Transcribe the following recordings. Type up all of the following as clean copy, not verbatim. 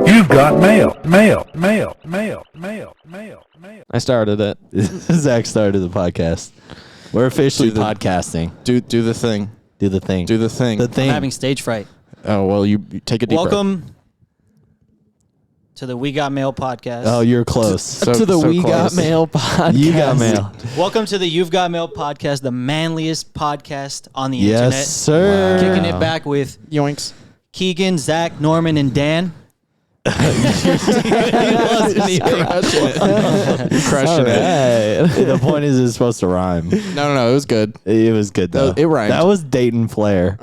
You've got mail. I started it. Zach started the podcast. We're officially podcasting. Do the thing. Do the thing. Do the thing. The thing. I'm having stage fright. Oh, well, you take a deep Welcome to the We Got Mail podcast. Oh, you're close. To the We Got Mail podcast. You got mail. Welcome to the You've Got Mail podcast, the manliest podcast on the Yes, internet. sir. Kicking it back with yoinks. Keegan, Zach, Norman, and Dan. Crushing it. The point is, it's supposed to rhyme. No, it was good. It was good, though. It rhymed. That was Dayton flair.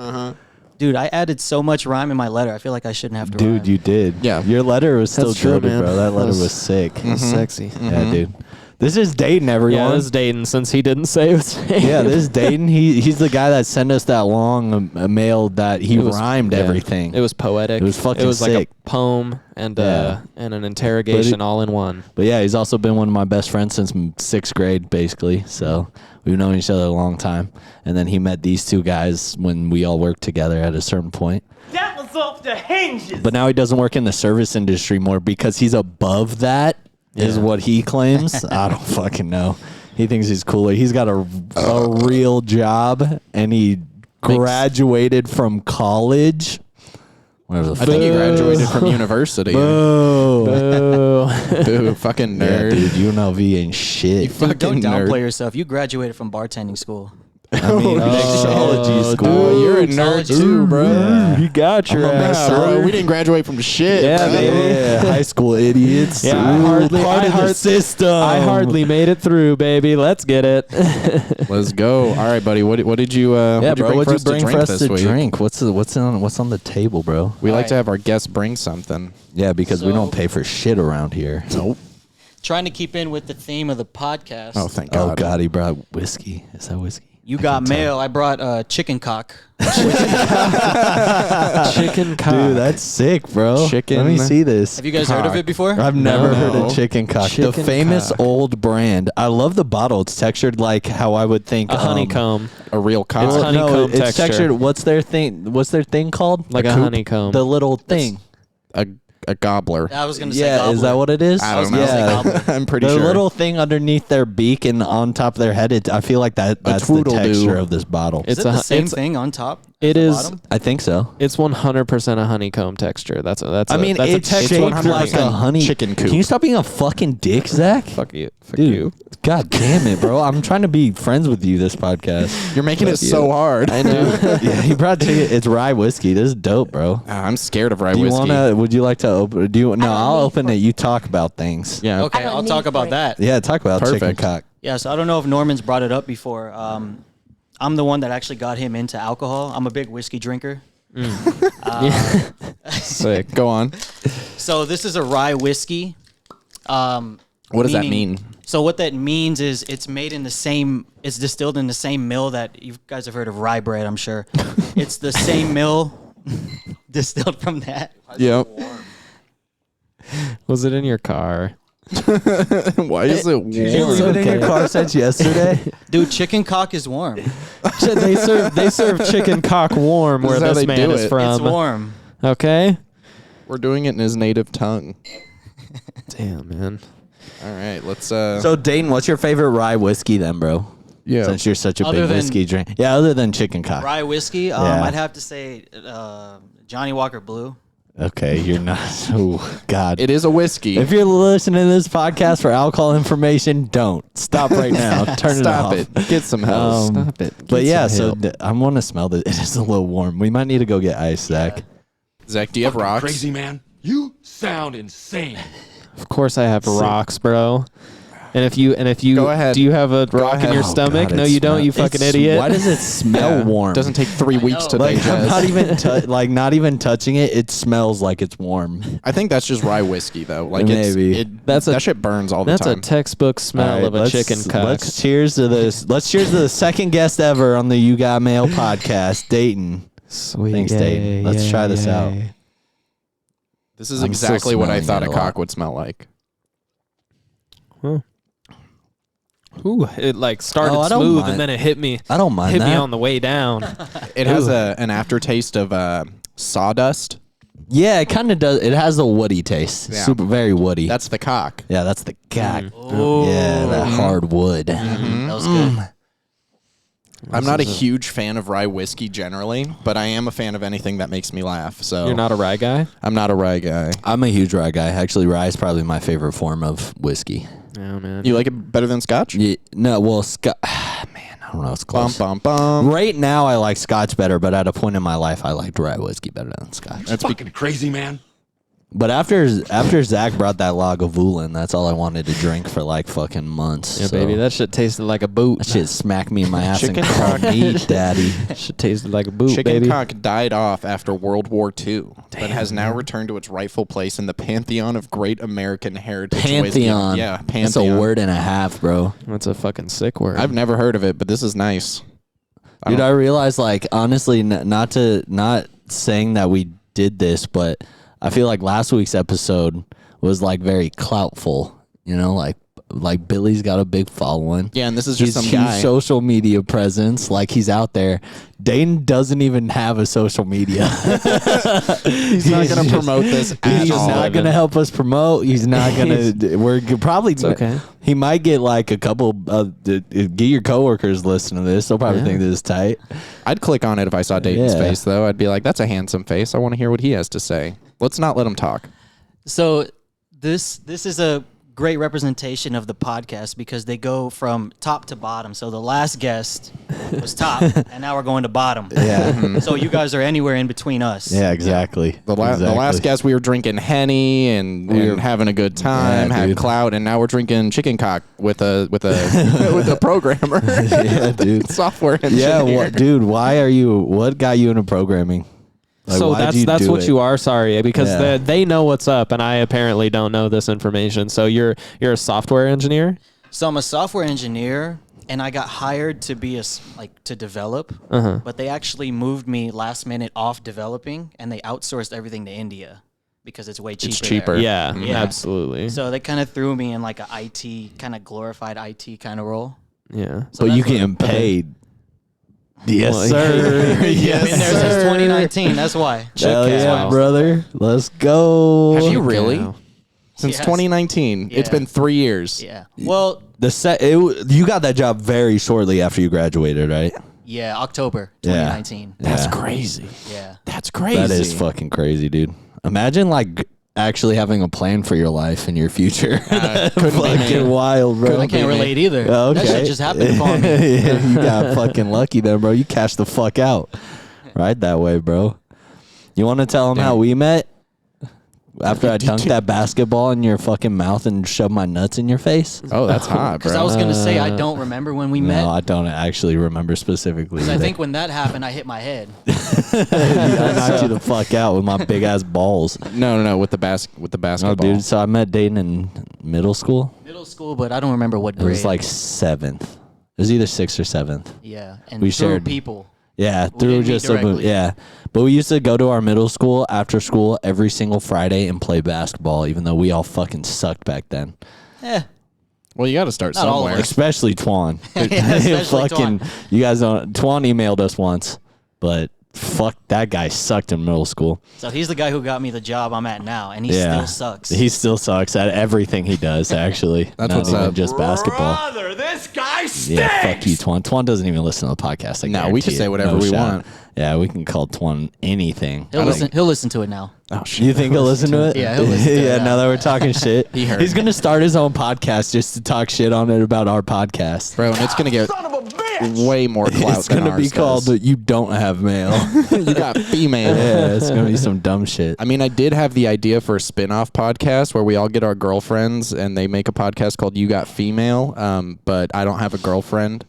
Dude, I added so much rhyme in my letter. I feel like I shouldn't have to rhyme. Dude, you did. Yeah. Your letter was still That's true, good, man. bro. That letter That was sick. Sexy. Yeah, dude. This is Dayton, everyone. Yeah, this is Dayton, since he didn't say it was Yeah, this is Dayton. He's the guy that sent us that long mail that he rhymed everything. It was poetic. It was fucking It was sick. like a poem and an interrogation all in one. But yeah, he's also been one of my best friends since 6th grade, basically. So we've known each other a long time. And then he met these two guys when we all worked together at a certain point. That was off the hinges. But now he doesn't work in the service industry more because he's above that, is what he claims. I don't fucking know. He thinks he's cooler. He's got a real job, and he graduated from college. Whatever the I think he graduated from university. Boo. Boo, fucking nerd. Yeah, dude, UNLV ain't shit. You fucking Don't downplay nerd. yourself. You graduated from bartending school. I mean, mixology school. Dude, you're a nerd too, bro. Yeah. You got your Yeah, bro. We didn't graduate from shit. Yeah, bro. baby. Yeah, high school idiots. Yeah, part of the system. I hardly made it through, baby. Let's get it. Let's go. All right, buddy. What did you? Yeah, what'd you bro. bring What'd for you bring us for to us drink to this week? drink? What's on the table, bro? We like Alright. to have our guests bring something. Yeah, because we So- don't pay for shit around here. Nope. Trying to keep in with the theme of the podcast. Oh, thank God. Oh God, he brought whiskey. Is that whiskey? You got mail. I brought chicken cock. Chicken cock. Dude, that's sick, bro. Chicken Let me see this. Have you guys heard of it before? I've never heard No. of chicken cock. The Chicken famous cock. old brand. I love the bottle. It's textured like how I would think a honeycomb. A real It's cock. honeycomb it's texture. textured. What's their thing called? Like a coop? honeycomb. The little thing. A gobbler. I was going to say Yeah, gobbler. is that what it is? I was don't gonna say know. gobbler. I'm pretty the sure. little thing underneath their beak and on top of their head. I feel like that's the tweedledoo. texture of this bottle. Is It's it the a- same it's- thing on top? It the is. bottom? I think so. It's 100% a honeycomb texture. That's I mean, that's it's texture. shaped 100% like a honey chicken coop. Can you stop being a fucking dick, Zach? Fuck you. Fuck Dude, you. God damn it, bro. I'm trying to be friends with you this podcast. You're making it so hard. I know. Yeah, he brought chicken. It's rye whiskey. This is dope, bro. I'm scared of rye Do you whiskey. would you like to open? Do you? No, I'll open it. You talk about things. Yeah. Okay, I'll talk about that. Yeah, talk about chicken Perfect. cock. Yeah, so I don't know if Norman's brought it up before. I'm the one that actually got him into alcohol. I'm a big whiskey drinker. Sick. Go on. So this is a rye whiskey. What does that mean? So what that means is it's distilled in the same mill that you guys have heard of rye bread, I'm sure. It's the same mill distilled from that. Yep. Was it in your car? Why is it warm? You've been in your car since yesterday. Dude, chicken cock is warm. they serve chicken cock warm This where is how this they man do is it. from. It's warm. Okay. We're doing it in his native tongue. Damn, man. All right, let's. So, Dayton, what's your favorite rye whiskey then, bro? Yeah. Since you're such a Other big than- whiskey drink. Yeah, other than chicken cock. Rye whiskey, Yeah. I'd have to say Johnny Walker Blue. Okay, you're not. Oh, God. It is a whiskey. If you're listening to this podcast for alcohol information, don't. Stop right now. Turn Stop it off. it. Get some help. Stop it. But Get yeah, some so help. I want to smell that. It is a little warm. We might need to go get ice, Zach. Zach, do you have rocks? Crazy man. You sound insane. Of course I have rocks, bro. And if you Go ahead. do you have a rock in ahead. your Oh, stomach? God, No, it you don't. smell- You fucking it's- idiot. Why does it smell warm? Doesn't take 3 weeks to like digest. I'm not even not even touching it. It smells like it's warm. I think that's just rye whiskey though. Like Maybe. that shit burns all the That's a time. textbook smell All right, of a chicken cock. Let's cheers to this. Let's cheers to the second guest ever on the You Got Mail podcast, Dayton. Sweet. Thanks, Dayton. Let's try this out. This is I'm still exactly what I smelling thought it a a lot. cock would smell like. Ooh, it like started Oh, I don't smooth mind. and then it hit me. I don't mind Hit that. me on the way down. It has an aftertaste of sawdust. Yeah, it kind of does. It has a woody taste. Yeah. Super, very woody. That's the cock. yeah, that's the cock. Oh, Yeah, that hard wood. that was good. I'm not a huge fan of rye whiskey generally, but I am a fan of anything that makes me laugh. So You're not a rye guy? I'm not a rye guy. I'm a huge rye guy. Actually, rye is probably my favorite form of whiskey. Yeah, man. You like it better than scotch? Yeah, no, well, man, I don't know. It's Bum close. bum bum. Right now, I like Scotch better, but at a point in my life, I liked rye whiskey better than Scotch. That's Fucking crazy, man. But after Zach brought that Lagavulin, that's all I wanted to drink for like fucking months. Yeah, so baby, that shit tasted like a boot. that shit smacked me in my ass Chicken and called cock. me daddy. Shit tasted like a boot, Chicken baby. cock died off after World War II, but has now returned to its rightful place in the pantheon of great American heritage whiskey. Pantheon. Yeah, pantheon. That's a word and a half, bro. That's a fucking sick word. I've never heard of it, but this is nice. Dude, I realized, like, honestly, not saying that we did this, but I feel like last week's episode was like very cloutful. You know, like Billy's got a big following. Yeah, and this is just He's some huge guy. social media presence. Like, he's out there. Dayton doesn't even have a social media. He's not going to promote this at He's all. not going to help us promote. He's not going to. We're probably. okay. He might get like a couple. Get your coworkers listen to this. They'll probably think this is tight. I'd click on it if I saw Dayton's Yeah. face, though. I'd be like, that's a handsome face. I want to hear what he has to say. Let's not let him talk. So this is a great representation of the podcast because they go from top to bottom. So the last guest was top, and now we're going to bottom. Yeah. So you guys are anywhere in between us. Yeah, exactly. The last guest, we were drinking Henny and having a good time, Yeah, had dude. clout, and now we're drinking chicken cock with a with a programmer. Yeah, dude. Software engineer. Yeah, dude. Why are you? What got you into programming? Like, So why'd you that's do what it? you are, sorry, because Yeah. they know what's up, and I apparently don't know this information. So you're a software engineer. So I'm a software engineer, and I got hired to be to develop. But they actually moved me last minute off developing, and they outsourced everything to India because it's way cheaper. It's cheaper. there. Yeah, Yeah. absolutely. So they kind of threw me in like a IT kind of glorified IT kind of role. Yeah. So But you that's what- getting paid? Yes, Well, sir. I've yes, been there since 2019. That's why. Hell Check yeah, out. brother. Let's go. Have you really? Wow. Since Yes. 2019. It's Yeah. been 3 years. Yeah. Well, You got that job very shortly after you graduated, right? yeah, October Yeah. 2019. That's Yeah. crazy. Yeah. That's crazy. That is fucking crazy, dude. Imagine like actually having a plan for your life and your future. couldn't be me. Fucking wild, bro. I can't relate either. Oh, That shit just happened upon me. Yeah, you got fucking lucky there, bro. You cashed the fuck out. Right that way, bro. You want to tell them how we met? After I dunked that basketball in your fucking mouth and shoved my nuts in your face? Oh, that's hot, Because bro. I was going to say, I don't remember when we met. No, I don't actually remember specifically. 'Cause I either. think when that happened, I hit my head. I knocked you the fuck out with my big ass balls. No, with the basketball. Oh, dude. So I met Dayton in middle school. Middle school, but I don't remember what It grade. was like seventh. It was either sixth or seventh. yeah, and we through shared- people. Yeah, didn't through meet just directly. yeah. But we used to go to our middle school after school every single Friday and play basketball, even though we all fucking sucked back then. Eh, Well, you got to start Not all of somewhere. us. Especially Twan. especially fucking, Twan. you guys don't. Twan emailed us once, but fuck, that guy sucked in middle school. so he's the guy who got me the job I'm at now, and he Yeah, still sucks. He still sucks at everything he does. Actually, That's not what's even up. just basketball. Brother, this guy stinks! Yeah, fuck you, Twan. Twan doesn't even listen to the podcast. I No, we guarantee can say it. whatever No we shot. want. Yeah, we can call Twan anything. He'll listen to it now. Oh shit! You think he'll listen to it? Yeah, he'll listen to it. Yeah, now that we're talking shit, He heard. he's gonna start his own podcast just to talk shit on it about our podcast. Bro, and it's gonna get way more clout It's than gonna be ours called does. "You Don't Have Mail." You got female. Yeah, it's gonna be some dumb shit. I mean, I did have the idea for a spin-off podcast where we all get our girlfriends and they make a podcast called You Got Female, but I don't have a girlfriend.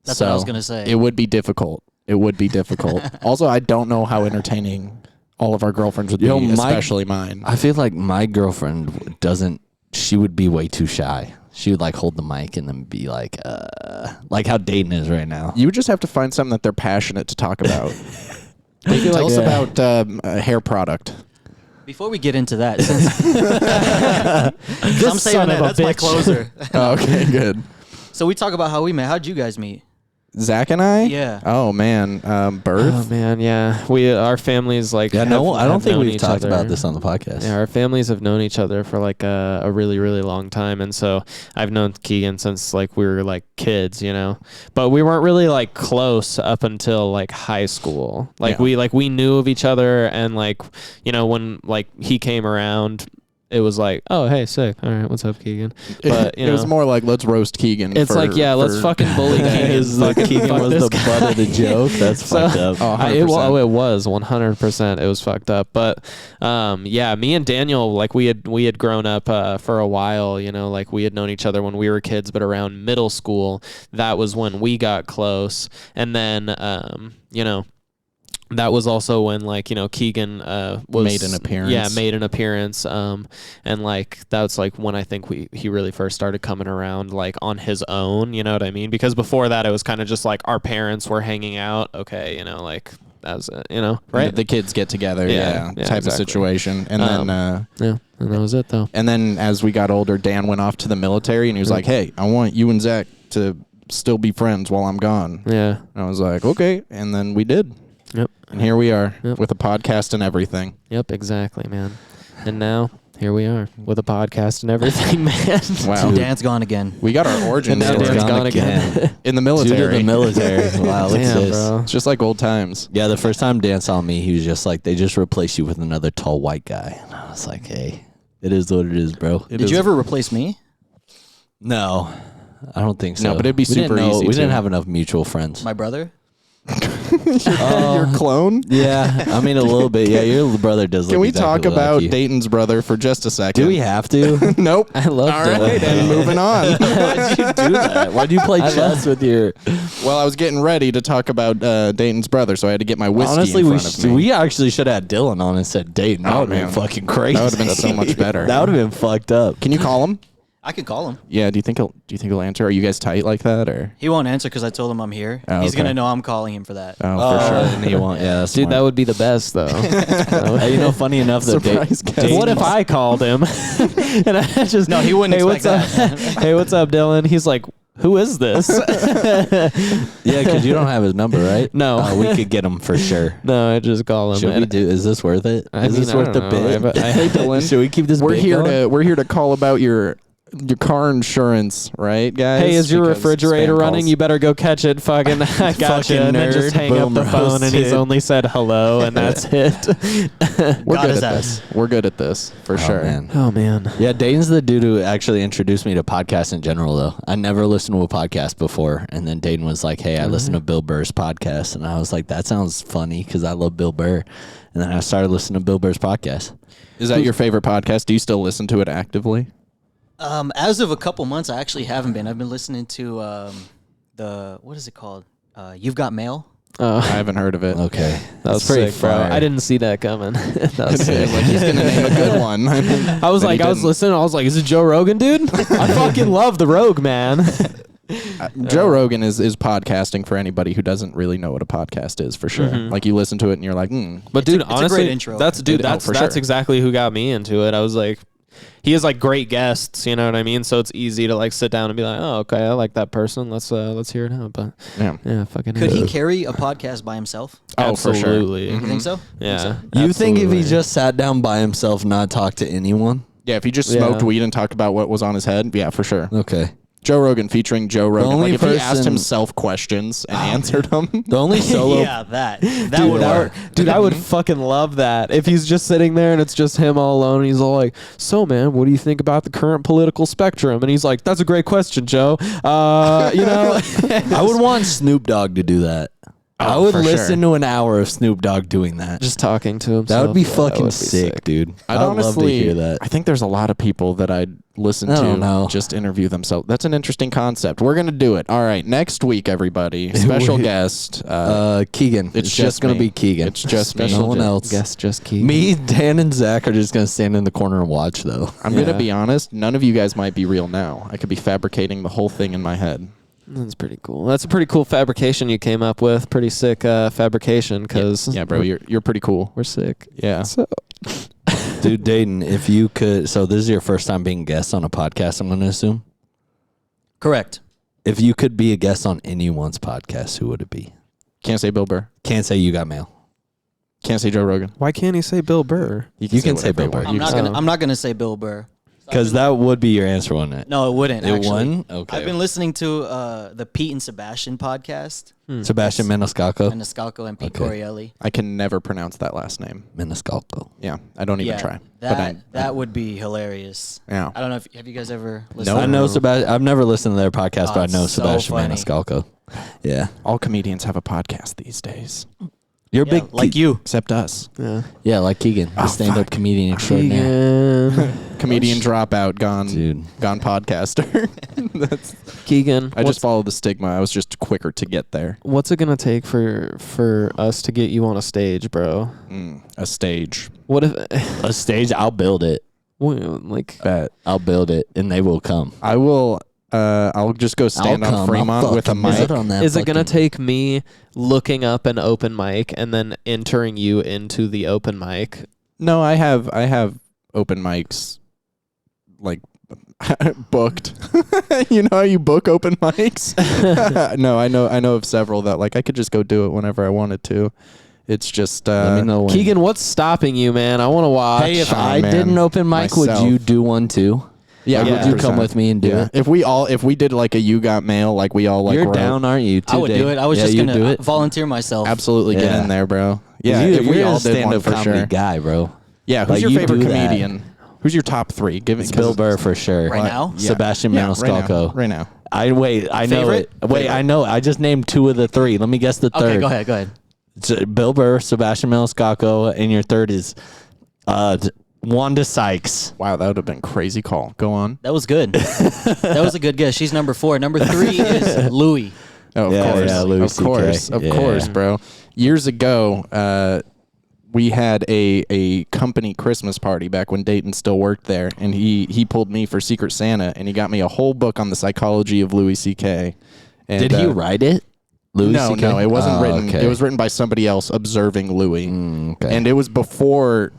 That's so what I was gonna say. It would be difficult. It would be difficult. Also, I don't know how entertaining all of our girlfriends would be, especially mine. I feel like my girlfriend doesn't. She would be way too shy. She would like hold the mic and then be like how Dayton is right now. You would just have to find something that they're passionate to talk about. Tell us about a hair product. Before we get into that, since I'm saving that. That's my closer. Oh, okay, good. So we talk about how we met. How'd you guys meet? Zach and I? Yeah. Oh, man. Birth? Oh man, yeah. Our families like Yeah, no, I don't have think known we've each talked other. about this on the podcast. Yeah, our families have known each other for like a really, really long time, and so I've known Keegan since like we were like kids, you know. But we weren't really like close up until like high school. Like Yeah. we knew of each other, and like you know when like he came around, it was like, oh hey, sick. All right, what's up, Keegan? But you It was know, more like, let's roast Keegan. it's like let's fucking bully Keegan. Keegan Fuck was this the guy. butt of the joke. That's fucked up. Oh, It 100%. was 100%. It was fucked up, but yeah, me and Daniel, like we had grown up for a while. You know, like we had known each other when we were kids, but around middle school, that was when we got close. And then you know, that was also when like you know Keegan was Made an appearance. Yeah, made an appearance. And like that's like when I think he really first started coming around like on his own. You know what I mean? Because before that, it was kind of just like our parents were hanging out. Okay, you know, like that's you know, right? The kids get together, Yeah, type exactly. of situation. And then Yeah, and that was it though. and then as we got older, Dan went off to the military and he was like, hey, I want you and Zach to still be friends while I'm gone. Yeah. And I was like, okay. And then we did. Yep. And here we are Yep. with a podcast and everything. Yep. Exactly, man. And now here we are with a podcast and everything, man. Wow. Dan's gone again. We got our origin And now story Dan's gone again. in the Due military. to the military. Wow, look at Damn, this. bro. It's just like old times. Yeah, the first time Dan saw me, he was just like, they just replaced you with another tall white guy. And I was like, hey, it is what it is, bro. Did you ever replace me? No, I don't think so. No, but it'd be We didn't super know- easy We didn't to. have enough mutual friends. My brother? Your clone? Yeah, I mean a little bit. Yeah, your little brother does. Can look we exactly talk about like you. Dayton's brother for just a second? Do we have to? Nope. I love All Dylan. right, and moving on. Why'd you do that? Why'd you play chess with your? Well, I was getting ready to talk about Dayton's brother, so I had to get my whiskey Honestly, in we front of me. we actually should have had Dylan on and said Dayton. That Oh, would have been man. fucking crazy. That would've been so much better. That would have been fucked up. Can you call him? I could call him. Yeah. Do you think he'll answer? Are you guys tight like that, or? He won't answer because I told him I'm here. Oh, He's okay. going to know I'm calling him for that. Oh, for sure. And he won't. Yeah, that's Dude, smart. that would be the best though. Hey, you know, funny enough, that Surprise guest. What if I called him and I just No, he wouldn't hey, expect what's up? Hey, what's up, Dylan? He's like, who is this? Yeah, because you don't have his number, right? No. We could get him for sure. No, I just call him. Should we And- do? Is this worth it? I Is mean, this I worth the don't know. bit? Hey, Dylan. Should we keep this? We're bit here going? to call about your car insurance, right, guys? Hey, is your Because refrigerator spam running? calls. You better go catch it. Fucking, I got you. Fucking And then just nerd. hang up Boom, the phone, and he's roasted. only said hello, and that's it. We're Got good his at ass. this. We're good at this for sure. Man. Oh man. Yeah, Dayton's the dude who actually introduced me to podcasts in general, though. I never listened to a podcast before. And then Dayton was like, hey, I listen to Bill Burr's podcast. And I was like, that sounds funny because I love Bill Burr. And then I started listening to Bill Burr's podcast. Is that your favorite podcast? Do you still listen to it actively? As of a couple months, I actually haven't been. I've been listening to what is it called? You've Got Mail. I haven't heard of it. Okay. That was pretty sick, bro. fire. I didn't see that coming. That was sick. Like he's gonna name a good one. I was But like, he I was didn't. listening. I was like, is it Joe Rogan, dude? I fucking love the Rogue, man. Joe Rogan is podcasting for anybody who doesn't really know what a podcast is, for sure. Like you listen to it and you're like, But dude, it's a honestly, great intro. that's For that's sure. exactly who got me into it. I was like, he has like great guests, you know what I mean? So it's easy to like sit down and be like, oh, okay, I like that person. Let's hear it out. But yeah. yeah, fucking. Could he carry a podcast by himself? Oh, for sure. Absolutely. You think so? Yeah. You think if he absolutely. just sat down by himself, not talk to anyone? Yeah, if he just smoked Yeah. weed and talked about what was on his head, yeah, for sure. Okay. Joe Rogan featuring Joe Rogan. only Like if he asked person- himself questions and answered them. The only solo. Yeah, that would work. Dude, I would fucking love that. If he's just sitting there and it's just him all alone, and he's all like, "So, man, what do you think about the current political spectrum?" And he's like, "That's a great question, Joe." I would want Snoop Dogg to do that. I would for listen sure. to an hour of Snoop Dogg doing that. just talking to himself. That would be Yeah, that fucking would be sick, dude. I'd love to honestly, hear that. I think there's a lot of people that I'd listen I to don't know. just interview themselves. That's an interesting concept. We're gonna do it. All right, next week, everybody. Special guest. Keegan. It's It's just just gonna me. be Keegan. It's just me. no one else. Guess just keep. Me, Dan, and Zach are just gonna stand in the corner and watch, though. I'm gonna be honest. None of you guys might be real now. I could be fabricating the whole thing in my head. That's pretty cool. That's a pretty cool fabrication you came up with. Pretty sick fabrication because Yeah, bro, you're pretty cool. we're sick. Yeah. So Dude, Dayton, if you could, so this is your first time being a guest on a podcast, I'm gonna assume. Correct. If you could be a guest on anyone's podcast, who would it be? Can't say Bill Burr. Can't say You Got Mail. Can't say Joe Rogan. why can't he say Bill Burr? You can say whatever Bill you Burr. want. I'm not gonna say Bill Burr. Because that would be your answer, wouldn't it? No, it wouldn't. It actually. wouldn't? Okay. I've been listening to the Pete and Sebastian podcast, Sebastian Maniscalco. Maniscalco and Pete Okay. Corielli. I can never pronounce that last name. Maniscalco. Yeah, I don't even try. That would be hilarious. Yeah. I don't know if have you guys ever listened? I know Sebastian. I've never listened to their podcast, but I it's know so Sebastian funny. Maniscalco. Yeah. All comedians have a podcast these days, You're Yeah, big. like you. except us. Yeah. Yeah, like Keegan, the stand-up fuck. comedian extraordinaire. Keegan. Comedian dropout, gone podcaster. That's, Keegan. I just followed the stigma. I was just quicker to get there. What's it gonna take for us to get you on a stage, bro? A stage. What if A stage, I'll build it. like Bet. I'll build it, and they will come. I will. I'll just go stand I'll on come. Fremont I'll with a fucking mic. sit on that is it gonna fucking- take me looking up an open mic and then entering you into the open mic? No, I have open mics like booked. You know how you book open mics? No, I know of several that like I could just go do it whenever I wanted to. It's just Let me know when. Keegan, what's stopping you, man? I want to watch. Hey, if Oh, I man. did an open mic, would Myself. you do one too? Yeah, Like, would you come 100%. with me and do it? If we did like a You Got Mail, like we all like You're wrote- down, aren't you? I would do it. I was just you'd gonna do it. volunteer myself. Absolutely get Yeah. in there, bro. Yeah, you, if we you're all a did one stand-up for comedy sure. guy, bro. Yeah, who's Like, your you favorite do that. comedian? Who's your top three? Give it. It's Bill Burr for sure. Right now? Yeah. Sebastian Yeah, Maniscalco. Right now. I know Favorite? it. Wait, I know. I just named two of the three. Let me guess the third. Okay, go ahead. It's, Bill Burr, Sebastian Maniscalco, and your third is Wanda Sykes. Wow, that would have been a crazy call. Go on. That was good. That was a good guess. She's number 4. Number 3 is Louis. Oh, of Yeah, course. yeah, Louis of course. CK. Of Yeah. course, bro. Years ago, we had a company Christmas party back when Dayton still worked there, and he pulled me for Secret Santa, and he got me a whole book on the psychology of Louis C.K. And, Did he write it? Louis No, CK? no, it wasn't Oh, written. okay. It was written by somebody else observing Louis, okay. and it was before.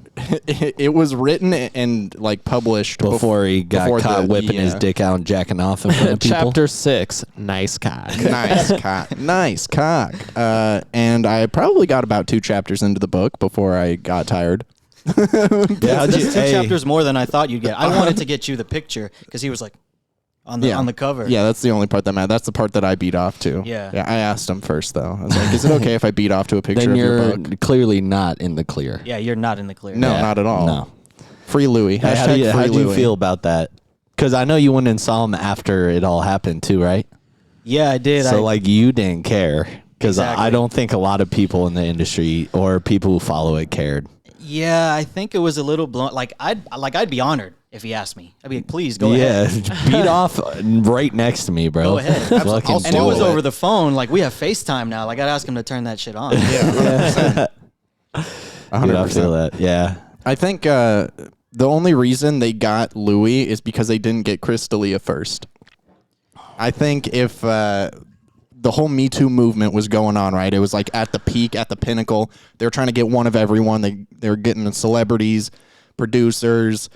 It was written and like published before he got before caught the- whipping his yeah. dick out and jacking off in front of people. Chapter 6, nice cock. Nice cock. Nice cock. And I probably got about 2 chapters into the book before I got tired. Yeah, how'd That's you- 2 hey, chapters more than I thought you'd get. I wanted to get you the picture because he was like on the cover. Yeah, that's the only part that mattered. That's the part that I beat off to. Yeah. I asked him first though. I was like, "Is it okay if I beat off to a picture Then of your you're book?" clearly not in the clear. Yeah, you're not in the clear. No, Yeah. not at all. No. Free Louis. Hey, Hashtag how free do you Louis. feel about that? Because I know you went and saw him after it all happened too, right? Yeah, I did. So like you didn't care because I Exactly. don't think a lot of people in the industry or people who follow it cared. Yeah, I think it was a little blown. Like I'd be honored if he asked me. I'd be like, please go ahead. Yeah, beat off right next to me, bro. Go ahead. Fucking I'll And it do was it. over the phone. Like we have FaceTime now. Like I'd ask him to turn that shit on. Yeah, 100%. Dude, I feel that. Yeah. I think the only reason they got Louis is because they didn't get Chris D'Elia first. I think if the whole Me Too movement was going on, right? It was like at the peak, at the pinnacle. They were trying to get one of everyone. They were getting the celebrities, producers,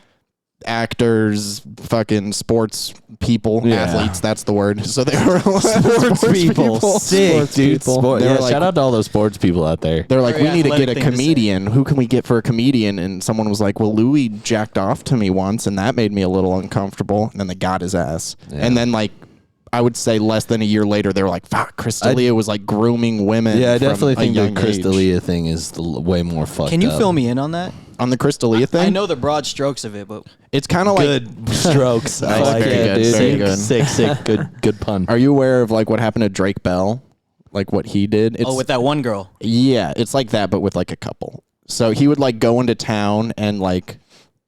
actors, fucking sports people, Yeah. athletes. That's the word. So they were Sports people. Sick, Sports dude. people. Sport. They Yeah, were like- shout out to all those sports people out there. They're like, Very we need to get a athletic thing to say. comedian. Who can we get for a comedian? And someone was like, well, Louis jacked off to me once, and that made me a little uncomfortable. And then they got his ass. Yeah. And then, like, I would say less than a year later, they were like, fuck, Crystalia was like grooming women. Yeah, I from definitely a think the young age. Crystalia thing is way more fucked up. Can you fill me in on that? On the Crystalia thing? I know the broad strokes of it, but It's kind of like... Good strokes. I Nice, like very it, good, dude. very good. Sick. Good pun. Are you aware of like what happened to Drake Bell? Like what he did? It's, with that one girl. Yeah, it's like that, but with like a couple. So he would like go into town and like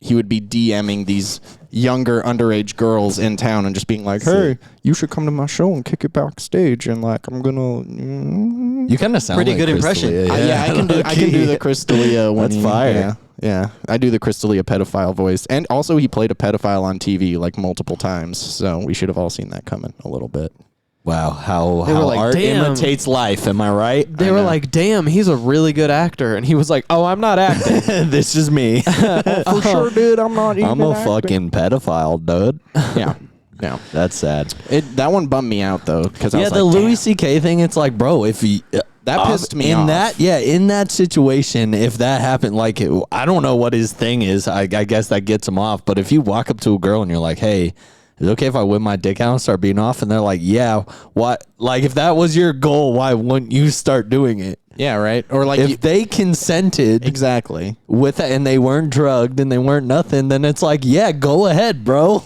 he would be DMing these younger underage girls in town and just being like, hey, you should come to my show and kick it backstage and like I'm gonna You kind of sound Pretty like good impression. Crystalia, yeah, I can do the Crystalia when That's fire. Yeah. I do the Crystalia pedophile voice. And also he played a pedophile on TV like multiple times. So we should have all seen that coming a little bit. Wow, how were like, art "Damn." imitates life. Am I right? They were like, damn, he's a really good actor. And he was like, oh, I'm not acting. This is me. For sure, dude, I'm not even I'm a acting. fucking pedophile, dude. Yeah. Yeah. That's sad. That one bummed me out though because I Yeah, was the like, Louis damn. C.K. thing. It's like, bro, if he That pissed me in off. in that situation, if that happened, like I don't know what his thing is. I guess that gets him off. But if you walk up to a girl and you're like, hey, is it okay if I whip my dick out and start beating off? And they're like, yeah. What? Like, if that was your goal, why wouldn't you start doing it? Yeah, right. Or like If they consented exactly. with it and they weren't drugged and they weren't nothing, then it's like, yeah, go ahead, bro.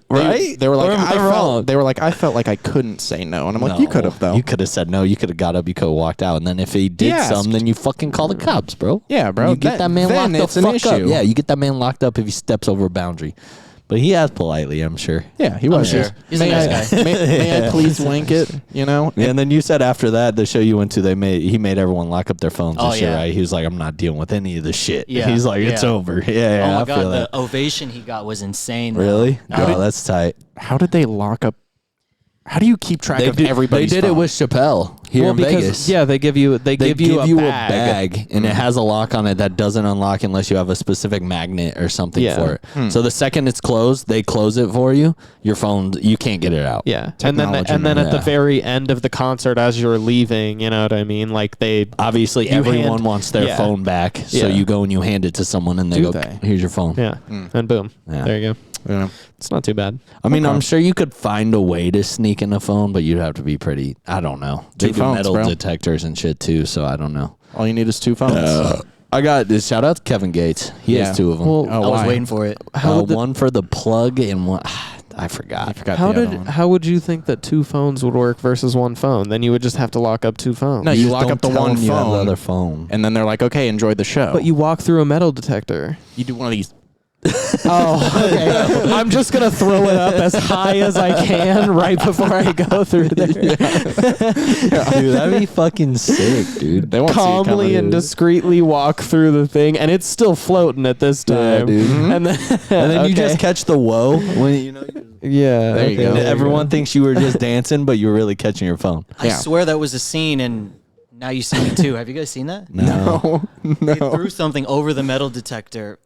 Right? They were like, Or am I wrong? I felt like I couldn't say no, and I'm like, you No. could have though. You could have said no. You could have got up. You could have walked out. And then if he did He asked. some, then you fucking call the cops, bro. Yeah, bro. You get that man Then locked it's the an fuck up. issue. Yeah, you get that man locked up if he steps over a boundary. But he asked politely, I'm sure. Yeah, he was. sure. He's a nice guy. May I please wank it? You know. And then you said after that, the show you went to, he made everyone lock up their phones and Oh, shit, yeah. right? He was like, I'm not dealing with any of the shit. Yeah, He's like, it's yeah. over. Yeah, Oh my I god, feel the that. ovation he got was insane. though. Really? How did- Oh, that's tight. How did they lock up? How do you keep track of everybody's They did it phone? with Chappelle here in Vegas. Yeah, they give you a bag. and it has a lock on it that doesn't unlock unless you have a specific magnet or something Yeah. for it. So the second it's closed, they close it for you. Your phone, you can't get it out. Yeah, Technology, and then at the yeah. very end of the concert, as you're leaving, you know what I mean? Like Obviously, You everyone hand- wants their yeah. phone back, so Yeah. you go and you hand it to someone, and they Do go, they? "Here's your phone." yeah, and boom, Yeah. there you go. Yeah. It's not too bad. I mean, I'm sure you could find a way to sneak in a phone, but you'd have to be pretty. I don't know. They Two do phones, metal bro. detectors and shit too, so I don't know. All you need is two phones. I got this. Shout out to Kevin Gates. He Yeah. has two of them. Well, I was why? waiting for it. One for the plug and one. I forgot. I forgot How the did other one. how would you think that two phones would work versus one phone? Then you would just have to lock up two phones. No, you just lock don't up the tell one them you have the phone, other phone. and then they're like, "Okay, enjoy the show." But you walk through a metal detector. you do one of these. Oh, okay. I'm just gonna throw it up as high as I can right before I go through there. Dude, that'd be fucking sick, dude. They won't see it Calmly coming. and discreetly walk through the thing, and it's still floating at this Yeah, time. dude. And then, And then you okay. just catch the whoa when you know. yeah. There you go. there Everyone thinks you were just dancing, but you were really catching your phone. I Yeah. swear that was a scene in Now You See Me Too. Have you guys seen that? No. They threw something over the metal detector,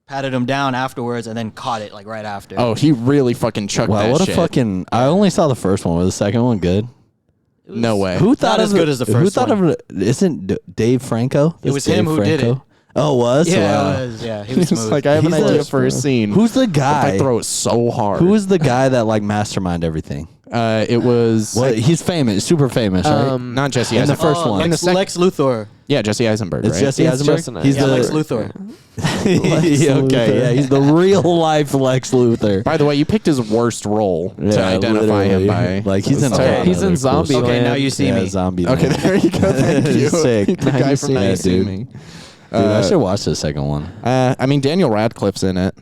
patted him down afterwards, and then caught it like right after. Oh, he really fucking chucked Wow, that what a shit. fucking! I only saw the first one. Was the second one good? No way. Who thought as of good as the Who first thought one. of it? Isn't Dave Franco? It was him who did it. Oh, it was? yeah, Wow. it was. Yeah, he was It's smooth. like I have an He's idea a- for a scene. Who's the if guy? I throw it so hard? Who was the guy that like masterminded everything? It was Well, he's famous, super famous, right? not Jesse in the Eisenberg. first one. In the Lex second, Luthor. yeah, Jesse Eisenberg. It's right? Jesse It's Eisenberg. Justin He's Yeah, the Lex Luthor. okay, yeah, he's the real life Lex Luthor. By the way, you picked his worst role to Yeah, identify him literally. by. Like he's in. Okay. a lot He's of in other Zombie cool Land. Okay, Now You See yeah, Me. Zombie. Okay, Land. there you go. Thank you. Sick. The Now guy You from See Now Me, You See dude. Me. Dude, I should watch the second one. I mean, Daniel Radcliffe's in it.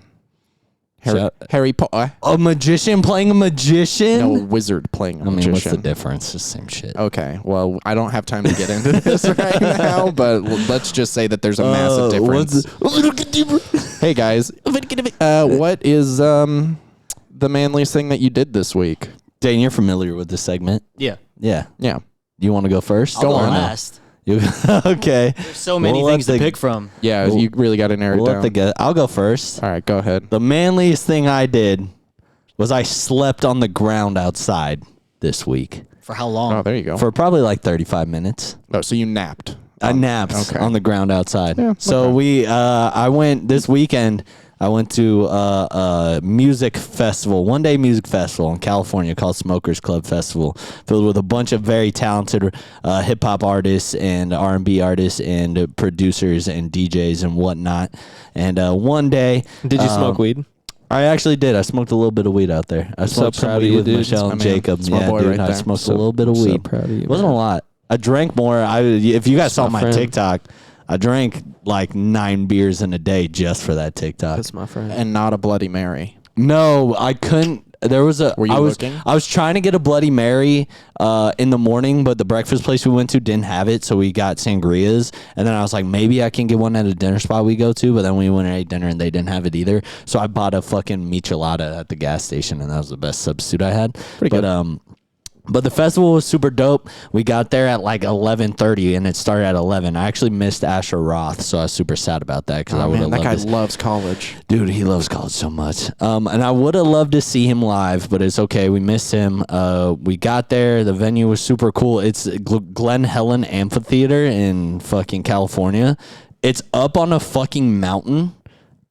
Shout- Harry Potter. A magician playing a magician? No, a wizard playing a I mean, magician. what's the difference? It's the same shit. Okay, well, I don't have time to get into this right now, but let's just say that there's a massive difference. Hey guys, what is the manliest thing that you did this week? Dane, you're familiar with this segment? Yeah. Yeah. Yeah, You want to go first? I'll go on. last. You, okay. There's so many We'll let things to the- pick from. yeah, you really got to narrow We'll it let down. the guy. I'll go first. All right, go ahead. The manliest thing I did was I slept on the ground outside this week For how long? Oh, there you go. for probably like 35 minutes. Oh, so you napped. I napped okay. on the ground outside. Yeah, So okay. I went this weekend. I went to a music festival, one-day music festival in California called Smokers Club Festival, filled with a bunch of very talented hip-hop artists and R&B artists and producers and DJs and whatnot. And one day... Did you smoke weed? I actually did. I smoked a little bit of weed out there. I smoked some proud of weed you, with dude. Michelle and That's my man. Jacob. That's my Yeah, boy dude, right I there. smoked a little bit of so weed. proud of you, It wasn't man. a lot. I drank more. If you guys saw my my friend. TikTok, I drank like 9 beers in a day just for that TikTok. That's my friend. And not a Bloody Mary. No, I couldn't. There was a. Were you I was, looking? I was trying to get a Bloody Mary in the morning, but the breakfast place we went to didn't have it, so we got sangrias. And then I was like, maybe I can get one at a dinner spot we go to. But then we went and ate dinner, and they didn't have it either. So I bought a fucking michelada at the gas station, and that was the best substitute I had. But the festival was super dope. We got there at like 11:30, and it started at 11. I actually missed Asher Roth, so I was super sad about that because I would have that loved guy to. loves college. Dude, he loves college so much. And I would have loved to see him live, but it's okay. We missed him. We got there. The venue was super cool. It's Glen Helen Amphitheater in fucking California. It's up on a fucking mountain.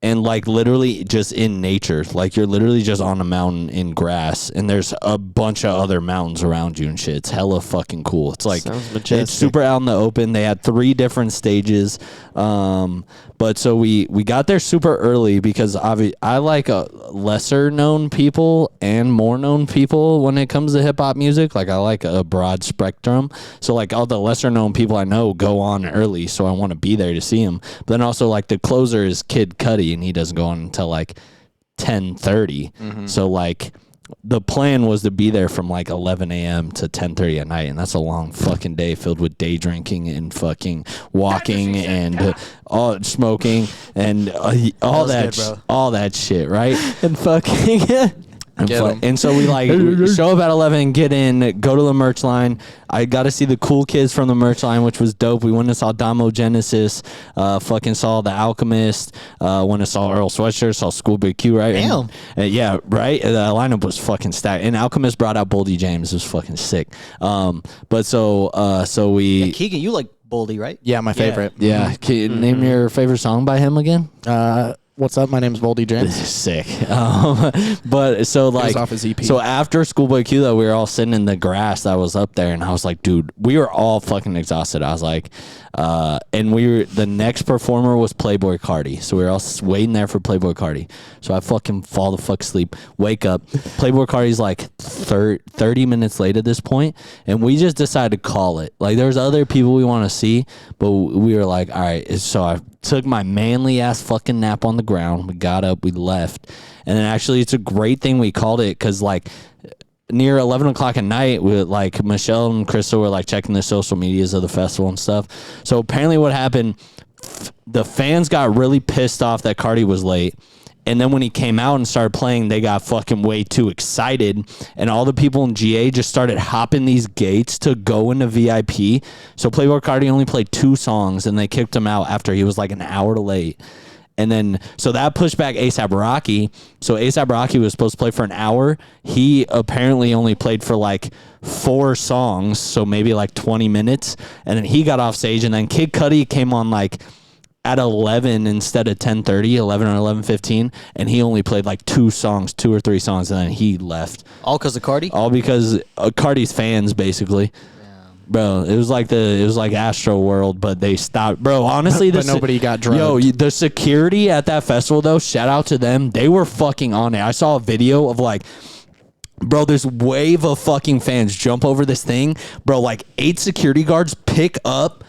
And like literally just in nature, like you're literally just on a mountain in grass, and there's a bunch of other mountains around you and shit. It's hella fucking cool. It's like Sounds majestic. it's super out in the open. They had 3 different stages, but so we got there super early because I like lesser known people and more known people when it comes to hip hop music. Like I like a broad spectrum. So like all the lesser known people I know go on early, so I want to be there to see them. But then also like the closer is Kid Cudi, and he doesn't go on until like 10:30. So like the plan was to be there from like 11 a.m. to 10:30 at night, and that's a long fucking day filled with day drinking and fucking walking and all smoking and all That that was good, bro. all that shit, right? And fucking Get 'em. And so we like show up at 11, get in, go to the merch line. I got to see the cool kids from the merch line, which was dope. We went and saw Damo Genesis, fucking saw The Alchemist, went and saw Earl Sweatshirt, saw Schoolboy Q, right? Damn. Yeah, right? The lineup was fucking stacked. And Alchemist brought out Boldy James. It was fucking sick. But so we... Keegan, you like Boldy, right? Yeah, my favorite. Yeah, can you name your favorite song by him again? What's up? My name's Boldy James. Sick. But so like off his EP. so after Schoolboy Q though, we were all sitting in the grass that was up there, and I was like, dude, we were all fucking exhausted. I was like, and the next performer was Playboy Cardi, so we were all waiting there for Playboy Cardi. So I fucking fall the fuck asleep, wake up. Playboy Cardi's like 30 minutes late at this point, and we just decided to call it. Like there's other people we want to see, but we were like, all right. So I took my manly ass fucking nap on the ground. We got up, we left, and then actually it's a great thing we called it because like near 11 o'clock at night, we like Michelle and Crystal were like checking the social medias of the festival and stuff. So apparently what happened, the fans got really pissed off that Cardi was late. And then when he came out and started playing, they got fucking way too excited. And all the people in GA just started hopping these gates to go into VIP. So Playboy Cardi only played 2 songs, and they kicked him out after he was like an hour late. And then, so that pushed back A$AP Rocky. So A$AP Rocky was supposed to play for an hour. He apparently only played for like 4 songs, so maybe like 20 minutes. And then he got off stage, and then Kid Cudi came on like at 11 instead of 10:30, 11 or 11:15, and he only played like 2 or 3 songs, and then he left. All because of Cardi? All because Cardi's fans, basically. Bro, it was like Astro World, but they stopped. Bro, honestly, But nobody got drugged. Yo, the security at that festival, though, shout out to them. They were fucking on it. I saw a video of like, bro, this wave of fucking fans jump over this thing. Bro, like 8 security guards pick up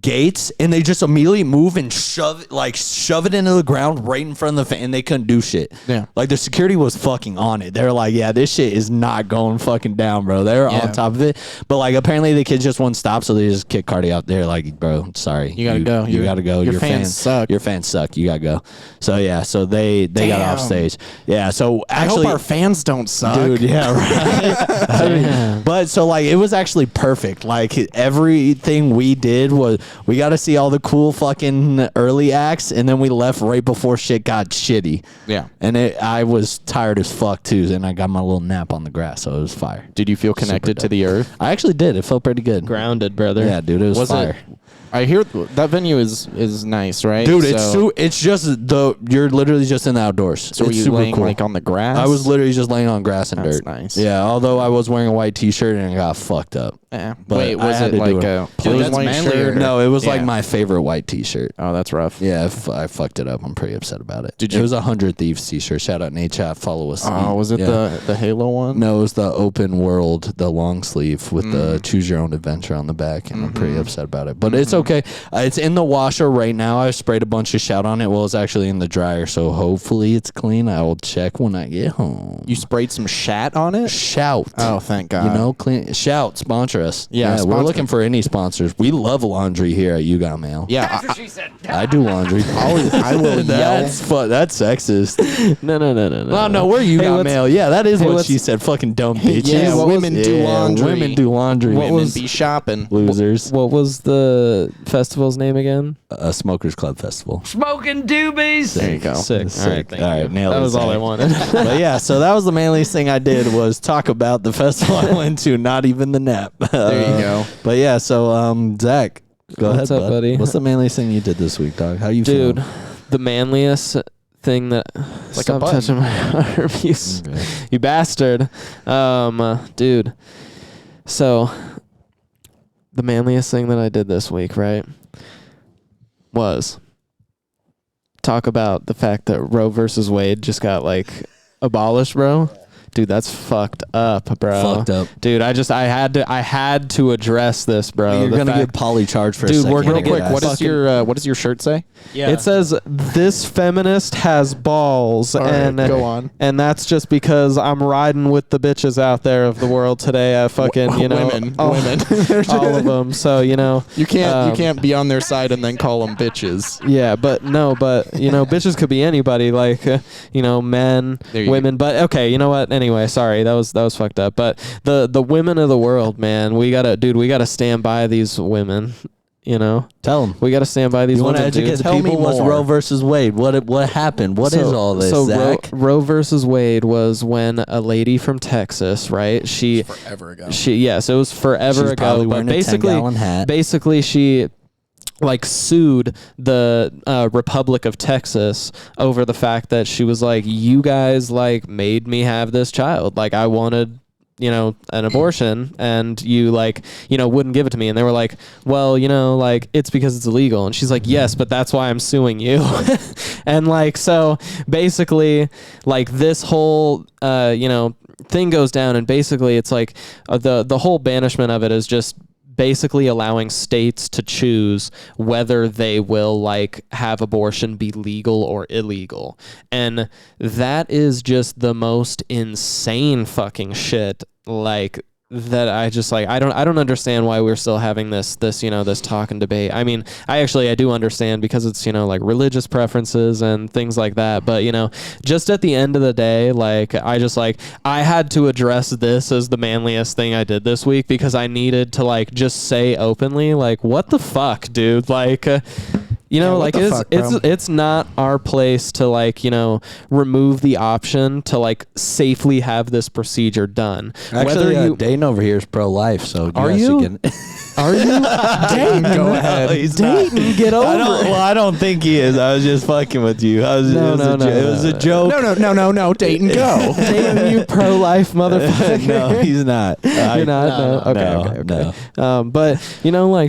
gates, and they just immediately move and shove it into the ground right in front of the fan, and they couldn't do shit. Yeah. Like the security was fucking on it. They're like, yeah, this shit is not going fucking down, bro. They're on top of it. But like apparently the kids just wouldn't stop, so they just kicked Cardi out there. Like, bro, sorry. You gotta go. You gotta go. Your fans suck. Your fans suck. You gotta go. So yeah, so they got off Damn. stage. Yeah, so I actually hope our fans don't suck. dude, yeah, right. I mean, but so like it was actually perfect. Like everything we did was we got to see all the cool fucking early acts, and then we left right before shit got shitty. Yeah. And I was tired as fuck too, and I got my little nap on the grass, so it was fire. Did you feel connected to the earth? I actually did. It felt pretty good. grounded, brother. Yeah, dude, it was fire. I hear that venue is nice, right? Dude, it's just you're literally just in the outdoors. So were it's you super laying cool. like on the grass? I was literally just laying on grass and That's dirt. nice. Yeah, although I was wearing a white T-shirt and it got fucked up. Yeah. But Wait, I was had it to do like it. a plain that's white manlier. shirt? No, it was like Yeah. my favorite white T-shirt. Oh, that's rough. Yeah, I fucked it up. I'm pretty upset about it. Did It you- was a 100 Thieves T-shirt. Shout out Nate Chat. Follow us. Oh, was it Yeah. the Halo one? No, it was the open world, the long sleeve with the choose your own adventure on the back, and I'm pretty upset about it. But it's okay. It's in the washer right now. I sprayed a bunch of shout on it. Well, it's actually in the dryer, so hopefully it's clean. I will check when I get home. You sprayed some shat on it? Shout. Oh, thank God. You know, clean. Shout. Sponsor us. Yeah, we're sponsor. looking for any sponsors. We love laundry here at You Got Mail. Yeah, I do laundry. I will yell. That's that's sexist. No. No, no, we're You Hey, Got what's- Mail. Yeah, that is hey, what what's- she said. Fucking dumb bitches. Yeah, What women was- do yeah, laundry. Women do laundry. Women be shopping. Losers. What was the festival's name again? A Smokers Club Festival. Smoking doobies. There you go. Sick. Sick. All right, thank All right, you. nailed That it, was all Zach. I wanted. But yeah, so that was the manliest thing I did was talk about the festival I went to, not even the nap. There you go. But yeah, so Zach, go What's ahead, up, buddy? What's the manliest thing you did this week, dog? How you Dude, feeling? the manliest thing that like a stop button. touching my arm, you bastard. Dude. So the manliest thing that I did this week, right, was talk about the fact that Roe versus Wade just got like abolished, bro. Dude, that's fucked up, bro. Fucked up. Dude, I had to address this, bro. You're The gonna fact- get poly-charged for a Dude, second. we're gonna Real get quick, fucking- what does your shirt say? Yeah. It says this feminist has balls, right, and go on. and that's just because I'm riding with the bitches out there of the world today. I fucking Women. all of them. So You can't be on their side and then call them bitches. Yeah, but bitches could be anybody, like men, There you women. But okay, you know what? Anyway, sorry, that was fucked up. But the women of the world, man, we gotta stand by these women. Tell them. We gotta stand by these You want women. to educate dude. the Tell me people? What's more. Roe versus Wade? What happened? What is all this, So Zach? Roe versus Wade was when a lady from Texas, right? Forever ago. Yes, it was forever She's ago. probably But wearing a basically, 10-gallon hat. basically she sued the Republic of Texas over the fact that she was like, you guys made me have this child. Like I wanted an abortion and you wouldn't give it to me. And they were like, well, it's because it's illegal. And she's like, yes, but that's why I'm suing you. And so basically this whole thing goes down, and basically it's the whole banishment of it is just basically allowing states to choose whether they will have abortion be legal or illegal. And that is just the most insane fucking shit that I just I don't understand why we're still having this talk and debate. I mean, I do understand because it's religious preferences and things like that, but just at the end of the day, I had to address this as the manliest thing I did this week because I needed to just say openly what the fuck, dude, what the fuck, bro? it's not our place to remove the option to safely have this procedure done. Actually, Dayton over here is pro-life, so Are guys you? should get- Are you Dayton? Go ahead. He's Dayton, get over it. I don't think he is. I was just fucking with you. It was a joke. No, Dayton, go. Dayton, you pro-life motherfucker. No, he's not. You're not? No. Okay. No. But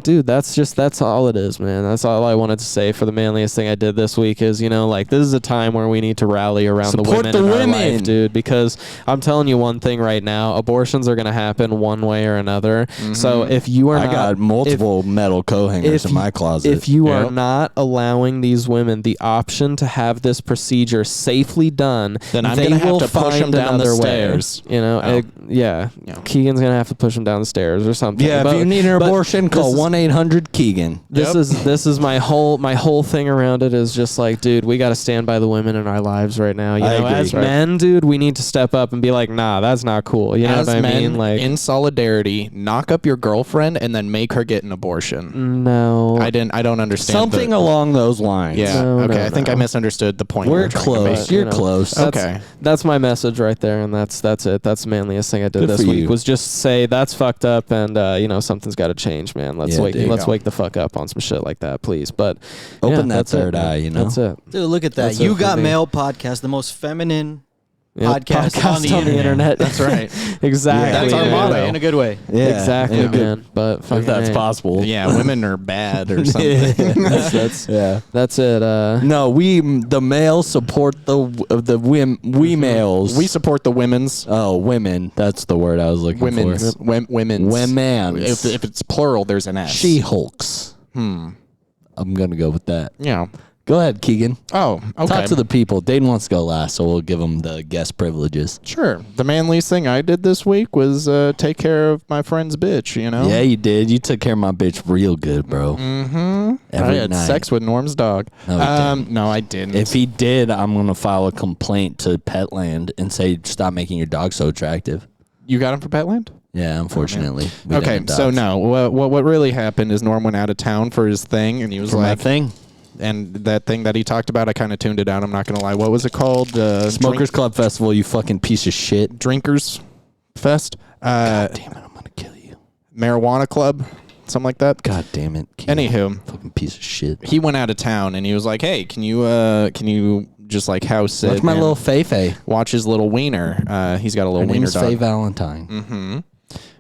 dude, that's all it is, man. That's all I wanted to say for the manliest thing I did this week is, this is a time where we need to rally around Support the women the in our women. life, dude, because I'm telling you one thing right now, abortions are going to happen one way or another. So if you are I not, got multiple metal co-hangers in my closet. if you are Yep. not allowing these women the option to have this procedure safely done, Then I'm they gonna have will to push find them down the another way. stairs. Yeah. Yeah. Keegan's gonna have to push him down the stairs or something. yeah, But- if you need an but abortion, this call is- 1-800-KEEGAN. This is my whole my whole thing around it is just like, dude, we got to stand by the women in our lives right now. You know, agree. as men, dude, we need to step up and be like, nah, that's not cool. You know As what I men, mean? Like, in solidarity, knock up your girlfriend and then make her get an abortion. no. I don't understand. Something along those lines. Yeah. No, okay. no, I think I no. misunderstood the point. We're you were trying to close. make. You're You know, close. That's, Okay. That's my message right there, and that's it. That's the manliest thing I did Good this for week you. was just say that's fucked up, and you know, something's got to change, man. Let's Yeah, wake dude. let's wake the fuck up on some shit like that, please. But Open yeah, that that's it, third man. eye, you know? That's it. Dude, look at that. That's it You for Got me. Mail podcast, the most feminine Yep, podcast on the internet. That's right. Exactly. That's our man. motto. In a good way. Yeah, Exactly, yeah. man. But If fucking that's A. possible. Yeah, women are bad or something. That's Yeah. that's it. No, the males support we males. We support the women's. Women. That's the word I was looking Women's. for. Women's. Women's. If it's plural, there's an S. She-Hulks. I'm gonna go with that. Yeah. Go ahead, Keegan. Oh, okay. Talk to the people. Dayton wants to go last, so we'll give him the guest privileges. Sure. The manliest thing I did this week was take care of my friend's bitch, you know? Yeah, you did. You took care of my bitch real good, bro. I Every had night. sex with Norm's dog. No, he didn't. No, I didn't. If he did, I'm gonna file a complaint to Petland and say stop making your dog so attractive. You got him for Petland? Yeah, unfortunately. we Okay, didn't so dogs. no. What really happened is Norm went out of town for his thing, and he was For my like, thing, and that thing that he talked about, I kind of tuned it out. I'm not gonna lie. What was it called? Smokers Club Festival. You fucking piece of shit. Drinkers Fest. God damn it! I'm gonna kill you. Marijuana Club, something like that. God damn it. Keegan. Anywho, Fucking piece of shit. he went out of town, and he was like, "Hey, can you just like house sit? That's my and little Fei. watch his little wiener. He's got a Her little wiener name's Faye dog. Valentine.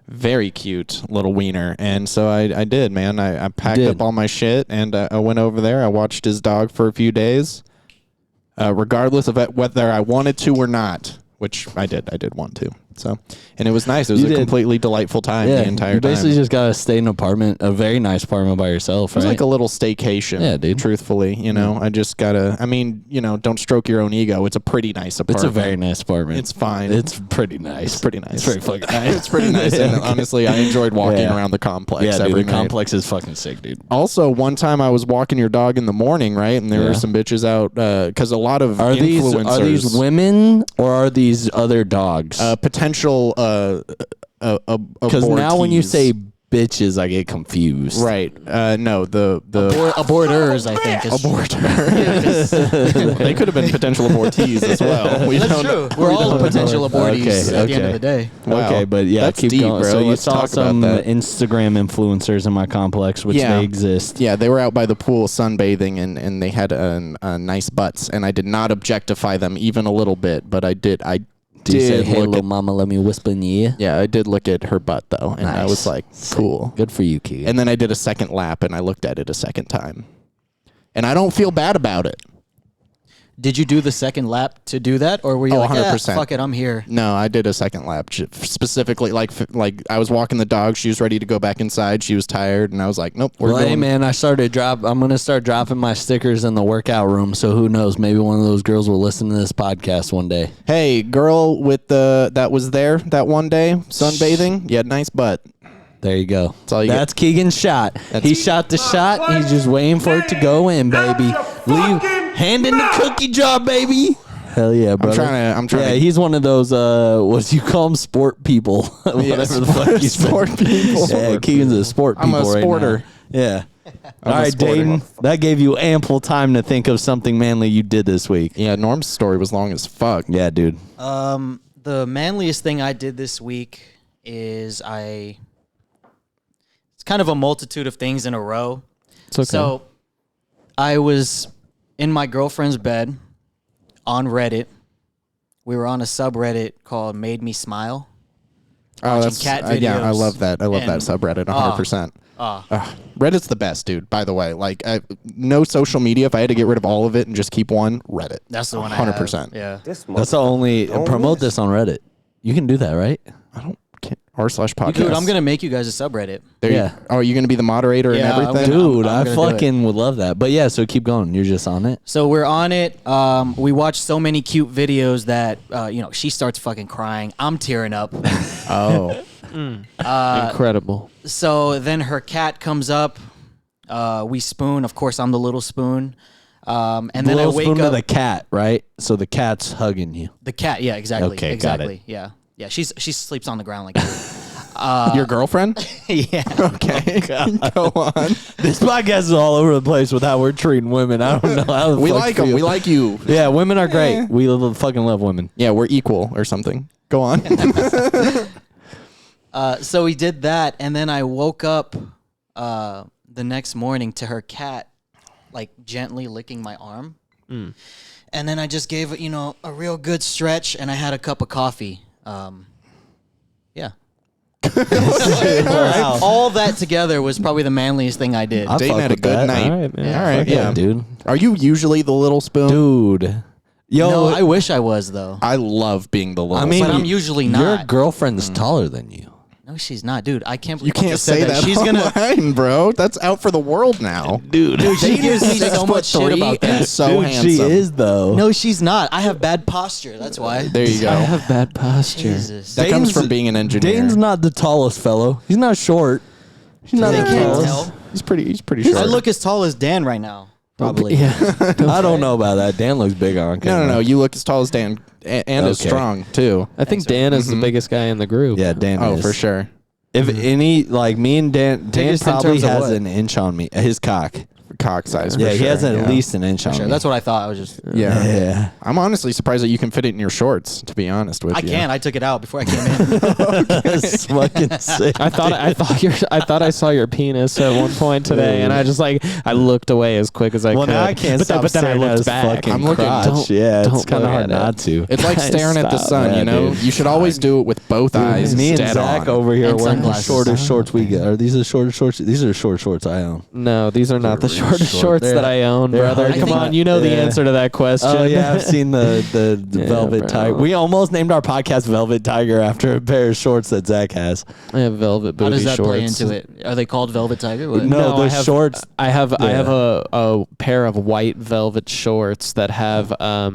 Very cute little wiener." And so I did, man. I packed did. up all my shit and I went over there. I watched his dog for a few days, regardless of whether I wanted to or not, which I did. I did want to. So, and it was nice. It was You a did. completely delightful time the entire you basically time. just gotta stay in an apartment, a very nice apartment by yourself, It was right? like a little staycation. Yeah, dude. Truthfully, you know, I just gotta. I mean, you know, don't stroke your own ego. It's a pretty nice apartment. It's a very nice apartment. It's fine. It's pretty nice. It's pretty nice. It's very fucking nice. It's pretty nice. And honestly, I enjoyed walking Yeah. around the complex Yeah, dude, every the night. complex is fucking sick, dude. Also, one time I was walking your dog in the morning, right, and there Yeah. were some bitches out because a lot of Are influencers, these women or are these other dogs? potential Because now when you abortees. say bitches, I get confused. right, no, the Aborters, I think. they could have been potential abortees as well. We don't know. We're all potential abortees Okay, at the end okay. of the day. Wow. Okay, but yeah, That's keep deep, going. bro. So you Let's saw talk about some that. Instagram influencers in my complex, which Yeah. they exist. Yeah, they were out by the pool sunbathing, and they had nice butts, and I did not objectify them even a little bit, but I did. Do you say, did hey, look little at, mama, let me whisper in your ear? yeah, I did look at her butt though, and I Nice. was like, cool. Good for you, Keegan. And then I did a second lap, and I looked at it a second time, and I don't feel bad about it. Did you do the second lap to do that, or were you Oh, like, 100%. fuck it, I'm here? No, I did a second lap specifically, like I was walking the dog. She was ready to go back inside. She was tired, and I was like, nope, we're Well, going. hey, man, I'm going to start dropping my stickers in the workout room, so who knows? Maybe one of those girls will listen to this podcast one day. Hey, girl with that was there that one day sunbathing. You had nice butt. There you go. all you That's Keegan's shot. He shot the shot. He's just waiting for it to go in, baby. Leave hand in the cookie jar, baby. Hell yeah, brother. I'm trying Yeah, to. he's one of those. What do you call them? Sport people. Whatever the fuck you say. sport people. Yeah, Keegan's a sport I'm people a right sporter. now. Yeah. All a right, sporter. Dayton. That gave you ample time to think of something manly you did this week. Yeah, Norm's story was long as fuck. Yeah, dude. The manliest thing I did this week is it's kind of a multitude of things in a row. It's okay. So I was in my girlfriend's bed on Reddit. We were on a subreddit called Made Me Smile. Oh, that's cat yeah. I videos love that. I love that and- subreddit 100%. Reddit's the best, dude. By the way, like no social media. If I had to get rid of all of it and just keep one, Reddit. That's the one I have. 100%. Yeah. That's the only. Promote this on Reddit. You can do that, right? I don't r/podcast. Dude, I'm going to make you guys a subreddit. There Yeah. Oh, are you gonna be the moderator and Yeah, I'm everything? gonna- Dude, I'm I gonna do it. fucking would love that. But yeah, so keep going. You're just on it. So we're on it. We watched so many cute videos that, she starts fucking crying. I'm tearing up. Oh, Incredible. So then her cat comes up. We spoon. Of course, I'm the little spoon. And The then I little wake spoon up. to the cat, right? So the cat's hugging you. The cat. Yeah, exactly. Okay, got exactly. it. Yeah. Yeah. She sleeps on the ground like that. Your girlfriend? Yeah. Okay. Go on. This podcast is all over the place with how we're treating women. I don't know how the We fuck like you them. feel. We like you. Yeah, women are great. We fucking love women. Yeah, we're equal or something. Go on. So we did that, and then I woke up the next morning to her cat, like gently licking my arm, and then I just gave it, a real good stretch, and I had a cup of coffee. Yeah. Wow. All that together was probably the manliest thing I did. I Dayton fuck had a with good that. night. All right, man. All right, Fuck yeah, dude. Are you usually the little spoon? Dude. Yo, No, I wish I was though. I love being the little. I mean, But I'm usually not. Your girlfriend's taller than you. No, she's not, dude. I can't you believe I can't just said say that. She's gonna. online, bro. That's out for the world now, Dude, She gives me so much shit about that. and so dude, handsome. she is though. No, she's not. I have bad posture. That's why. There you go. I have bad posture. Jesus. That comes Dayton's- from being an engineer. Dane's not the tallest fellow. He's not short. He's not They the can't tallest. tell. He's pretty short. I look as tall as Dan right now. Probably. Yeah. I don't know about that. Dan looks big on No, camera. no. You look as tall as Dan, and as Okay. strong too. I think Dan is the biggest guy in the group. Yeah, Dan Oh, is. for sure. If any, like me and Dan Biggest in probably terms of has what? an inch on me. His cock. Cock size. Yeah, for he sure. has at yeah. least an inch on Sure. me. That's what I thought. I was just. Yeah. Yeah. I'm honestly surprised that you can fit it in your shorts. To be honest with I you, can. I took it out before I came in. That's fucking sick. I thought I saw your penis at one point today, and I just I looked away as quick as I Well, could. now I can't but stop then I staring at looked his back. fucking I'm looking- crotch. Don't- Yeah, it's don't kind of look hard at it. not to. It's like Guys, staring at the stop. sun. Yeah, You know, dude. you should always do it with both eyes. Me and dead Zach on. over here And wearing the sunglasses. shortest shorts we got. Are these the shortest shorts? These are the short shorts I own. No, these are not the really shortest short. shorts They're- that I own, they're brother. hard Come to on, find. you know the Yeah. answer to that question. Oh yeah, I've seen the Yeah, Velvet bro. Tiger. We almost named our podcast Velvet Tiger after a pair of shorts that Zach has. I have velvet booty How does that shorts. play into it? Are they called Velvet Tiger? What? No, the I have, shorts. I have Yeah. a pair of white velvet shorts that have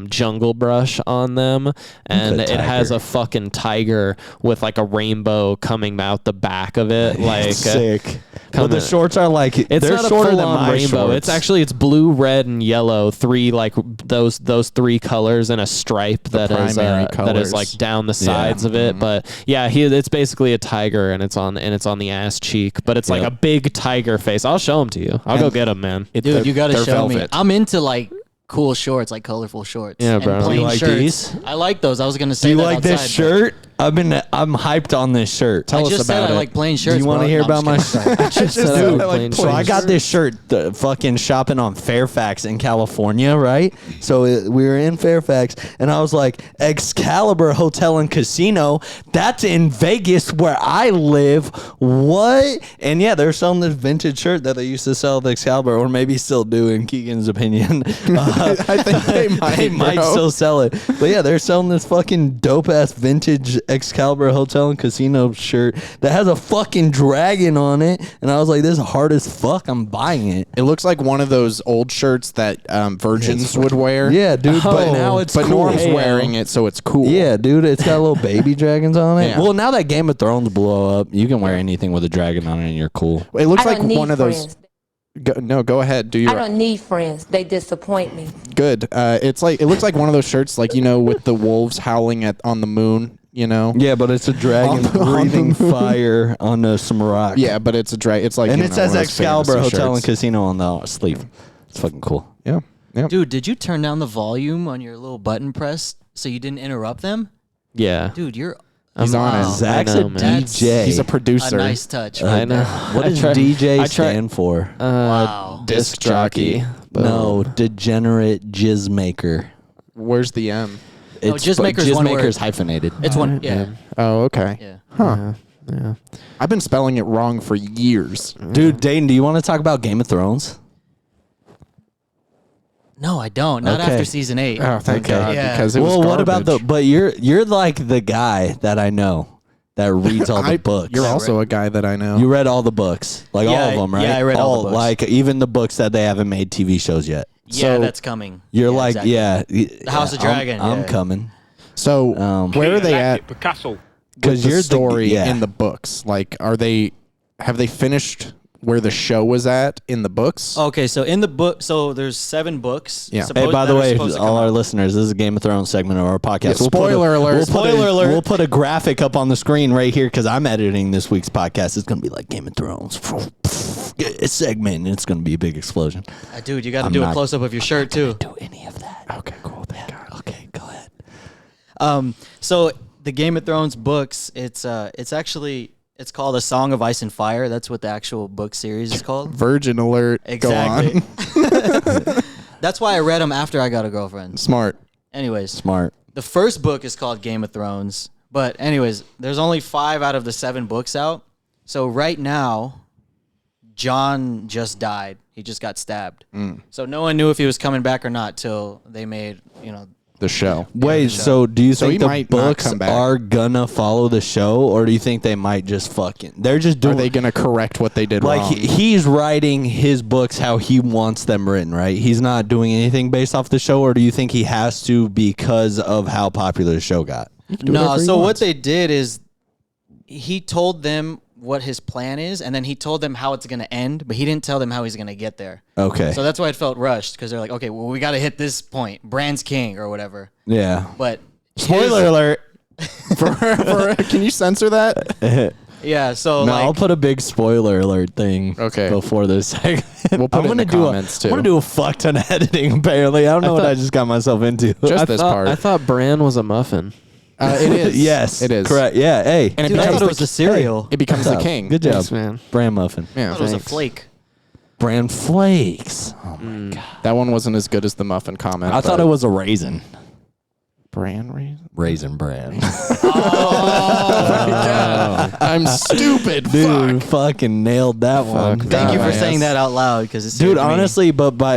Jungle Brush on them, and The it has tiger. a fucking tiger with like a rainbow coming out the back of it. Like Sick. But come the in. shorts are like It's they're not shorter a than full-on my rainbow. shorts. It's actually blue, red, and yellow. Three like those three colors in a stripe that is primary that is like colors. down the sides of it. But yeah, it's basically a tiger, and it's on the ass cheek. But it's like Yep. a big tiger face. I'll show them to you. I'll go get them, man. Dude, you gotta they're show me. velvet. I'm into like cool shorts, like colorful shorts. Yeah, and bro. Do you plain like shirts. these? I like those. I was gonna say Do you that like this outside, but shirt? I'm hyped on this shirt. I just said I like plain shirts. Do you want bro. to hear No, about I'm my just kidding. shirt? Just said I Dude, like plain so I shirts. got this shirt fucking shopping on Fairfax in California, right? So we were in Fairfax, and I was like, Excalibur Hotel and Casino, that's in Vegas where I live. What? And yeah, they're selling this vintage shirt that they used to sell at Excalibur, or maybe still do, in Keegan's opinion. I think they might. They might bro. still sell it. But yeah, they're selling this fucking dope ass vintage Excalibur Hotel and Casino shirt that has a fucking dragon on it. And I was like, this is hard as fuck. I'm buying it. It looks like one of those old shirts that virgins would wear. Yeah, dude. But Oh, now it's but cool. Norm's wearing it, so it's cool. Yeah, dude. It's got little baby dragons on it. Yeah. Well, now that Game of Thrones blow up, you can wear anything with a dragon on it and you're cool. It looks I like don't need one of those. friends. Go ahead. Do I your don't need friends. They disappoint me. good. It looks like one of those shirts, like with the wolves howling on the moon. Yeah, but it's a dragon On the breathing moon. fire on some rock. Yeah, but it's a drag. It's like And you it know, says one of those Excalibur fantasy Hotel and shirts. Casino on the sleeve. It's fucking cool. Yeah. Yeah. Dude, did you turn down the volume on your little button press so you didn't interrupt them? Yeah. Dude, you're He's on it. Wow. Zach's I know, a man. DJ. He's a a producer. nice touch. I know. What does I DJ I stand for? Wow. Disc jockey. Boom. No, degenerate jizz maker. Where's the M? No, jizz maker's one word. hyphenated. It's one. Yeah. Oh, okay. Yeah. Huh. Yeah. I've been spelling it wrong for years. Dude, Dayton, do you want to talk about Game of Thrones? No, I don't. Not Okay. after season 8. Oh, thank Okay. God, Yeah. because it was Well, what about garbage. but you're like the guy that I know that reads all the books. You're also a guy that I know. You read all the books, like all Yeah, of them, right? yeah, I read all the books. Like even the books that they haven't made TV shows yet. Yeah, So, that's coming. You're Yeah, like, exactly. yeah, The House of Dragon, I'm yeah. coming So where are they at Picasso. with you're the story yeah. in the books? Like, have they finished where the show was at in the books. Okay, so in the book, so there's 7 books. Yeah. Hey, by the way, all our listeners. listeners, this is a Game of Thrones segment of our podcast. Yeah, spoiler alert. Spoiler alert. We'll put a graphic up on the screen right here because I'm editing this week's podcast. It's going to be like Game of Thrones. A segment, and it's going to be a big explosion. Dude, you got to do a close-up of your shirt, too. Do any of that. Okay, cool. Thank God. Okay, go ahead. So the Game of Thrones books, it's called A Song of Ice and Fire. That's what the actual book series is called. Virgin alert. Exactly. Go on. That's why I read them after I got a girlfriend. Smart. Anyways, Smart. the first book is called Game of Thrones. But anyways, there's only 5 out of the 7 books out. So right now, Jon just died. He just got stabbed. So no one knew if he was coming back or not till they made, The show. Wait, so do you So he think the might not books come back. are gonna follow the show, or do you think they might just they're just Are doing they going to correct what they did like wrong? he's writing his books how he wants them written, right? He's not doing anything based off the show, or do you think he has to because of how popular the show got? No, so what they did is he told them what his plan is, and then he told them how it's going to end, but he didn't tell them how he's going to get there. Okay. So that's why it felt rushed, because they're like, okay, well, we got to hit this point. Bran's king or whatever. Yeah. But Spoiler alert. Can you censor that? yeah, so No, like, I'll put a big spoiler alert thing. Okay. Before this segment. We'll put it in the do comments, too. I'm gonna do a fuck ton of editing. Apparently, I don't know what I just got myself into. Just this part. I thought Bran was a muffin. It is. Yes, It is. correct. Yeah. Hey, And it dude, I becomes thought it was a cereal. It becomes the king. good job, Thanks, man. Bran muffin. Yeah. I thought it was a Thanks. flake. Bran flakes. Oh my god. That one wasn't as good as the muffin comment. I thought but it was a raisin. bran raisin. Raisin bran. I'm stupid. Dude, fucking nailed that one. Thank you for Dumbass. saying that out loud, because it's Dude, honestly,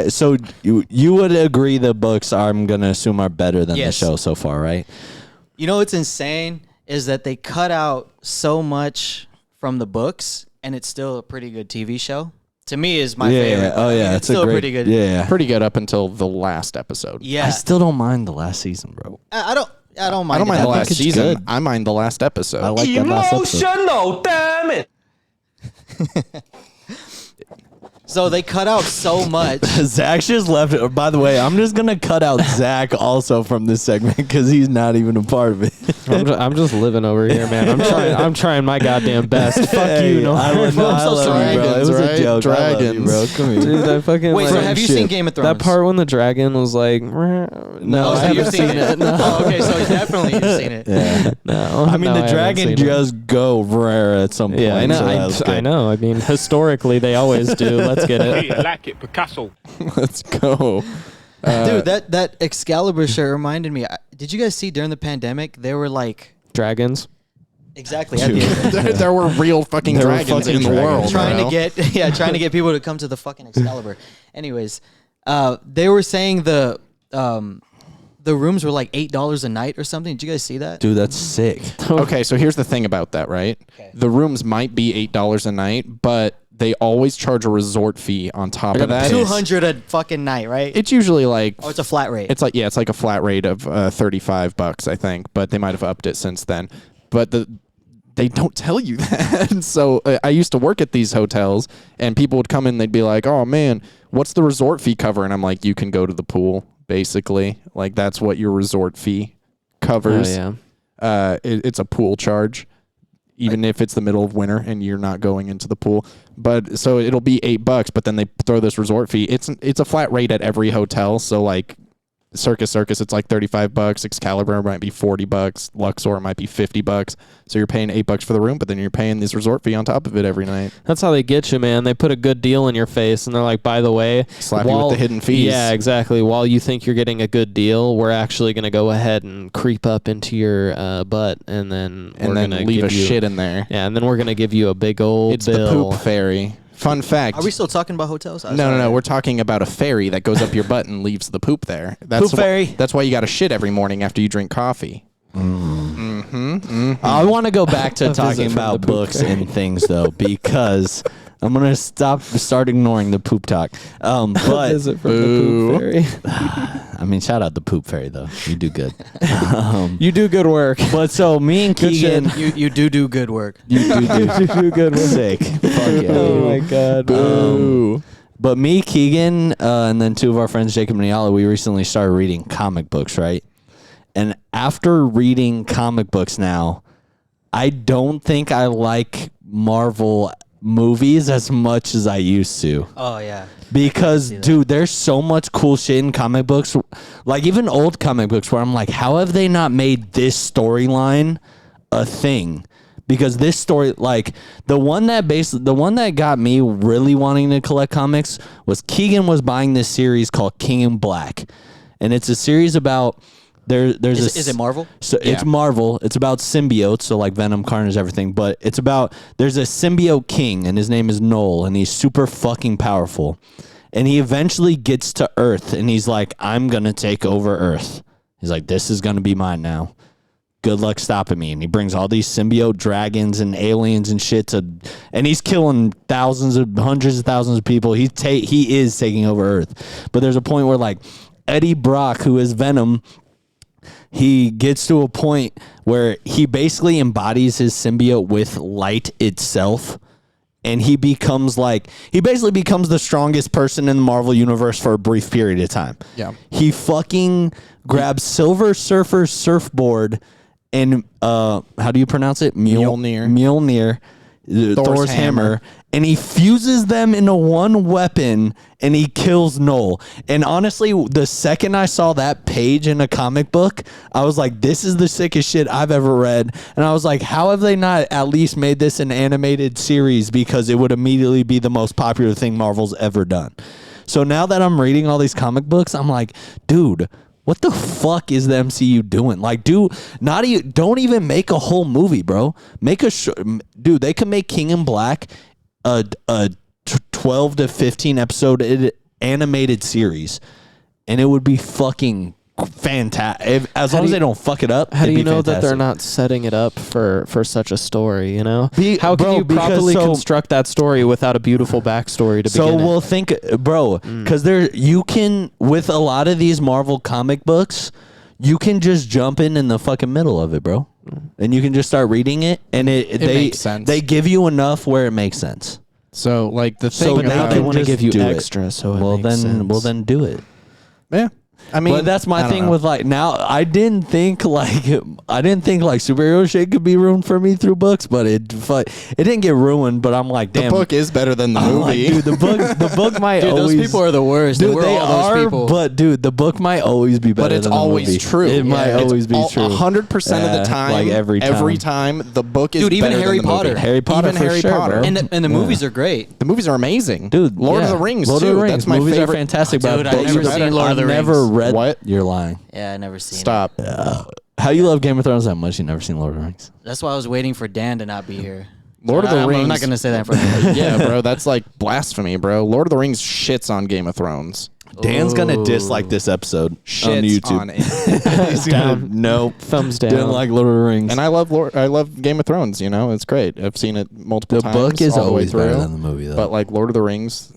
so you would agree the books I'm gonna assume are better than Yes. the show so far, right? You know what's insane is that they cut out so much from the books, and it's still a pretty good TV show. To me, is my favorite. Oh yeah, it's still a great, pretty good. Yeah, Pretty good up until the last episode. Yeah, I still don't mind the last season, bro. I don't mind. I don't mind it. the last it's season. good. I mind the last episode. I like that last episode. Emotional, damn it! So they cut out so much. Zach just left it. By the way, I'm just gonna cut out Zach also from this segment because he's not even a part of it. I'm just living over here, man. I'm trying my goddamn best. Fuck you, no. I love, I'm so you, sorry. bro. It was Dragons, a joke. I love you, dragons. bro. Come here. Dude, I fucking Wait, so like, have you seen Game of Thrones? that part when the dragon was like, no, Oh, I so you've haven't seen it. No, Oh, okay, so definitely you've seen it. Yeah. no. I mean, no, the haven't dragon seen it. just go rare at some point. Yeah, I know. so that was I good. know. I mean, historically, they always do. Let's get it. I like it, Picasso. Let's go. Dude, that Excalibur shirt reminded me. Did you guys see during the pandemic there were like Dragons. exactly at the end, there were real fucking There were dragons fucking in the dragons. world. trying bro. to get trying to get people to come to the fucking Excalibur. Anyways, they were saying the rooms were like $8 a night or something. Did you guys see that? Dude, that's sick. Okay, so here's the thing about that, right? The rooms might be $8 a night, but they always charge a resort fee on top of that. $200 a fucking night, right? It's usually like Oh, it's a flat rate. it's like a flat rate of $35, I think, but they might have upped it since then. But they don't tell you that. So I used to work at these hotels, and people would come in, they'd be like, "Oh man, what's the resort fee cover?" And I'm like, "You can go to the pool, basically. Like that's what your resort fee covers. Oh, yeah. It's a pool charge." Even if it's the middle of winter and you're not going into the pool, but so it'll be $8, but then they throw this resort fee. It's a flat rate at every hotel. So like Circus, it's like $35. Excalibur might be $40. Luxor might be $50. So you're paying $8 for the room, but then you're paying this resort fee on top of it every night. That's how they get you, man. They put a good deal in your face, and they're like, by the way, Slap you with the hidden fees. Yeah, exactly. While you think you're getting a good deal, we're actually going to go ahead and creep up into your butt, and then we're And then gonna leave a give you, shit in there. Yeah, and then we're going to give you a big old It's bill. the poop fairy. Fun fact. Are we still talking about hotels? No. We're talking about a fairy that goes up your butt and leaves the poop there. That's Poop fairy. That's why you got to shit every morning after you drink coffee. I want to go back to talking from about the poop books and things though, because I'm gonna start ignoring the poop talk. But Visit from the poop fairy. I mean, shout out the poop fairy though. You do good. You do good work. But so me and Keegan, You do good work. you do good work. Sick. Fuck yeah. Oh my god. But me, Keegan, and then two of our friends, Jacob and Yala, we recently started reading comic books, right? And after reading comic books now, I don't think I like Marvel movies as much as I used to. Oh yeah. Because, dude, there's so much cool shit in comic books. Like, even old comic books where I'm like, how have they not made this storyline a thing? Because this story, like, the one that got me really wanting to collect comics was Keegan was buying this series called King in Black. And it's a series about... Is it Marvel? So it's Marvel. It's about symbiotes, so like Venom, Carnage, everything. But it's about there's a symbiote king, and his name is Noel, and he's super fucking powerful. And he eventually gets to Earth, and he's like, "I'm gonna take over Earth." He's like, "This is gonna be mine now. Good luck stopping me." And he brings all these symbiote dragons and aliens and shit and he's killing hundreds of thousands of people. He is taking over Earth. But there's a point where like Eddie Brock, who is Venom, he gets to a point where he basically embodies his symbiote with light itself. And he basically becomes the strongest person in the Marvel universe for a brief period of time. Yeah. He fucking grabs Silver Surfer's surfboard and, how do you pronounce it? Mjolnir. Thor's hammer, and he fuses them into one weapon, and he kills Noel. And honestly, the second I saw that page in a comic book, I was like, this is the sickest shit I've ever read. And I was like, how have they not at least made this an animated series? Because it would immediately be the most popular thing Marvel's ever done. So now that I'm reading all these comic books, I'm like, dude, what the fuck is the MCU doing? Like, don't even make a whole movie, bro. Dude, they could make King in Black a 12 to 15 episode animated series, and it would be fucking fantastic. As long as they don't fuck it up. How do it'd you be know that they're fantastic. not setting it up for such a story, you know? How can bro, you because properly so- construct that story without a beautiful backstory to So begin we'll it? think, bro, because you can, with a lot of these Marvel comic books, you can just jump in the fucking middle of it, bro. And you can just start reading it, and they makes sense. They give you enough where it makes sense. So like the thing So But now they they can want to just give you do it. extra, so it Well makes sense. then do it. yeah. I mean, But that's I my don't thing know. with like now. I didn't think like superhero shit could be ruined for me through books, but it didn't get ruined. But I'm like, the damn, book is better than the I'm like, movie. dude, the book might Dude, always. those people are the worst. Dude, We're they all are, those people. but dude, the book might always be better but it's than the always movie. true. It might It's always be true. 100% of the time, like every time, the book is Dude, even better Harry than the movie. Potter. Harry Potter even for Harry sure, Potter. bro. and the movies are great. The movies are amazing, Dude, Lord of yeah. the Rings, Lord too. of the Rings. That's my movies favorite. are fantastic. Dude, but I've books never are seen better. Lord of the I've never Rings. read. What? You're lying. Yeah, I never seen it. Stop. How you love Game of Thrones that much? You never seen Lord of the Rings? That's why I was waiting for Dan to not be here. Lord of the Rings. I'm not gonna say that in front of him. Yeah, bro, that's like blasphemy, bro. Lord of the Rings shits on Game of Thrones. Dan's gonna dislike this episode on Shits YouTube. on it. He's gonna nope. Thumbs down. Didn't like Lord of the Rings. And I love Game of Thrones. You know, it's great. I've seen it multiple the times. book is all the way always better through. than the movie, though. But like Lord of the Rings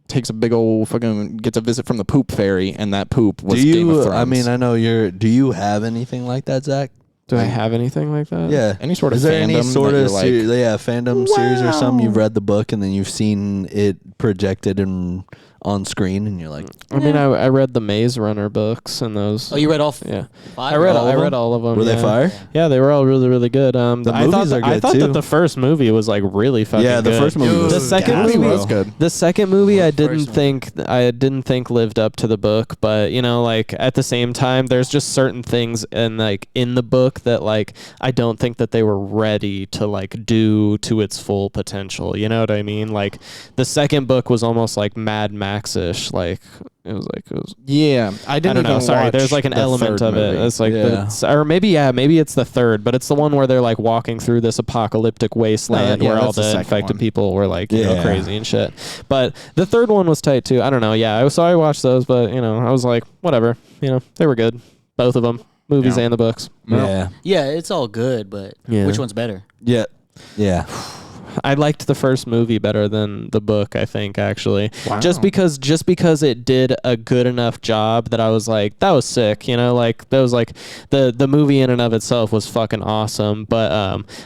takes a big old fucking gets a visit from the poop fairy, and that poop was Game of Thrones. I mean, I know you're. Do you have anything like that, Zach? Do I have anything like that? Yeah. Any sort of Is there any fandom sort that of you're like, fandom series or something? You've read the book and then you've seen it projected and on screen, and you're like, I mean, I read the Maze Runner books and those. Oh, you read all Yeah. five? I read all of read them? all of them. were they yeah. fire? Yeah, they were all really, really good. The I thought movies are I good, thought too. that the first movie was like really fucking Yeah, the good. first movie was The second gas, movie bro. was good. The second movie I didn't first one. think lived up to the book, but you know, like at the same time, there's just certain things in the book that like I don't think that they were ready to like do to its full potential. You know what I mean? Like the second book was almost like Mad Max-ish. Like it was. yeah, I I didn't don't know. even Sorry, watch there's like an the element third of it. movie. It's like, Yeah. or maybe it's the third, but it's the one where they're like walking through this apocalyptic wasteland yeah, where all that's the the second infected one. people were like, you know, Yeah. crazy and shit. But the third one was tight too. I don't know. Yeah, I watched those, but you know, I was like, whatever. You know, they were good, both of them, movies Yeah. and the books. Yeah. Yeah, it's all good, but Yeah. which one's better? Yeah. Yeah. I liked the first movie better than the book, I think, actually. Wow. Just because it did a good enough job that I was like, that was sick, you know, like that was like the movie in and of itself was fucking awesome. But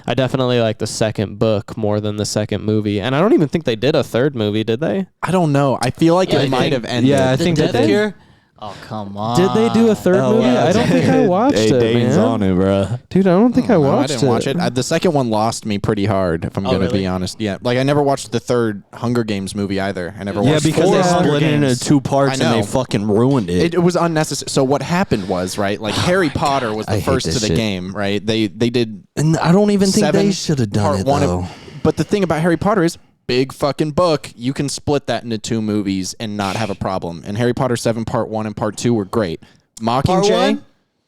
I definitely like the second book more than the second movie. And I don't even think they did a third movie, did they? I don't know. I feel like it might have ended. Yeah, I think Death they did. Cure? Oh, come on. Did they do a third movie? yeah. I don't think I watched it, Dayton's man. on it, bro. Dude, I don't think I No, watched I didn't watch it. The second one lost me pretty hard, if I'm going to really? be honest. Yeah, like I never watched the third Hunger Games movie either. I never Yeah, watched because four. they Hunger split it into Games. 2 parts I and they know. fucking ruined it. It was unnecessary. So what happened was, right, like Harry Potter was I the hate first this to the shit. game, right? They did And I don't even think seven they should have done part it, one though. but the thing about Harry Potter is big fucking book. You can split that into 2 movies and not have a problem. And Harry Potter 7 part 1 and part 2 were great. Mockingjay. one?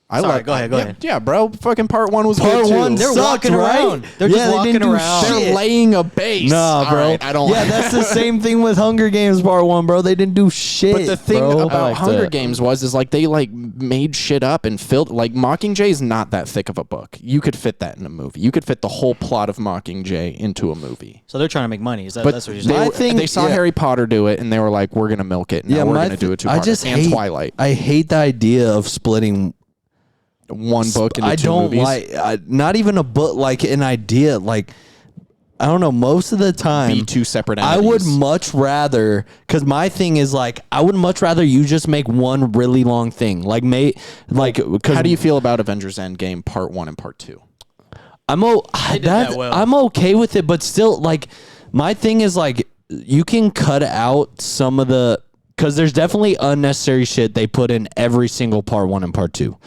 I Sorry, like. go ahead, go ahead. Yeah, bro. Fucking part 1 was Part good too. one They're sucked, walking right? around. They're Yeah, just they walking didn't do around. shit. They're laying a base. Nah, All bro. right, I don't. Yeah, that's the same thing with Hunger Games Part 1, bro. They didn't do shit. But the thing bro. about liked Hunger it. Games is like they like made shit up and filled like Mockingjay is not that thick of a book. You could fit that in a movie. You could fit the whole plot of Mockingjay into a movie. So they're trying to make money. Is that But that's what you're they, saying? I think- they saw yeah. Harry Potter do it and they were like, we're gonna milk it. Now we're gonna do a 2-parter. I just and hate Twilight. I hate the idea of splitting. One book into I 2 don't movies. not even a book, like an idea. Like I don't know. Most of the time, Be 2 separate I entities. would much rather, because my thing is like, I would much rather you just make one really long thing. Like, How do you feel about Avengers Endgame Part 1 and Part 2? I'm okay with it, but still, like, my thing is like, you can cut out some of the, because there's definitely unnecessary shit they put in every single Part 1 and Part 2.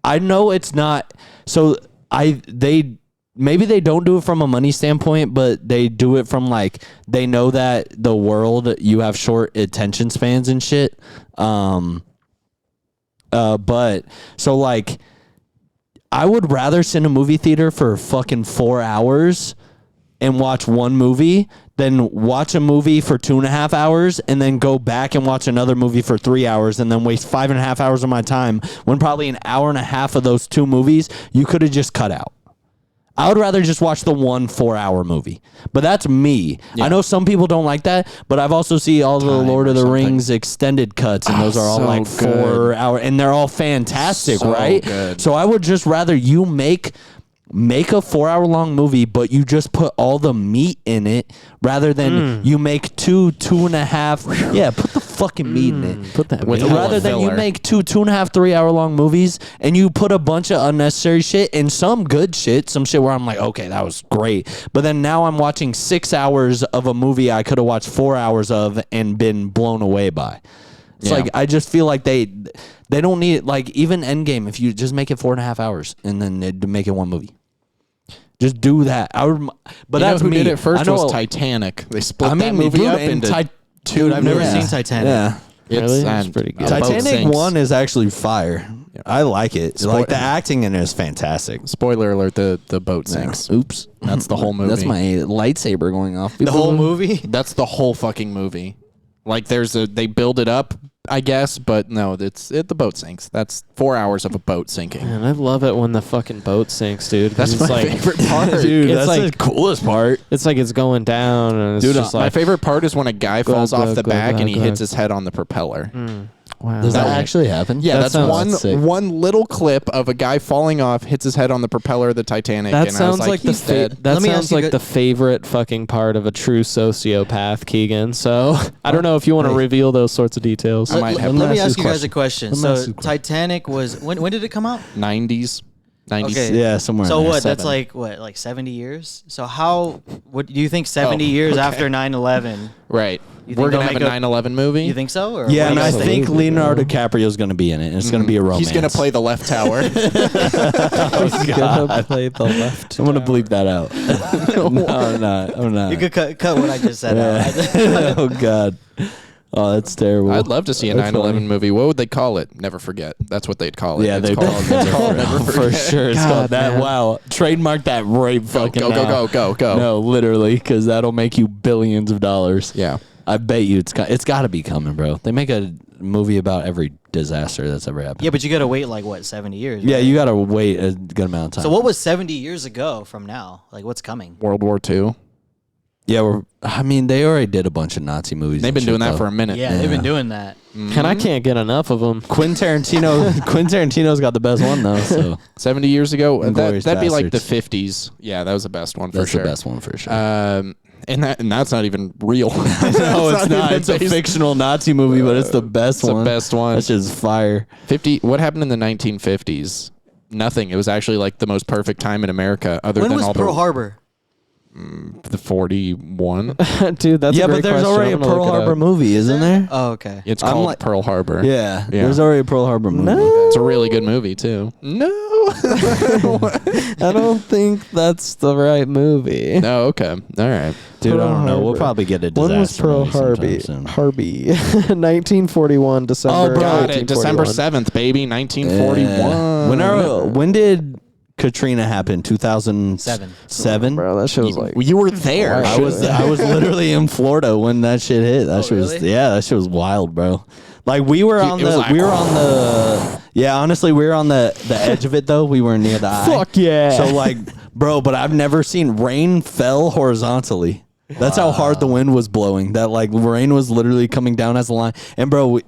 I know it's not, so maybe they don't do it from a money standpoint, but they do it from like, they know that the world, you have short attention spans and shit. But so like, I would rather sit in a movie theater for fucking 4 hours and watch one movie than watch a movie for 2.5 hours and then go back and watch another movie for 3 hours and then waste 5.5 hours of my time when probably an hour and a half of those 2 movies you could have just cut out. I would rather just watch the 1 4-hour movie. But that's me. I know some people don't like that, but I've also seen all the Lord of the Rings extended cuts, and those are all so like good. 4 hour, and they're all fantastic, So right? good. So I would just rather you make a 4-hour-long movie, but you just put all the meat in it rather than you make 2.5. Yeah, put the fucking meat in it. Put that With meat. hella Rather than you filler. make 2.5, 3-hour-long movies and you put a bunch of unnecessary shit and some good shit, some shit where I'm like, okay, that was great. But then now I'm watching 6 hours of a movie I could have watched 4 hours of and been blown away by. It's Yeah. like, I just feel like they don't need it. Like, even Endgame, if you just make it 4.5 hours and then they'd make it one movie. Just do that. But that's who me. did it first I know, was Titanic. They split I mean, that movie dude, up and into Dude, I've never Yeah. seen Titanic. Yeah. Really? It's It's pretty good. a boat Titanic sinks. 1 is actually fire. I like it. Like, the acting in it is fantastic. Spoiler alert: the boat sinks. Oops. That's the whole movie. That's my lightsaber going off. The whole movie? That's the whole fucking movie. Like they build it up, I guess, but no, the boat sinks. That's 4 hours of a boat sinking. Man, I love it when the fucking boat sinks, dude. 'cause That's it's my like, favorite part. Dude, It's that's like- the coolest part. It's like it's going down, and it's Dude, just my like, favorite part is when a guy falls glug, off the glug, back glug, and he glug. hits his head on the propeller. wow. Does that That- actually happen? Yeah, That that's sounds sick. one little clip of a guy falling off, hits his head on the propeller of the Titanic, That and I sounds was like the he's dead. that Let me sounds ask you like the favorite fucking part of a true sociopath, Keegan. So I don't know if you want to reveal those sorts of details. I might have Let me ask ask you you a guys a question. Let me So ask you a question. Titanic was when did it come out? 90s. Okay. Yeah, somewhere. So in there. what? That's 7. like 70 years. So what do you think 70 years okay. after 9/11? Right. You think We're going to they'll have a make 9/11 movie. You think so? Or Yeah, what and do you I guys think Leonardo DiCaprio is going to be in it. And it's going to be a romance. He's going to play the left tower. Gonna play the left. I'm going to bleep that out. No, I'm not. You could cut what I just said Yeah. out. Oh, God. Oh, that's terrible. I'd love to see a That's 9/11 funny. movie. What would they call it? Never Forget. That's what they'd call it. Yeah, it's they called, it's called Never for Forget. sure. It's God, called that. man. Wow. Trademark that right Go, fucking go, now. go. No, literally, because that'll make you billions of dollars. Yeah. I bet you it's got to be coming, bro. They make a movie about every disaster that's ever happened. Yeah, but you got to wait like what 70 years. Yeah, right? you got to wait a good amount of time. So what was 70 years ago from now? Like what's coming? World War II. Yeah, they already did a bunch of Nazi movies. They've been doing that for a minute. Yeah, they've been doing that. And I can't get enough of them. Quentin Tarantino's got the best one though. So 70 years ago, Inglourious that'd be like the Bastards. 50s. Yeah, that was the best one for that's sure. the best one for sure. And that's not even real. No, it's not. It's a fictional Nazi movie, but it's the best one. The best one. That's just fire. 50. What happened in the 1950s? Nothing. It was actually like the most perfect time in America, other When than was all Pearl Harbor? the 41. Dude, that's Yeah, a but great there's question. already a I'm gonna Pearl look it Harbor up. movie, isn't there? Oh, okay. It's I'm called like- Pearl Harbor. Yeah, Yeah. there's already a Pearl Harbor movie. It's a really good movie too. No. I don't think that's the right movie. No. Okay. All right. Dude, I Pearl don't know. We'll Harbor. probably get a disaster When was Pearl movie sometime Harbor? soon. Harvey. 1941, December. bro. Got it. December 1941. 7th, baby. 1941. Yeah. When did Katrina happen? 2007. Bro, that shit was like. You were there. I was literally in Florida when that shit hit. That shit was really? that shit was wild, bro. Like we were on it was like- honestly we were on the edge of it though. We were near the eye. Fuck yeah. So like, bro, but I've never seen rain fell horizontally. That's how hard the wind was blowing. That like rain was literally coming down as a line. And bro,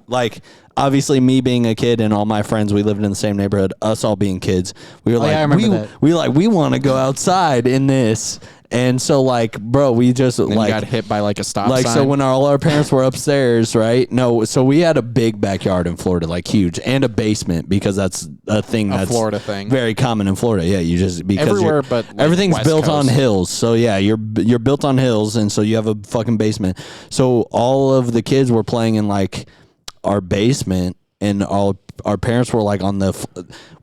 obviously me being a kid and all my friends, we lived in the same neighborhood. Us all being kids, we were yeah, I remember that. we want to go outside in this. And so like, bro, we just And like got hit by like a stop like sign. so when all our parents were upstairs, right? No, so we had a big backyard in Florida, like huge, and a basement because that's a thing that's Florida thing. very common in Florida. Yeah, you just because Everywhere you're- but, like, everything's West built on Coast. hills. So yeah, you're built on hills, and so you have a fucking basement. So all of the kids were playing in like our basement, and all our parents were like on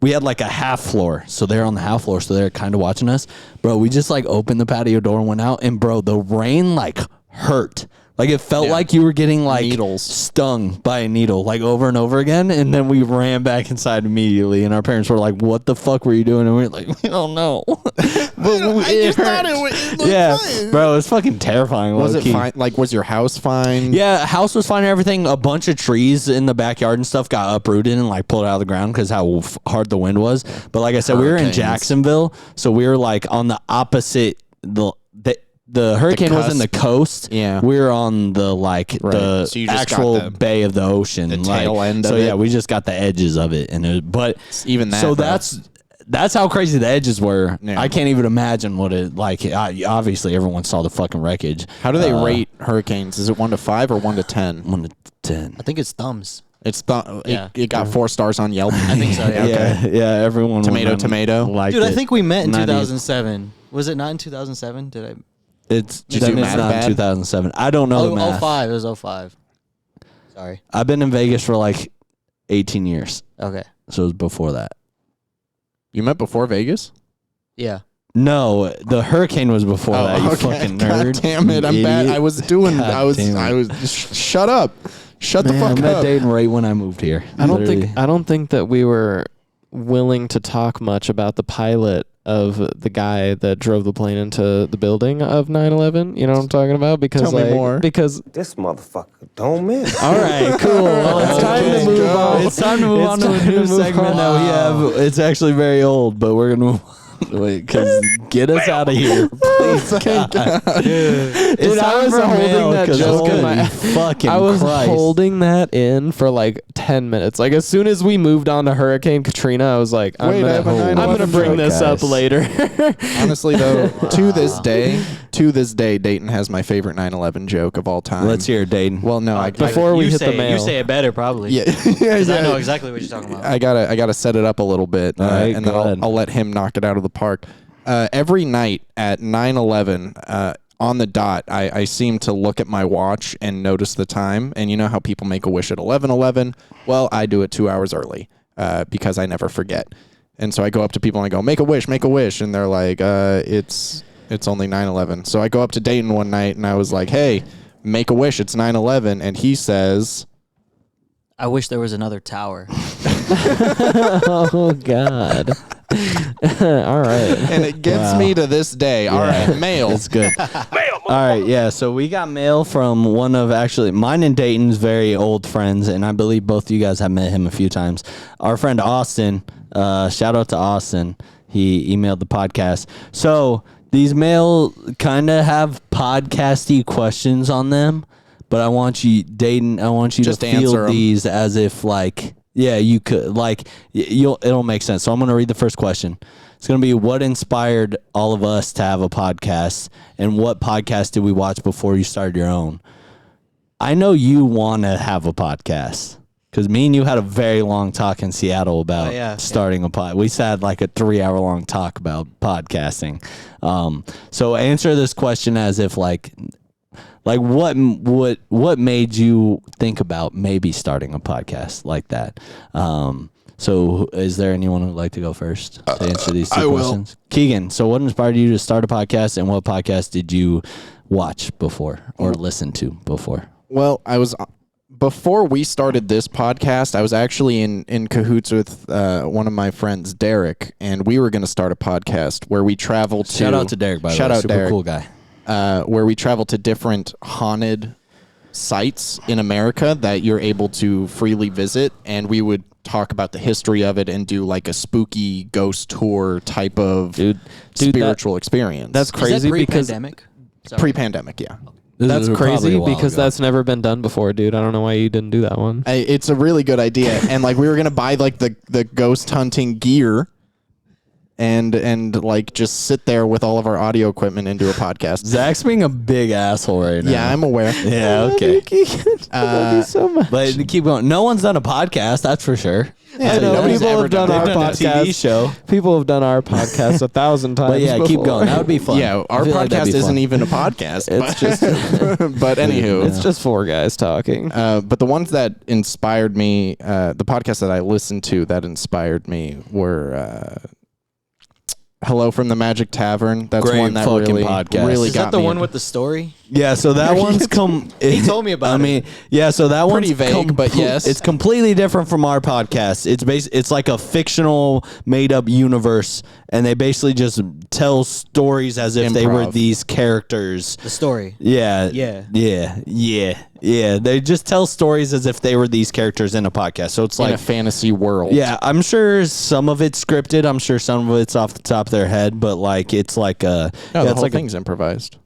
we had like a half floor, so they're on the half floor, so they're kind of watching us. Bro, we just like opened the patio door and went out, and bro, the rain like hurt. Like it felt like you were getting like Needles. stung by a needle like over and over again, and then we ran back inside immediately, and our parents were like, "What the fuck were you doing?" And we were like, "We don't know." Yeah, bro, it's fucking terrifying. Was it low-key. fine? Like, was your house fine? Yeah, house was fine and everything. A bunch of trees in the backyard and stuff got uprooted and like pulled out of the ground because how hard the wind was. But like I said, we were in Hurricanes. Jacksonville, so we were like on the opposite. The hurricane was in the cusp. coast. Yeah. we were on the like Right. the So you just got actual the- bay of the ocean, the like, tail end of So it? yeah, we just got the edges of it, but Even that, So though. that's how crazy the edges were. Yeah. I can't even imagine what it like. Obviously, everyone saw the fucking wreckage. How do they rate hurricanes? Is it 1 to 5 or 1 to 10? 1 to 10. I think it's thumbs. It's Yeah. it got 4 stars on Yelp. I think so. Yeah. Yeah, everyone Tomato, went tomato. liked Dude, I it. think we met in 90s. 2007. Was it not in 2007? Did I? It's Did you then do it's math not bad? 2007. I don't know the Oh, math. 05. It was 05. Sorry. I've been in Vegas for like 18 years, Okay. so it was before that. You met before Vegas? Yeah. No, the hurricane was before that. You fucking nerd. God damn it! You I'm bad. idiot. I was doing. God damn it. I was. Shut up. Shut Man, the I fuck met up. Dayton right when I moved here. I don't Literally. think that we were willing to talk much about the pilot of the guy that drove the plane into the building of 9/11. You know what I'm talking about? Because Tell me like, more. Because This motherfucker don't miss. All right, cool. Well, it's time to Okay, move go. on. It's time to move on to a new segment that we have. It's actually very old, but we're gonna move on. Wait, because get us out of here, please. God. It's I was holding that joke in my- fucking I was Christ. holding that in for like 10 minutes. Like as soon as we moved on to Hurricane Katrina, I was like, I'm Wait, I have a gonna 9/11 bring joke, this up guys. later. Honestly, though, to this day, Dayton has my favorite 9/11 joke of all time. Let's hear it, Dayton. Well, no, Before we you hit say the mail. You say it better, probably. yeah, Because I know exactly what you're talking about. I gotta set it up a little bit, All right, and go then ahead. I'll let him knock it out of the park. Every night at 9/11, on the dot, I seem to look at my watch and notice the time. And you know how people make a wish at 11:11? Well, I do it 2 hours early because I never forget. And so I go up to people and I go, make a wish, and they're like, it's only 9/11. So I go up to Dayton one night and I was like, hey, make a wish, it's 9/11, and he says, I wish there was another tower. Oh God. All right. and it gets me to this day. All right, mail. It's good. All right, yeah. So we got mail from one of actually mine and Dayton's very old friends, and I believe both of you guys have met him a few times. Our friend Austin. Shout out to Austin. He emailed the podcast. So these mail kind of have podcasty questions on them, but I want you, Dayton, I want you Just to answer field 'em. these as if like, yeah, you could like, it'll make sense. So I'm going to read the first question. It's going to be what inspired all of us to have a podcast, and what podcast did we watch before you started your own? I know you want to have a podcast because me and you had a very long talk in Seattle about starting a pod. We had like a 3-hour-long talk about podcasting. So answer this question as if like what made you think about maybe starting a podcast like that? So is there anyone who would like to go first to answer these two questions? Keegan, so what inspired you to start a podcast, and what podcast did you watch before or listen to before? Well, before we started this podcast, I was actually in cahoots with one of my friends, Derek, and we were going to start a podcast where we travel to... Shout out to Derek, by the way. Shout out Super Derek. cool guy. Where we travel to different haunted sites in America that you're able to freely visit, and we would talk about the history of it and do like a spooky ghost tour type of spiritual experience. That's crazy because pre-pandemic? pre-pandemic, yeah. that's Probably crazy a while because ago. that's never been done before, dude. I don't know why you didn't do that one. It's a really good idea, and like we were gonna buy like the ghost hunting gear, and like just sit there with all of our audio equipment and do a podcast. Zach's being a big asshole right now. Yeah, I'm aware. Yeah, okay. Love you so much. But keep going. No one's done a podcast, that's for sure. I know nobody's people ever have done done our They've done a podcast. TV show. People have done our podcast 1,000 times. But yeah, keep before. going. That would be fun. Yeah, our I feel like that'd podcast be isn't fun. even a podcast. It's just but anywho, it's just 4 guys talking. but the ones that inspired me, the podcasts that I listened to that inspired me were Hello from the Magic Tavern. That's Great one that fucking really, podcast. really Is got that the me one into- with the story? Yeah, so that one's He told me about I it. mean, yeah, so that Pretty one's vague, but yes. it's completely different from our podcast. It's like a fictional, made up universe, and they basically just tell stories as if they were Improv. these characters. The story. Yeah, Yeah. yeah. They just tell stories as if they were these characters in a podcast. So it's in like a fantasy world. yeah, I'm sure some of it's scripted. I'm sure some of it's off the top of their head, but like it's like a No, yeah, the it's whole like thing's improvised.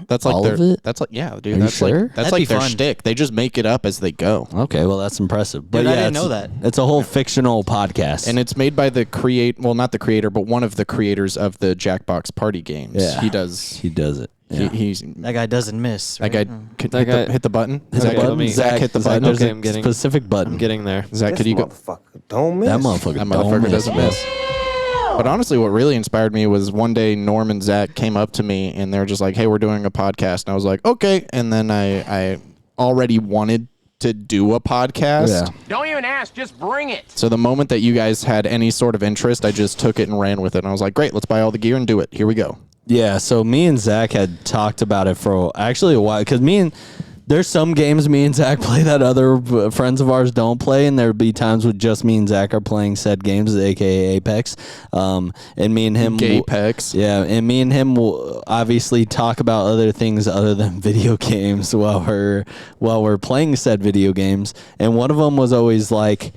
That's like All their. of it? That's like yeah, dude. you That's sure? like that's That'd like be their fun. shtick. They just make it up as they go. okay. Well, that's impressive. But Dude, yeah, I didn't it's- know that. It's a whole fictional podcast, And it's made by not the creator, but one of the creators of the Jackbox Party games. Yeah. He does. he does it. Yeah. He's That guy doesn't miss. that right? guy. Could That guy- hit the button. Hit Zach, the button. let me- Zach hit the Zach, button. there's Okay, a I'm getting- specific button. I'm getting there. Zach, This could you go? motherfucker don't miss. That motherfucker. That motherfucker don't doesn't miss. But honestly, what really inspired me was one day Norm and Zach came up to me and they were just like, "Hey, we're doing a podcast," and I was like, "Okay." And then I already wanted to do a podcast. Yeah. Don't even ask, just bring it. So the moment that you guys had any sort of interest, I just took it and ran with it. And I was like, "Great, let's buy all the gear and do it. Here we go." Yeah, so me and Zach had talked about it for actually a while because there's some games me and Zach play that other friends of ours don't play, and there'd be times with just me and Zach are playing said games, aka Apex. And me and him, Apex. yeah, and me and him will obviously talk about other things other than video games while we're playing said video games. And one of them was always like,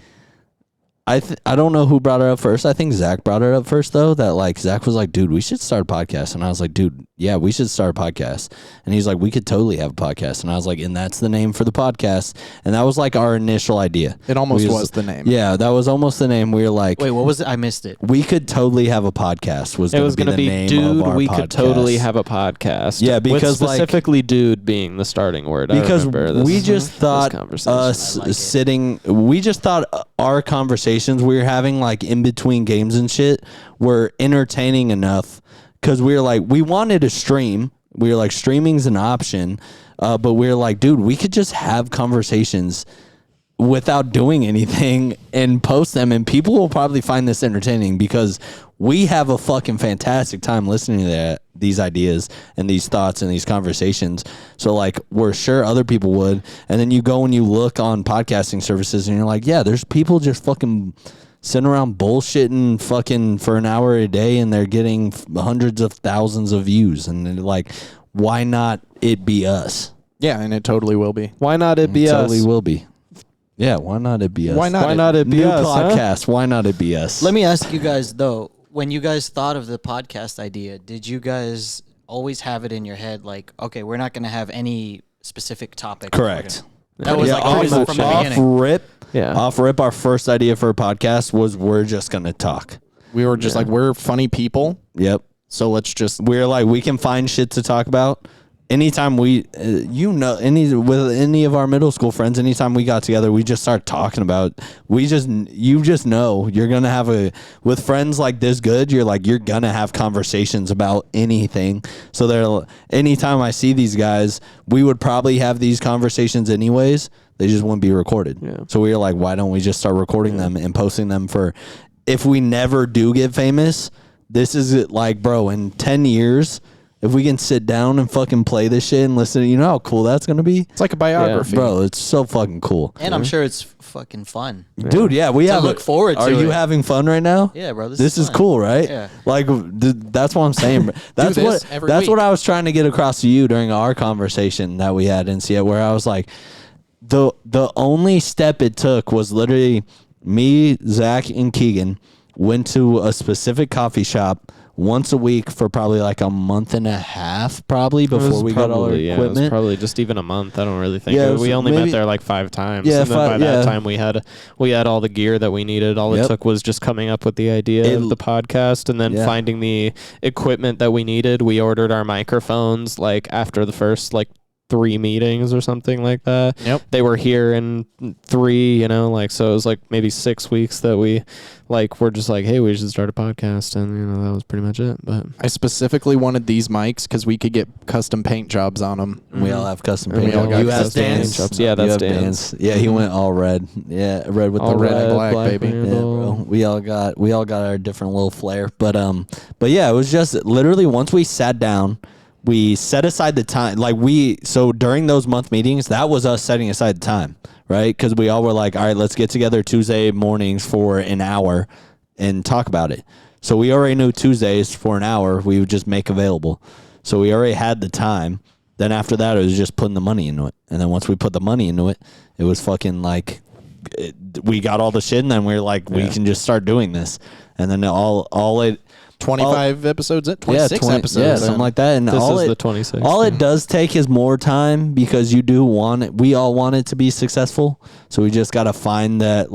I don't know who brought it up first. I think Zach brought it up first, though, that like Zach was like, dude, we should start a podcast. And I was like, dude, yeah, we should start a podcast. And he's like, we could totally have a podcast. And I was like, and that's the name for the podcast. And that was like our initial idea. It almost We was the name. Yeah, that was almost the name. We were like, Wait, what was it? I missed it. we could totally have a podcast. Was It was going to be, name dude, of our we podcast. could totally have a podcast. Yeah, with because, like- specifically dude being the starting word. Because I remember this, we just thought conversation. us I like it. sitting, we just thought our conversations we were having like in between games and shit were entertaining enough because we were like, we wanted to stream. We were like, streaming's an option. But we were like, dude, we could just have conversations without doing anything and post them, and people will probably find this entertaining because we have a fucking fantastic time listening to these ideas and these thoughts and these conversations. So like, we're sure other people would. And then you go and you look on podcasting services and you're like, yeah, there's people just fucking sitting around bullshitting fucking for an hour a day and they're getting hundreds of thousands of views. And they're like, why not it be us? Yeah, and it totally will be. Why not it be It us? totally will be. Yeah, why not it be us? Why not? Why not it be New us? huh? podcast. Why not it be us? Let me ask you guys though. when you guys thought of the podcast idea, did you guys always have it in your head like, okay, we're not going to have any specific topic? Correct. That was like always from the beginning. Off rip, our first idea for a podcast was we're just going to talk. We were just like, we're funny people. Yep. So let's just. We're like, we can find shit to talk about. Anytime we, with any of our middle school friends, anytime we got together, we just start talking about. You just know you're gonna have with friends like this good. You're gonna have conversations about anything. So anytime I see these guys, we would probably have these conversations anyways. They just wouldn't be recorded. Yeah. So we were like, why don't we just start recording them and posting them for, if we never do get famous, this is like, bro, in 10 years. If we can sit down and fucking play this shit and listen, you know how cool that's going to be? It's like a biography. Bro, it's so fucking cool. And I'm sure it's fucking fun. Dude, yeah, we have look forward to Are you it. having fun right now? Yeah, bro, this is fun. cool, right? Yeah. Like, that's what I'm saying. Bro. That's week. what I was trying to get across to you during our conversation that we had in Seattle, where I was like, the only step it took was literally me, Zach, and Keegan went to a specific coffee shop once a week for probably like a month and a half, probably before we got all our equipment. It was probably just even a month. I don't really think. Yeah, we only met there like 5 times. Yeah, and then by that time we had all the gear that we needed. All it took was just coming up with the idea of the podcast and then finding the equipment that we needed. We ordered our microphones like after the first 3 meetings or something like that. Yep. They were here in 3, so it was like maybe 6 weeks that we we're just like, hey, we should start a podcast, and that was pretty much it. But I specifically wanted these mics because we could get custom paint jobs on them. We all have custom And paint. we all got You have custom paint Dan's? jobs. Yeah, that's Dan's. Yeah, he went all red. Yeah, red with all the red, red. black, baby. Yeah, bro. We all got our different little flair. But yeah, it was just literally once we sat down, we set aside the time. So during those month meetings, that was us setting aside the time, right? Because we all were like, all right, let's get together Tuesday mornings for an hour and talk about it. So we already knew Tuesdays for an hour we would just make available. So we already had the time. Then after that, it was just putting the money into it. And then once we put the money into it, it was fucking we got all the shit, and then we were like, we can just start doing this. And then all it 25 episodes, 26 episodes. Yeah, something like that. And this all is it, the 26th. All it does take is more time because you do want it. We all want it to be successful. So we just got to find that,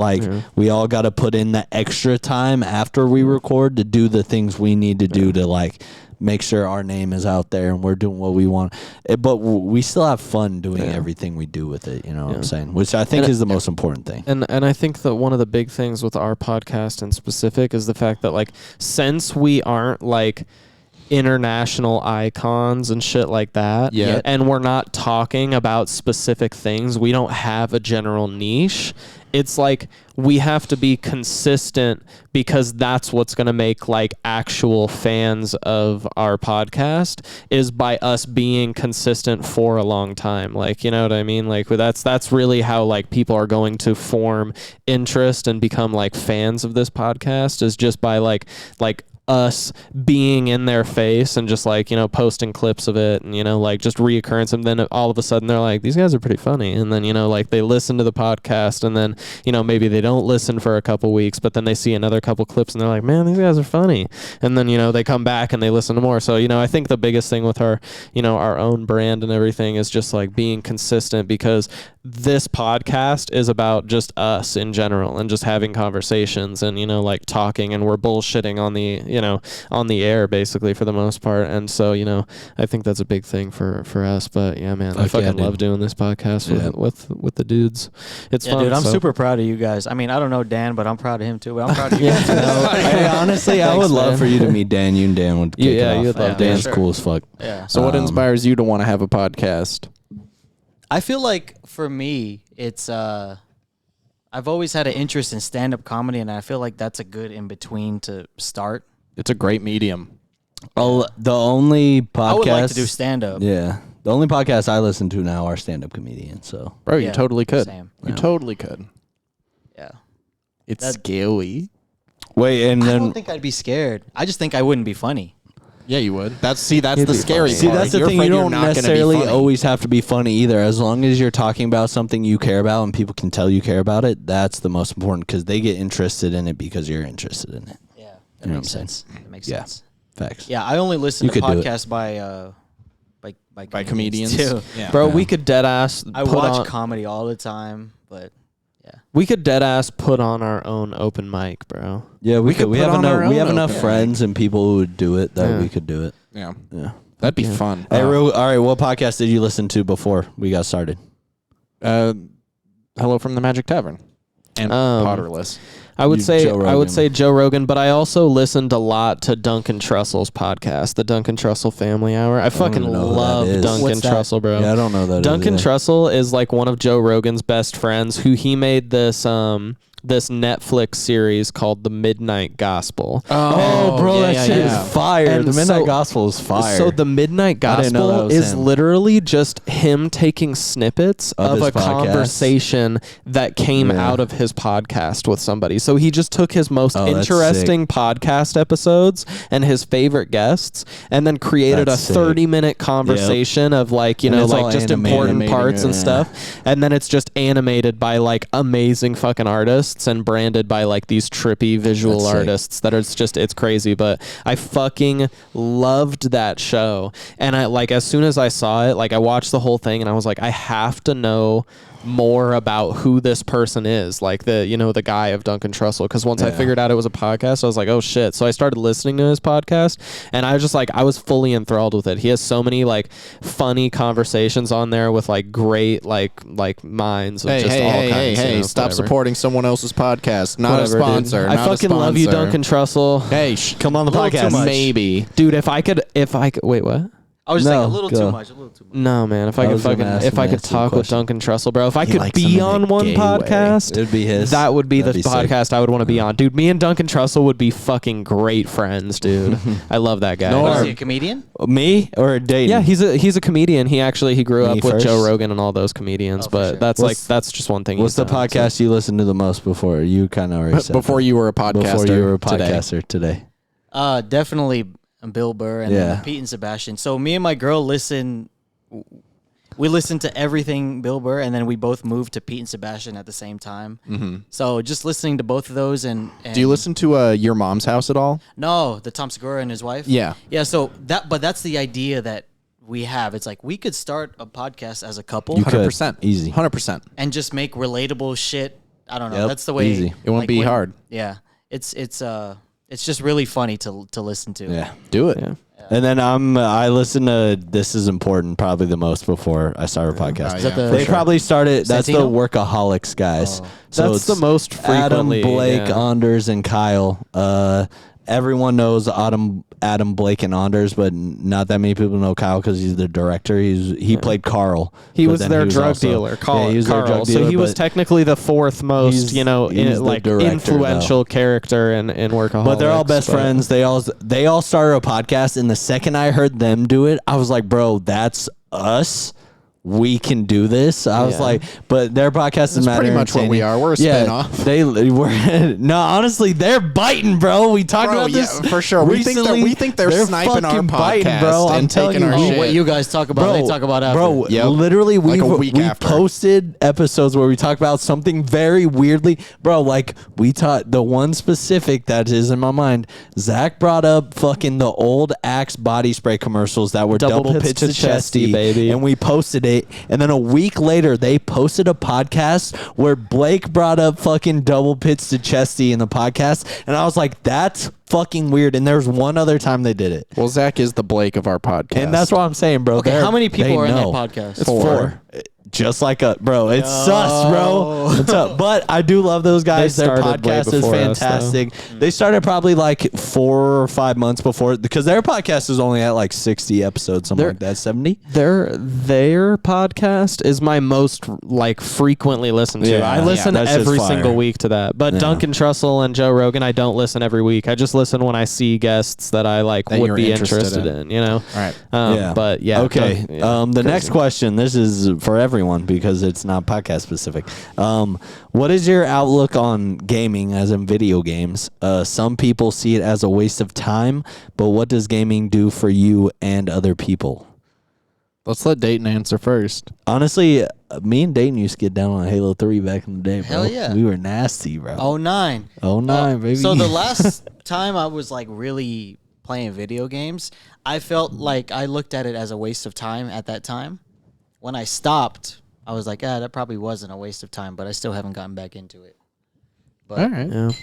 we all got to put in the extra time after we record to do the things we need to do to, make sure our name is out there and we're doing what we want. But we still have fun doing everything we do with it, you know what I'm saying? Which I think is the most important thing. And I think that one of the big things with our podcast in specific is the fact that since we aren't international icons and shit like that, and we're not talking about specific things, we don't have a general niche. It's we have to be consistent because that's what's going to make actual fans of our podcast is by us being consistent for a long time. You know what I mean? That's really how people are going to form interest and become fans of this podcast is just by us being in their face and just posting clips of it and just reoccurrence, and then all of a sudden they're like, these guys are pretty funny, and then they listen to the podcast, and then maybe they don't listen for a couple weeks, but then they see another couple clips and they're like, man, these guys are funny, and then they come back and they listen to more. So I think the biggest thing with our our own brand and everything is just being consistent, because this podcast is about just us in general and just having conversations and talking, and we're bullshitting on the on the air basically for the most part. And so I think that's a big thing for us. But yeah, man, I fucking love doing this podcast with the dudes. It's fun. Dude, I'm super proud of you guys. I mean, I don't know Dan, but I'm proud of him too. But I'm proud of you guys. Hey, honestly, I would love for you to meet Dan. You and Dan would kick it off. You'd love Dan's sure. cool as fuck. Yeah. So what inspires you to want to have a podcast? I feel like for me, it's I've always had an interest in stand-up comedy, and I feel like that's a good in-between to start. It's a great medium. The only podcast I would like to do stand-up. Yeah. The only podcast I listen to now are stand-up comedians. So, Bro, you Yeah, totally could. same. You totally could. Yeah. It's scary. wait, and I then don't think I'd be scared. I just think I wouldn't be funny. Yeah, you would. That's the scary part. see, that's the You're thing. afraid You you're don't not gonna be necessarily funny. always have to be funny either. As long as you're talking about something you care about and people can tell you care about it, that's the most important, because they get interested in it because you're interested in it. Yeah. That makes sense. That makes Yeah. sense. Facts. Yeah, I only listen You to could do it. podcasts by comedians. too. Yeah. Bro, we could dead ass. I watch comedy all the time, but We could dead ass put on our own open mic, bro. Yeah, we could. We put have on our enough. We own have enough open friends and people who would do it that Yeah. we could do it. Yeah. Yeah. That'd be fun. Hey, all right. What podcast did you listen to before we got started? Hello from the Magic Tavern and Potterless. I would say Joe I would Rogan. say Joe Rogan, but I also listened a lot to Duncan Trussell's podcast, the Duncan Trussell Family Hour. I fucking even know who that love is. Duncan What's that? Trussell, bro. Yeah, I don't know that. Duncan either. Trussell is like one of Joe Rogan's best friends, who he made this this Netflix series called The Midnight Gospel. Oh, bro, yeah, that yeah, shit yeah. is fire. And the Midnight so- Gospel is fire. So the Midnight I didn't know that Gospel was is him. literally just him taking snippets Of of his a podcast? conversation that came Yeah. out of his podcast with somebody. So he just took his most Oh, that's interesting podcast episodes and his favorite guests, and then created That's a sick. 30-minute conversation of like, you And know, it's all like just animated. important parts and Yeah. stuff. And then it's just animated by like amazing fucking artists and branded by like these trippy visual That's sick. artists that it's crazy. But I fucking loved that show. And I like, as soon as I saw it, like I watched the whole thing and I was like, I have to know more about who this person is, like the guy of Duncan Trussell, because once I figured out it was a podcast, I was like, oh shit. So I started listening to his podcast and I was just like, I was fully enthralled with it. He has so many like funny conversations on there with like great like minds of just all kinds. you know, Stop whatever. supporting someone else's podcast. Not Whatever, a dude. sponsor. I not a fucking love you, sponsor. Duncan Trussell. Hey, come on the A little too podcast. much. Maybe. Dude, if I could wait, what? I was just No, saying a little go. too much. No, man. If I I could was gonna fucking, ask if him I to could ask you a talk with question. Duncan Trussell, bro. If I could likes him be in a on one gay way. podcast, It'd be his. that would be That'd the be sick. podcast I would want to be on, dude. Me and Duncan Trussell would be fucking great friends, dude. I love that guy. No, Is he a comedian? Me or Dayton? Yeah, he's a comedian. He grew Me up with Joe first? Rogan and all those comedians. Oh, for but sure. that's just one thing. What's he's the done, so. podcast you listened to the most before? You kind of already said Before that. you were a podcaster. Before you were a today. podcaster today. Definitely Bill Burr and Yeah. then Pete and Sebastian. So me and my girl we listen to everything Bill Burr, and then we both moved to Pete and Sebastian at the same time. Mm-hmm. So just listening to both of those and Do you listen to Your Mom's House at all? No, the Tom Segura and his wife. Yeah. Yeah. So that's the idea that we have. It's like we could start a podcast as a couple You could. 100%. Easy. 100%. and just make relatable shit. I don't know. Yep, That's the way. easy. It won't be hard. Yeah. It's just really funny to listen to. Yeah. Do it. Yeah. And then I listen to This Is Important probably the most before I started a podcast. Is that the- They probably started. That's the Santino? Workaholics guys. That's it's the most Adam, frequently, Blake, yeah. Anders, and Kyle. Everyone knows Adam, Blake, and Anders, but not that many people know Kyle because he's the director. He played Carl. He but was then their drug also- dealer, Carl. Yeah, he was their drug dealer, so he was but- technically the fourth most, he's the director, influential character in Workaholics. But they're all best friends. They all started a podcast, and the second I heard them do it, I was like, bro, that's us. We can do this. I was Yeah. like, but their podcast is That's pretty much what we are. We're a spinoff. They were no, honestly, they're biting, bro. We talked Bro, about this yeah, for sure. We think recently. they're sniping our fucking biting, bro. podcast I'm and telling taking you, our we- shit. What you guys talk about, they talk about after. Bro, Yep. literally, Like a we week after. posted episodes where we talk about something very weirdly, bro. Like we taught the one specific that is in my mind. Zach brought up fucking the old Axe body spray commercials that were double pitch to chesty, baby. and we posted it. And then a week later, they posted a podcast where Blake brought up fucking double pitch to chesty in the podcast, and I was like, that's fucking weird. And there's one other time they did it. Well, Zach is the Blake of our podcast. And that's what I'm saying, bro. Okay, how many people are in that podcast? It's four. Just like bro, it's sus, bro. What's up? But I do love those guys. They Their started way podcast is before us, fantastic. They started probably like 4 or 5 months before, because their podcast is only at like 60 episodes, something like that, 70. Their podcast is my most like frequently listened to. Yeah, I listen that's just every fire. single week to that. But Yeah. Duncan Trussell and Joe Rogan, I don't listen every week. I just listen when I see guests that I like That would you're be interested interested in. You know. All right. But yeah. Okay. yeah, the next crazy. question. This is for everyone because it's not podcast specific. What is your outlook on gaming, as in video games? Some people see it as a waste of time, but what does gaming do for you and other people? Let's let Dayton answer first. Honestly, me and Dayton used to get down on Halo 3 back in the day, bro. Hell yeah. We were nasty, bro. 09. 09, baby. So the last time I was like really playing video games, I felt like I looked at it as a waste of time at that time. When I stopped, I was like, that probably wasn't a waste of time, but I still haven't gotten back into it. But All right.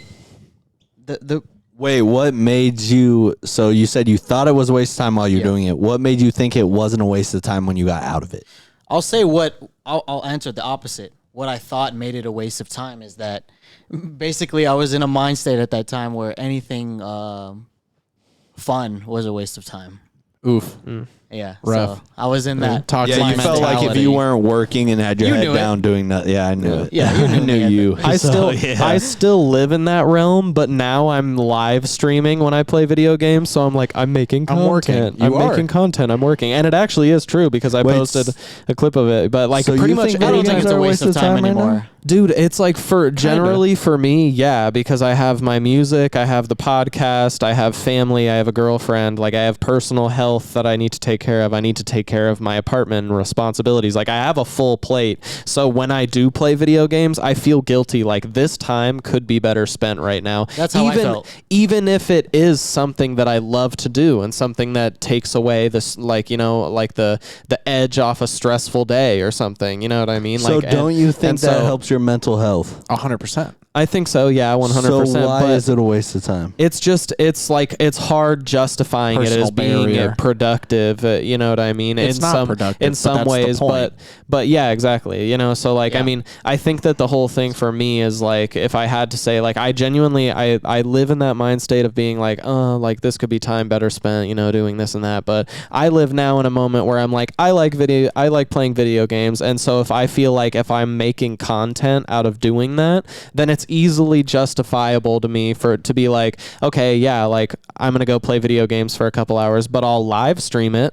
Yeah. Wait, what made you... So you said you thought it was a waste of time while you're doing it. What made you think it wasn't a waste of time when you got out of it? I'll answer the opposite. What I thought made it a waste of time is that basically I was in a mind state at that time where anything fun was a waste of time. Oof. Yeah, Rough. so I was in that. Toxic Yeah, you felt like if mentality. you weren't working and had your You head knew it. down doing that. Yeah, I knew it. Yeah, you I knew knew me. you. I still yeah. I still live in that realm, but now I'm live streaming when I play video games, so I'm like I'm making content. I'm working. You I'm are. making content. I'm working. And it actually is true because I Wait, posted a clip of it. But like so pretty you much think I don't video think games it's are a waste of time right now? anymore. Dude, it's like generally for me, yeah, because I have my music, I have the podcast, I have family, I have a girlfriend, like I have personal health that I need to take care of. I need to take care of my apartment and responsibilities. Like I have a full plate. So when I do play video games, I feel guilty. Like this time could be better spent right now. That's how I felt. Even if it is something that I love to do and something that takes away this, like, you know, like the edge off a stressful day or something. You know what I mean? So like, don't you think that so- helps your mental health? 100%. I think so, yeah, 100%. So why but is it a waste of time? it's just, it's like, it's hard justifying it Personal as being barrier. productive, you know what I mean? It's not productive, in but some that's the ways, point. but yeah, exactly. You know, so like, I Yeah. mean, I think that the whole thing for me is like, if I had to say, like, I genuinely, I live in that mind state of being like, oh, like this could be time better spent, you know, doing this and that. But I live now in a moment where I'm like, I like playing video games. And so if I feel like if I'm making content out of doing that, then it's easily justifiable to me to be like, okay, yeah, like I'm gonna go play video games for a couple hours, but I'll live stream it,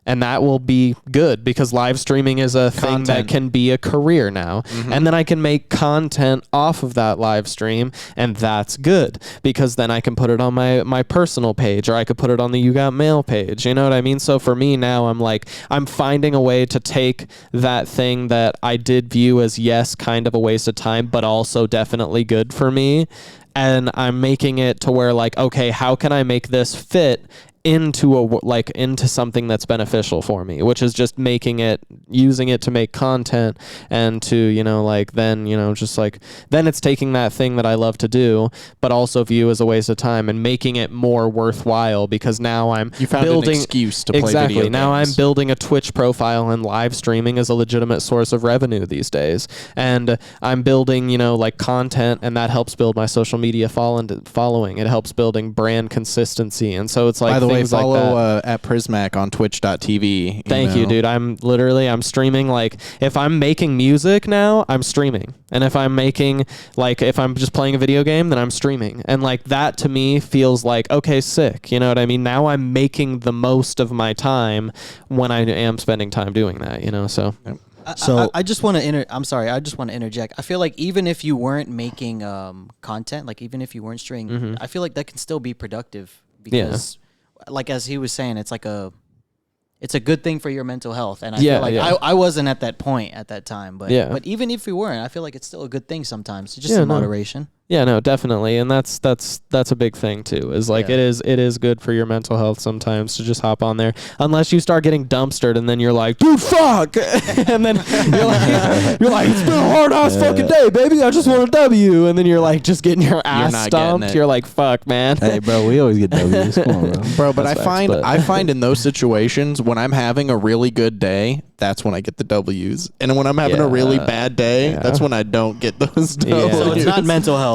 and that will be good because live streaming is a thing that can be a career now. And then I can make content off of that live stream, and that's good because then I can put it on my personal page, or I could put it on the You Got Mail page. You know what I mean? So for me now, I'm like, I'm finding a way to take that thing that I did view as, yes, kind of a waste of time, but also definitely good for me. And I'm making it to where, like, okay, how can I make this fit into something that's beneficial for me, which is just using it to make content and to, you know, like, then, you know, just like, then it's taking that thing that I love to do, but also view as a waste of time and making it more worthwhile because now I'm You found building an excuse to play exactly. video Now games. I'm building a Twitch profile, and live streaming is a legitimate source of revenue these days. And I'm building, you know, like content, and that helps build my social media following. It helps building brand consistency. And so it's like, By the way, things like follow that. at Prismac on twitch.tv. Thank you, dude. I'm streaming. Like, if I'm making music now, I'm streaming. And if I'm making, like, if I'm just playing a video game, then I'm streaming. And like, that to me feels like, okay, sick. You know what I mean? Now I'm making the most of my time when I am spending time doing that, you know? So. So I just want to I'm sorry. I just want to interject. I feel like even if you weren't making content, like even if you weren't streaming, I feel like that can still be productive because, like as he was saying, it's like it's a good thing for your mental health. And I feel like I wasn't at that point at that time, but even if you weren't, I feel like it's still a good thing sometimes. It's just in moderation. Yeah, no, definitely, and that's a big thing too. Is like it is good for your mental health sometimes to just hop on there, unless you start getting dumpstered, and then you're like, dude, fuck, and then you're like, it's been a hard ass fucking day, baby. I just want a W, and then you're like, just getting your ass not stomped. getting it. You're like, fuck, man. hey, bro, we always get W's. Come on, bro. But I find in those situations when I'm having a really good day, that's when I get the W's, and when I'm having a really bad day, that's when I don't get those W's. So it's not mental health.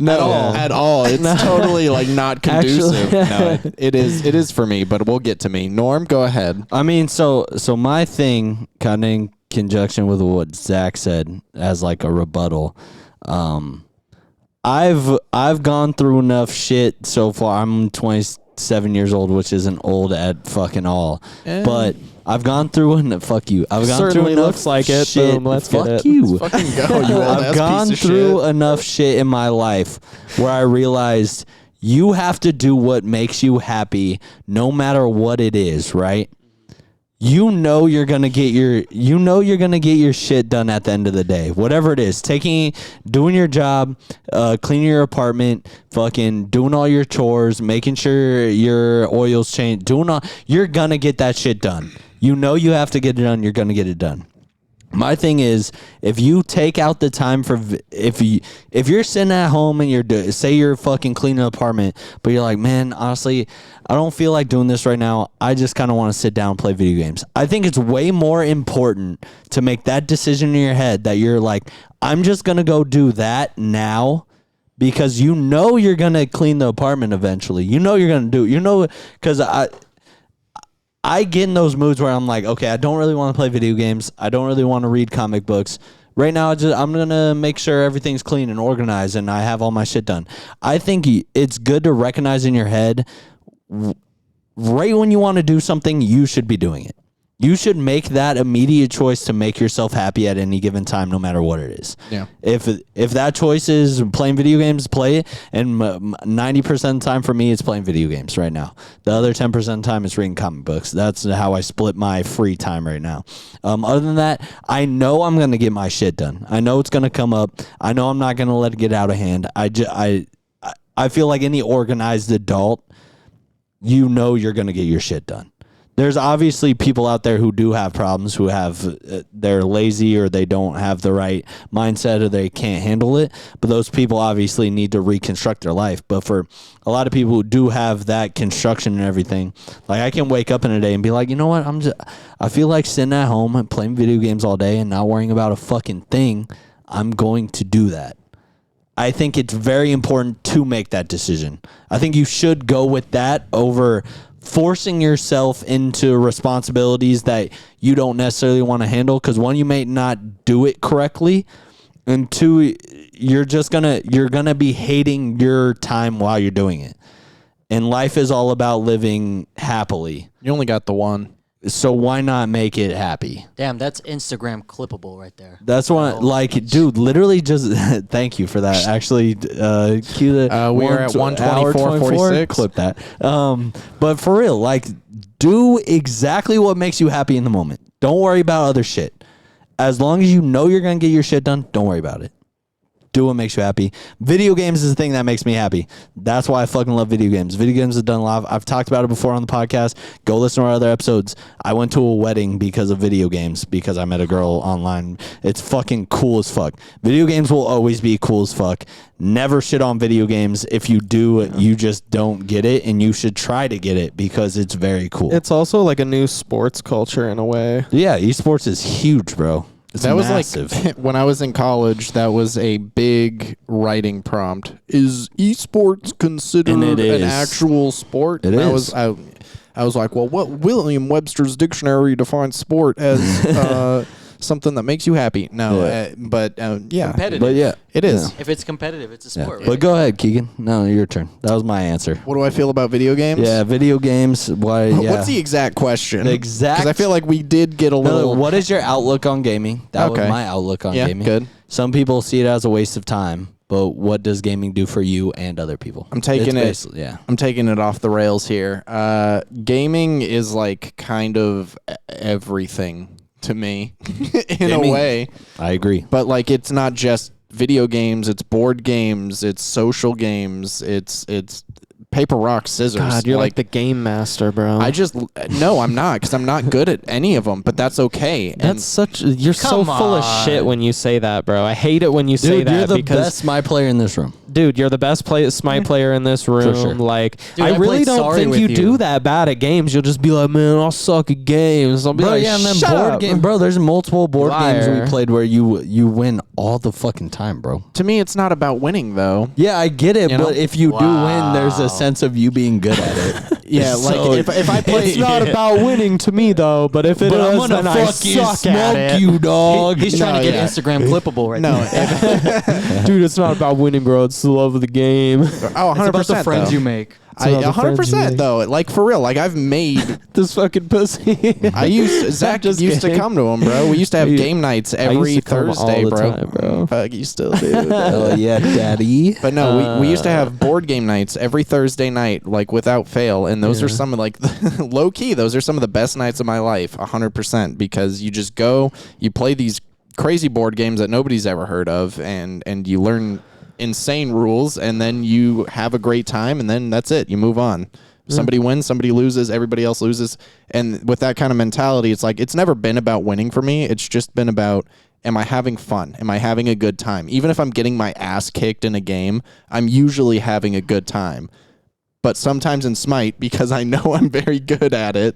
No, at all. It's totally like not conducive. No, it is for me, but we'll get to me. Norm, go ahead. I mean, so my thing, kind of in conjunction with what Zach said as like a rebuttal, I've gone through enough shit so far. I'm 27 years old, which isn't old at fucking all, but I've gone through and fuck you. I've gone Certainly through enough looks like it. shit. Boom, let's fuck get it. you. Fucking go, you old ass I've gone piece of through shit. enough shit in my life where I realized you have to do what makes you happy, no matter what it is, right? you know you're gonna get your shit done at the end of the day. Whatever it is, doing your job, cleaning your apartment, fucking doing all your chores, making sure your oil's changed, you're gonna get that shit done. You know you have to get it done, you're gonna get it done. My thing is, if you take out the time if you're sitting at home and say you're fucking cleaning an apartment, but you're like, man, honestly, I don't feel like doing this right now. I just kind of want to sit down and play video games. I think it's way more important to make that decision in your head that you're like, I'm just going to go do that now, because you know you're going to clean the apartment eventually. You know you're going to do it. Because I get in those moods where I'm like, okay, I don't really want to play video games. I don't really want to read comic books. Right now, I'm going to make sure everything's clean and organized and I have all my shit done. I think it's good to recognize in your head, right when you want to do something, you should be doing it. You should make that immediate choice to make yourself happy at any given time, no matter what it is. Yeah. If that choice is playing video games, play it. And 90% of the time for me, it's playing video games right now. The other 10% of the time is reading comic books. That's how I split my free time right now. Other than that, I know I'm going to get my shit done. I know it's going to come up. I know I'm not going to let it get out of hand. I feel like any organized adult, you know you're going to get your shit done. There's obviously people out there who do have problems, who they're lazy or they don't have the right mindset or they can't handle it. But those people obviously need to reconstruct their life. But for a lot of people who do have that construction and everything, like I can wake up in a day and be like, you know what? I feel like sitting at home and playing video games all day and not worrying about a fucking thing. I'm going to do that. I think it's very important to make that decision. I think you should go with that over forcing yourself into responsibilities that you don't necessarily want to handle, because one, you may not do it correctly, and two, you're gonna be hating your time while you're doing it. And life is all about living happily. You only got the one. So why not make it happy? Damn, that's Instagram clippable right there. That's what, like, dude, literally just thank you for that. Actually, cue the we are at 1:24:46. Clip that. But for real, like, do exactly what makes you happy in the moment. Don't worry about other shit. As long as you know you're gonna get your shit done, don't worry about it. Do what makes you happy. Video games is the thing that makes me happy. That's why I fucking love video games. Video games have done a lot. I've talked about it before on the podcast. Go listen to our other episodes. I went to a wedding because of video games, because I met a girl online. It's fucking cool as fuck. Video games will always be cool as fuck. Never shit on video games. If you do, you just don't get it, and you should try to get it because it's very cool. It's also like a new sports culture in a way. Yeah, esports is huge, bro. It's massive. Was like when I was in college, that was a big writing prompt. Is esports considered an actual sport? It is. I was like, well, what William Webster's dictionary defines sport as something that makes you happy. No, yeah. Yeah. Competitive. But yeah, it is. If it's competitive, it's a sport. But Right? go ahead, Keegan. No, your turn. That was my answer. What do I feel about video games? Yeah, video games. Why? Yeah. What's the exact question? The exact. Because I feel like we did get a little. What is your outlook on gaming? That was my outlook on gaming. Good. Some people see it as a waste of time, but what does gaming do for you and other people? I'm taking it off the rails here. Gaming is like kind of everything to me in a way. I agree. But like, it's not just video games, it's board games, it's social games, it's paper, rock, scissors. God, you're like the game master, bro. No, I'm not, because I'm not good at any of them, but that's okay. You're so full of shit when you say that, bro. I hate it when you say that. You're the best my player in this room. Dude, you're the best Smite player in this room. For sure. Like, Dude, I really don't think you you. do that bad at games. You'll just be like, man, I'll suck at games. I'll be like, and then shut board up. game, bro. There's multiple board games Liar. we played where you win all the fucking time, bro. To me, it's not about winning, though. Yeah, I get it, You know? but if you do win, there's a sense of you being good at it. Yeah, like if I play, It's not about winning to me, though. But if it But I'm is, gonna then I fucking suck at it. smoke you, dog. He's trying to get yeah. Instagram clippable right no, now. Dude, it's not about winning, bro. It's the love of the game. oh, 100%. It's about the friends though. you make. 100% though. Like for real. Like I've made this fucking pussy. I used to come to him, bro. We used to have game nights every Thursday, all the bro. time, bro. Fuck, you still do. Oh yeah, daddy. But no, we used to have board game nights every Thursday night, like without fail, and those are some of like low key. Those are some of the best nights of my life, 100%, because you just go, you play these crazy board games that nobody's ever heard of, and you learn insane rules, and then you have a great time, and then that's it. You move on. Somebody wins, somebody loses, everybody else loses. And with that kind of mentality, it's like it's never been about winning for me. It's just been about, am I having fun? Am I having a good time? Even if I'm getting my ass kicked in a game, I'm usually having a good time. But sometimes in Smite, because I know I'm very good at it,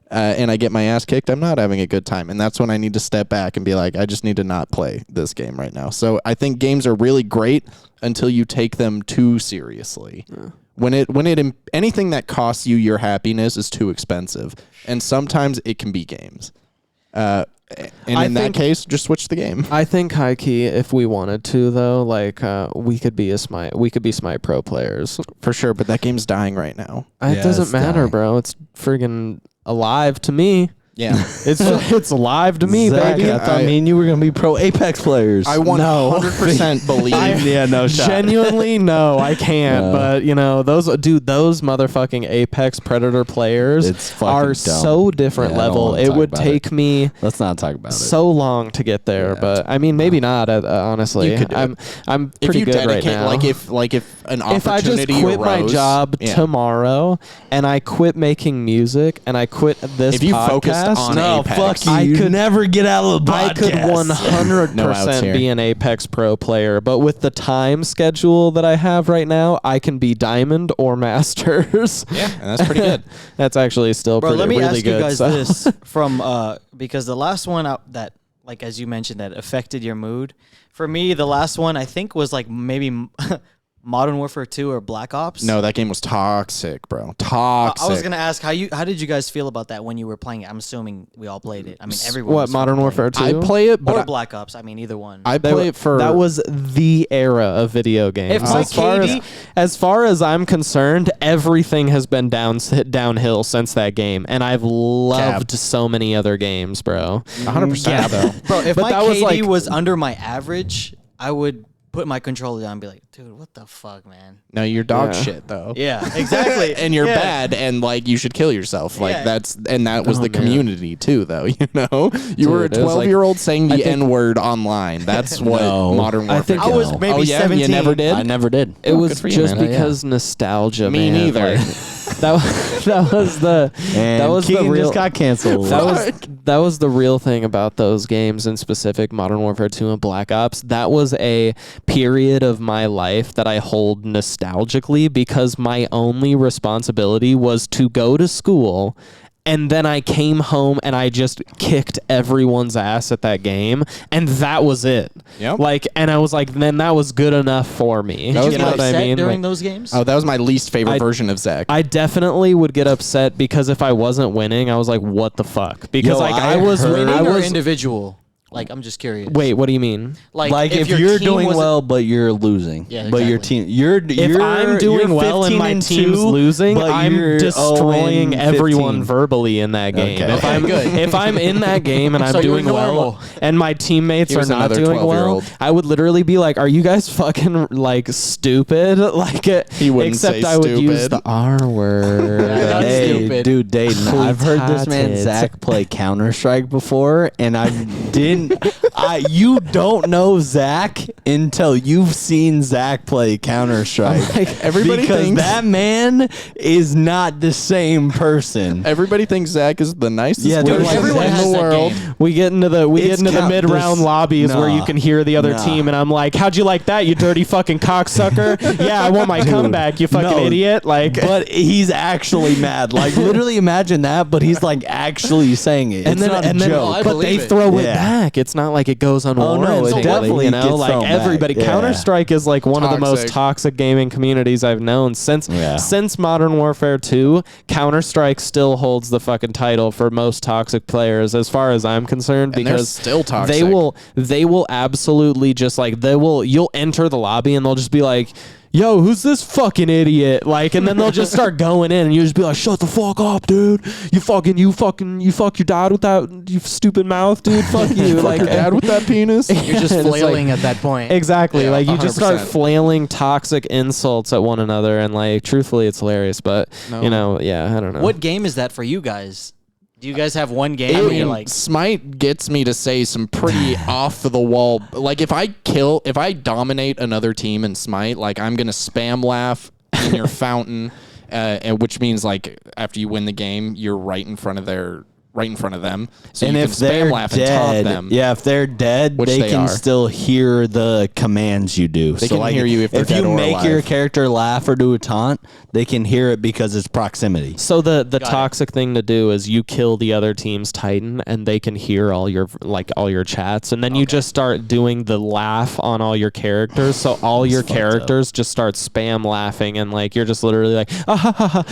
and I get my ass kicked, I'm not having a good time. And that's when I need to step back and be like, I just need to not play this game right now. So I think games are really great until you take them too seriously. Yeah. Anything that costs you your happiness is too expensive. And sometimes it can be games. And in that case, just switch the game. I think high key, if we wanted to, though, like we could be Smite Pro players for sure. But that game's dying right now. It doesn't matter, bro. It's friggin' alive to me. Yeah, it's alive to me, Zach, baby. I thought me and you were gonna be pro Apex players. I 100% believe. No shot. Genuinely, no, I can't. But those motherfucking Apex Predator players are so different level. It would take me. Let's not talk about it. So long to get there, but I mean, maybe not. Honestly, I'm pretty good right now. Like if an opportunity if I just quit my job tomorrow and I quit making music and I quit this if you podcast. Focused on Apex. Fuck you. I could never get out of the podcast. I could 100% be an Apex Pro player, but with the time schedule that I have right now, I can be Diamond or Masters. Yeah, and that's pretty good. That's actually still Bro, let me really ask good. You guys this from because the last one that, like as you mentioned, that affected your mood. For me, the last one I think was like maybe Modern Warfare 2 or Black Ops? No, that game was toxic, bro. Toxic. I was gonna ask how did you guys feel about that when you were playing it? I'm assuming we all played it. I mean, everyone. What, Modern Warfare 2? I play it, but or Black Ops. I mean, either one. I play it for. That was the era of video games. As far as I'm concerned, everything has been downhill since that game, and I've loved so many other games, bro. 100%, though. Bro, if my KD was under my average, I would put my controller down and be like, dude, what the fuck, man? No, you're dog shit though. Yeah, exactly. And you're bad, and like you should kill yourself. Like that was the community too, though. You were a 12-year-old saying the N-word online. That's what Modern Warfare. I think I was maybe 17. You never did. I never did. It was just because nostalgia. Me man. neither. Like, that was the Keegan real just got canceled. That was the real thing about those games, in specific Modern Warfare 2 and Black Ops. That was a period of my life that I hold nostalgically, because my only responsibility was to go to school, and then I came home and I just kicked everyone's ass at that game, and that was it. Yep. And I was like, then that was good enough for me. Did you get know upset what I mean? during those games? Oh, that was my least favorite version of Zach. I definitely would get upset, because if I wasn't winning, I was like, what the fuck? Because I was winning. I was individual. Like, I'm just curious. Wait, what do you mean? Like if you're doing well, but you're losing. Yeah, exactly. But your team, if I'm doing well and my team's losing, I'm destroying everyone verbally in that game. Okay. If I'm in that game and I'm doing well and my teammates are not doing well, I would literally be like, "Are you guys fucking like stupid?" Like, he wouldn't except say I would stupid. use the R word. Hey, stupid. dude, Dayton, I've heard this man Retarded. Zach play Counter-Strike before, and I didn't. You don't know Zach until you've seen Zach play Counter-Strike. Everybody because thinks that man is not the same person. Everybody thinks Zach is the nicest dude, person everyone in has the that world. game. We get into the mid-round lobbies where you Nah. can hear the other Nah. team, and I'm like, "How'd you like that, you dirty fucking cocksucker?" Yeah, I want my comeback, you fucking idiot. Like, But he's actually mad. Like, literally imagine that, but he's like actually saying it. It's not a joke. but they throw it Yeah. back. It's not like it goes unwarranted. it definitely you know, gets like thrown everybody. back. Yeah. Counter-Strike is like one of the most Toxic. toxic gaming communities I've known since Yeah. Modern Warfare 2. Counter-Strike still holds the fucking title for most toxic players, as far as I'm concerned, And they're because still toxic. they will absolutely just like you'll enter the lobby and they'll just be like, yo, who's this fucking idiot? Like, and then they'll just start going in, and you just be like, shut the fuck up, dude. You fuck your dad with that, you stupid mouth, dude. Fuck you. Like, your dad with that penis. You're just flailing at that point. Exactly. Yeah, like, you just start 100%. flailing toxic insults at one another, and like, truthfully, it's hilarious. But you know, yeah, I don't know. What game is that for you guys? Do you guys have one game where you're like, Smite gets me to say some pretty off the wall. Like if I dominate another team in Smite, like I'm gonna spam laugh in your fountain, and which means like after you win the game, you're right in front of them. So and you if can they're spam laugh and taunt dead, them. yeah, if they're dead, Which they they can are. still hear the commands you do. They can hear you if they're dead you or make your alive. character laugh or do a taunt, they can hear it because it's proximity. So the toxic thing to do is you kill the other team's Titan, and they can hear all your chats, and then you just start doing the laugh on all your characters. So all your characters just start spam laughing, and like you're just literally like,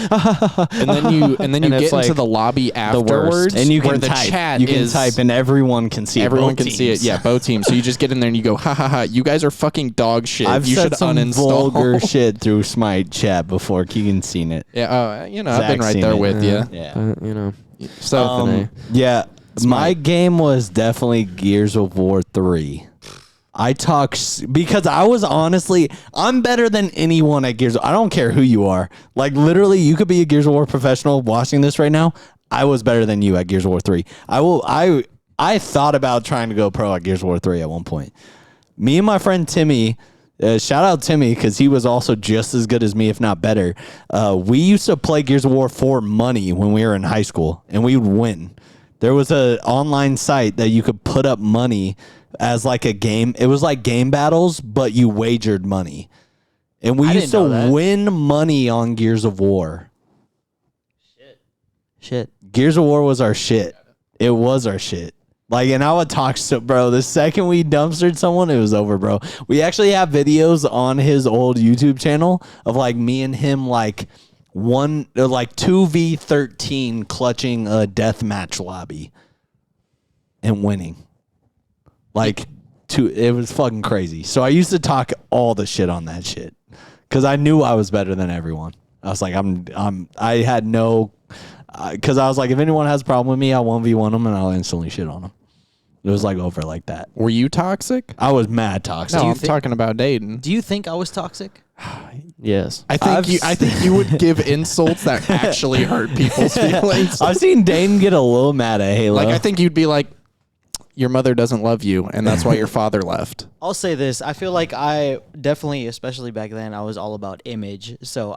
And then you And get it's, into like, the lobby worst. afterwards, And you where can the type. chat You can is type, and everyone can see. everyone both can see it. teams. Yeah, both teams. So you just get in there and you go, ha ha ha. You guys are fucking dog shit. I've you said should some uninstall. vulgar shit through Smite chat before. Keegan's seen it. Yeah, I've been Zach's right seen there it. with you. Yeah. you know. So Yeah, my game was definitely Gears of War 3. I talk because I was honestly, I'm better than anyone at Gears. I don't care who you are. Like literally, you could be a Gears of War professional watching this right now. I was better than you at Gears of War 3. I thought about trying to go pro at Gears of War 3 at one point. Me and my friend Timmy, shout out Timmy because he was also just as good as me, if not better. We used to play Gears of War for money when we were in high school, and we would win. There was an online site that you could put up money as like a game. It was like game battles, but you wagered money. And we I used didn't know to that. win money on Gears of War. shit? Gears of War was our shit. It was our shit. Like, and I would talk so, bro. The second we dumpstered someone, it was over, bro. We actually have videos on his old YouTube channel of like me and him, like 2v13 clutching a deathmatch lobby and winning. Like, it was fucking crazy. So I used to talk all the shit on that shit because I knew I was better than everyone. I was like, I had no. Because I was like, if anyone has a problem with me, I'll 1v1 them and I'll instantly shit on them. It was like over like that. were you toxic? I was mad toxic. No, I'm think- talking about Dayton. Do you think I was toxic? Yes. I think you would give insults that actually hurt people's feelings. I've seen Dayton get a little mad at Halo. Like I think you'd be like, your mother doesn't love you, and that's why your father left. I'll say this. I feel like I definitely, especially back then, I was all about image. So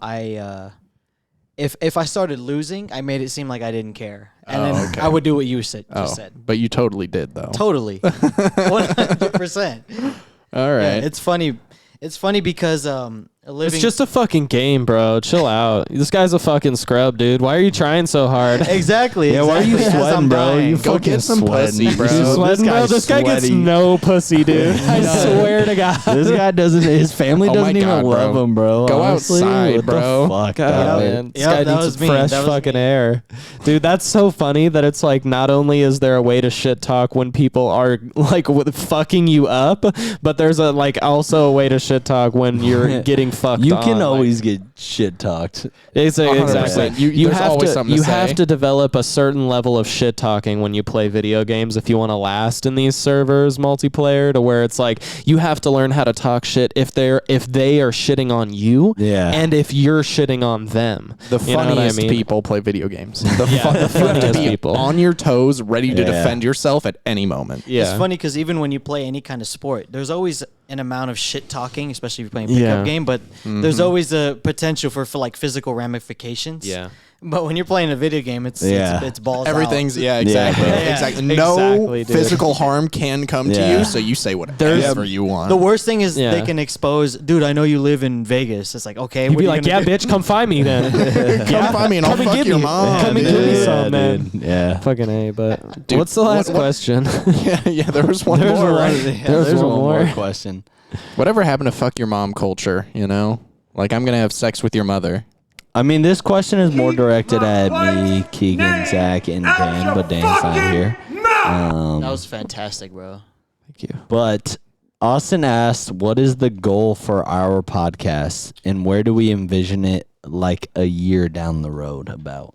if I started losing, I made it seem like I didn't care. And then okay. I would do what you just said. But you totally did, though. Totally. 100%. All right. Yeah, it's funny. It's funny because living. It's just a fucking game, bro. Chill out. This guy's a fucking scrub, dude. Why are you trying so hard? exactly. yeah, why are you exactly, as I'm sweating, bro? dying. You Go fucking get some sweating. pussy, bro. This He's sweating, bro. guy's This guy gets sweaty. no pussy, dude. I swear to God. This guy doesn't. His family Oh my doesn't even God, love bro. him, bro. Go Honestly, outside, what the bro. fuck, God, dog? man. This Yep, guy that needs was some me. fresh That was fucking air. Dude, that's so funny that it's like not only is there a way to shit talk when people are like fucking you up, but there's a like also a way to shit talk when you're getting fucked You on. can Like, always get shit talked. Exactly. 100%. You- You there's have always to. something to You say. have to develop a certain level of shit talking when you play video games if you want to last in these servers multiplayer. To where it's like you have to learn how to talk shit if they are shitting on you, Yeah. and if you're shitting on them. The You know what I funniest mean? people play video games. The the you have to funniest be people. on your toes, ready to Yeah. defend yourself at any moment. Yeah. It's funny because even when you play any kind of sport, there's always an amount of shit talking, especially if you're playing a pickup Yeah. game. But there's always a potential for like physical ramifications. Yeah. But when you're playing a video game, it's Yeah. it's balls Everything's out. exactly. bro. Yeah. Exactly. No Exactly, dude. physical harm can come to Yeah. you, so you say whatever you want. The worst thing is Yeah. they can expose, dude, I know you live in Vegas. It's like, okay, You'd what be are you like, gonna yeah, do? bitch, come find me then. Come find me and I'll Come and fuck get your me. mom. Come and dude. give me Yeah, some, man. dude. Yeah. Fucking A, but Dude, what's the last what- question? yeah, there was one There's more, one. right? There's one more. question. Whatever happened to fuck your mom culture, you know? Like, I'm going to have sex with your mother. I mean, this question is more directed at me, Keegan, Zach, and Dan, but Dan's not here. That was fantastic, bro. Thank you. But Austin asked, what is the goal for our podcast and where do we envision it like a year down the road about?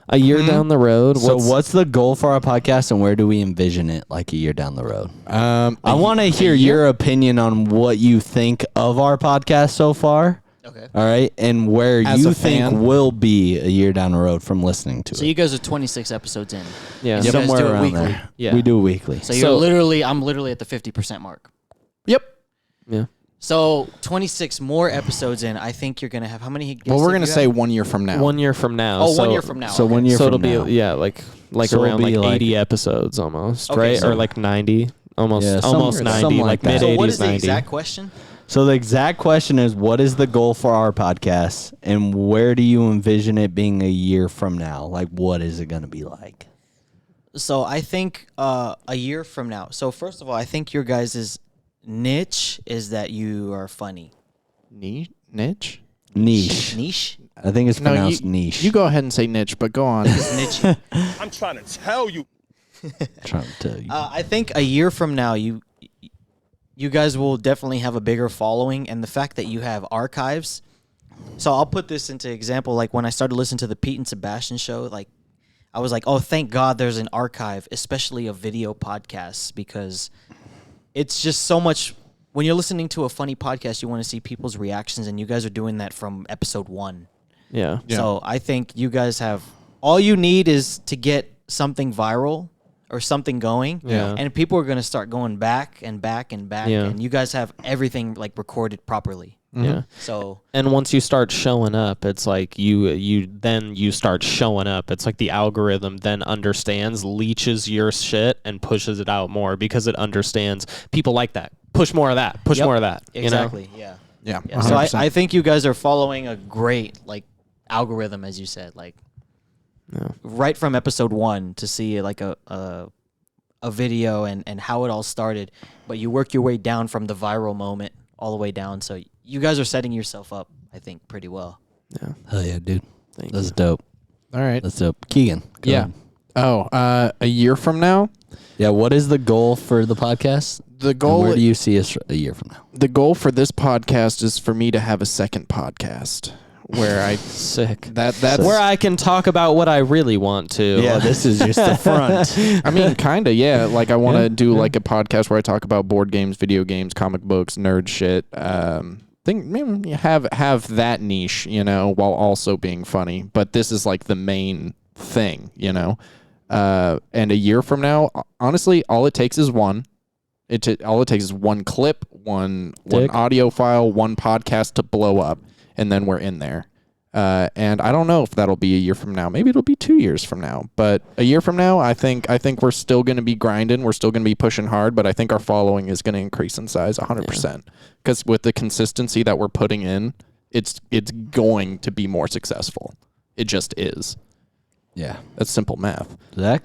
A year down the road. So what's the goal for our podcast and where do we envision it like a year down the road? I want to hear your opinion on what you think of our podcast so far. Okay. All right. And where As you a think fan? will be a year down the road from listening to So it. you guys are 26 episodes in. Yeah. You guys Somewhere do it around weekly. there. Yeah. We do it weekly. So I'm literally at the 50% mark. Yep. Yeah. So 26 more episodes in, I think you're going to have, how many guests? Well, we're have going to you say had? 1 year from now. 1 year from now. So, 1 year from now. So okay. 1 year So from it'll now. be like So it'll around be like like- 80 episodes almost, Okay, right? so- Or like 90, almost Yeah, almost something 90, like like that. mid So 80s, what is the 90. exact question? So the exact question is, what is the goal for our podcast and where do you envision it being a year from now? Like, what is it going to be like? So I think a year from now. So first of all, I think your guys' niche is that you are funny. Niche? Niche. Niche? I think it's No, pronounced you, niche. you go ahead and say niche, but go on. Niche. I'm trying to tell you. trying to tell you. I think a year from now, you guys will definitely have a bigger following, and the fact that you have archives. So I'll put this into example. Like when I started listening to the Pete and Sebastian show, like I was like, oh, thank God there's an archive, especially of video podcasts, because it's just so much. When you're listening to a funny podcast, you want to see people's reactions, and you guys are doing that from episode 1. Yeah. So I think you guys have all you need is to get something viral or something going. Yeah. And people are going to start going back and back and back. Yeah. And you guys have everything like recorded properly. Yeah. So And once you start showing up, it's like you start showing up. It's like the algorithm then understands, leeches your shit and pushes it out more because it understands people like that. Push more of that. Push Yep. more of that. you know? exactly. Yeah. Yeah. Yeah. So 100%. I think you guys are following a great like algorithm, as you said, like right from episode 1 to see like a video and how it all started, but you work your way down from the viral moment all the way down. So you guys are setting yourself up, I think, pretty well. Hell yeah, dude. Thank That's you. dope. All right. That's dope. Keegan. go Yeah. ahead. Oh, a year from now, Yeah, what is the goal for the podcast? the And goal where do you see us a year from now? the goal for this podcast is for me to have a second podcast where I Sick. that's Where I can talk about what I really want to. Yeah, this is just the front. I mean, kind of, yeah. Like, I want to do like a podcast where I talk about board games, video games, comic books, nerd shit. Think maybe have that niche, while also being funny. But this is like the main thing, And a year from now, honestly, all it takes is one. All it takes is one clip, one audio file, one podcast to blow up, and then we're in there. And I don't know if that'll be a year from now. Maybe it'll be 2 years from now. But a year from now, I think we're still going to be grinding. We're still going to be pushing hard. But I think our following is going to increase in size 100%. Because with the consistency that we're putting in, it's going to be more successful. It just is. Yeah. That's simple math. Zach?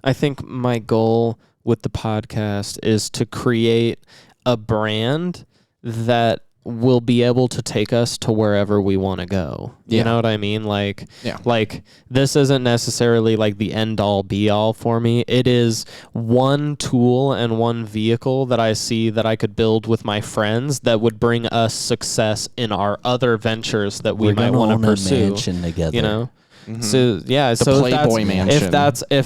I think my goal with the podcast is to create a brand that will be able to take us to wherever we want to go. You Yeah. know what I mean? Like, Yeah. like this isn't necessarily like the end all be all for me. It is one tool and one vehicle that I see that I could build with my friends that would bring us success in our other ventures that we We're might gonna want own to a pursue. mansion together. You know? So yeah, so Playboy Mansion. if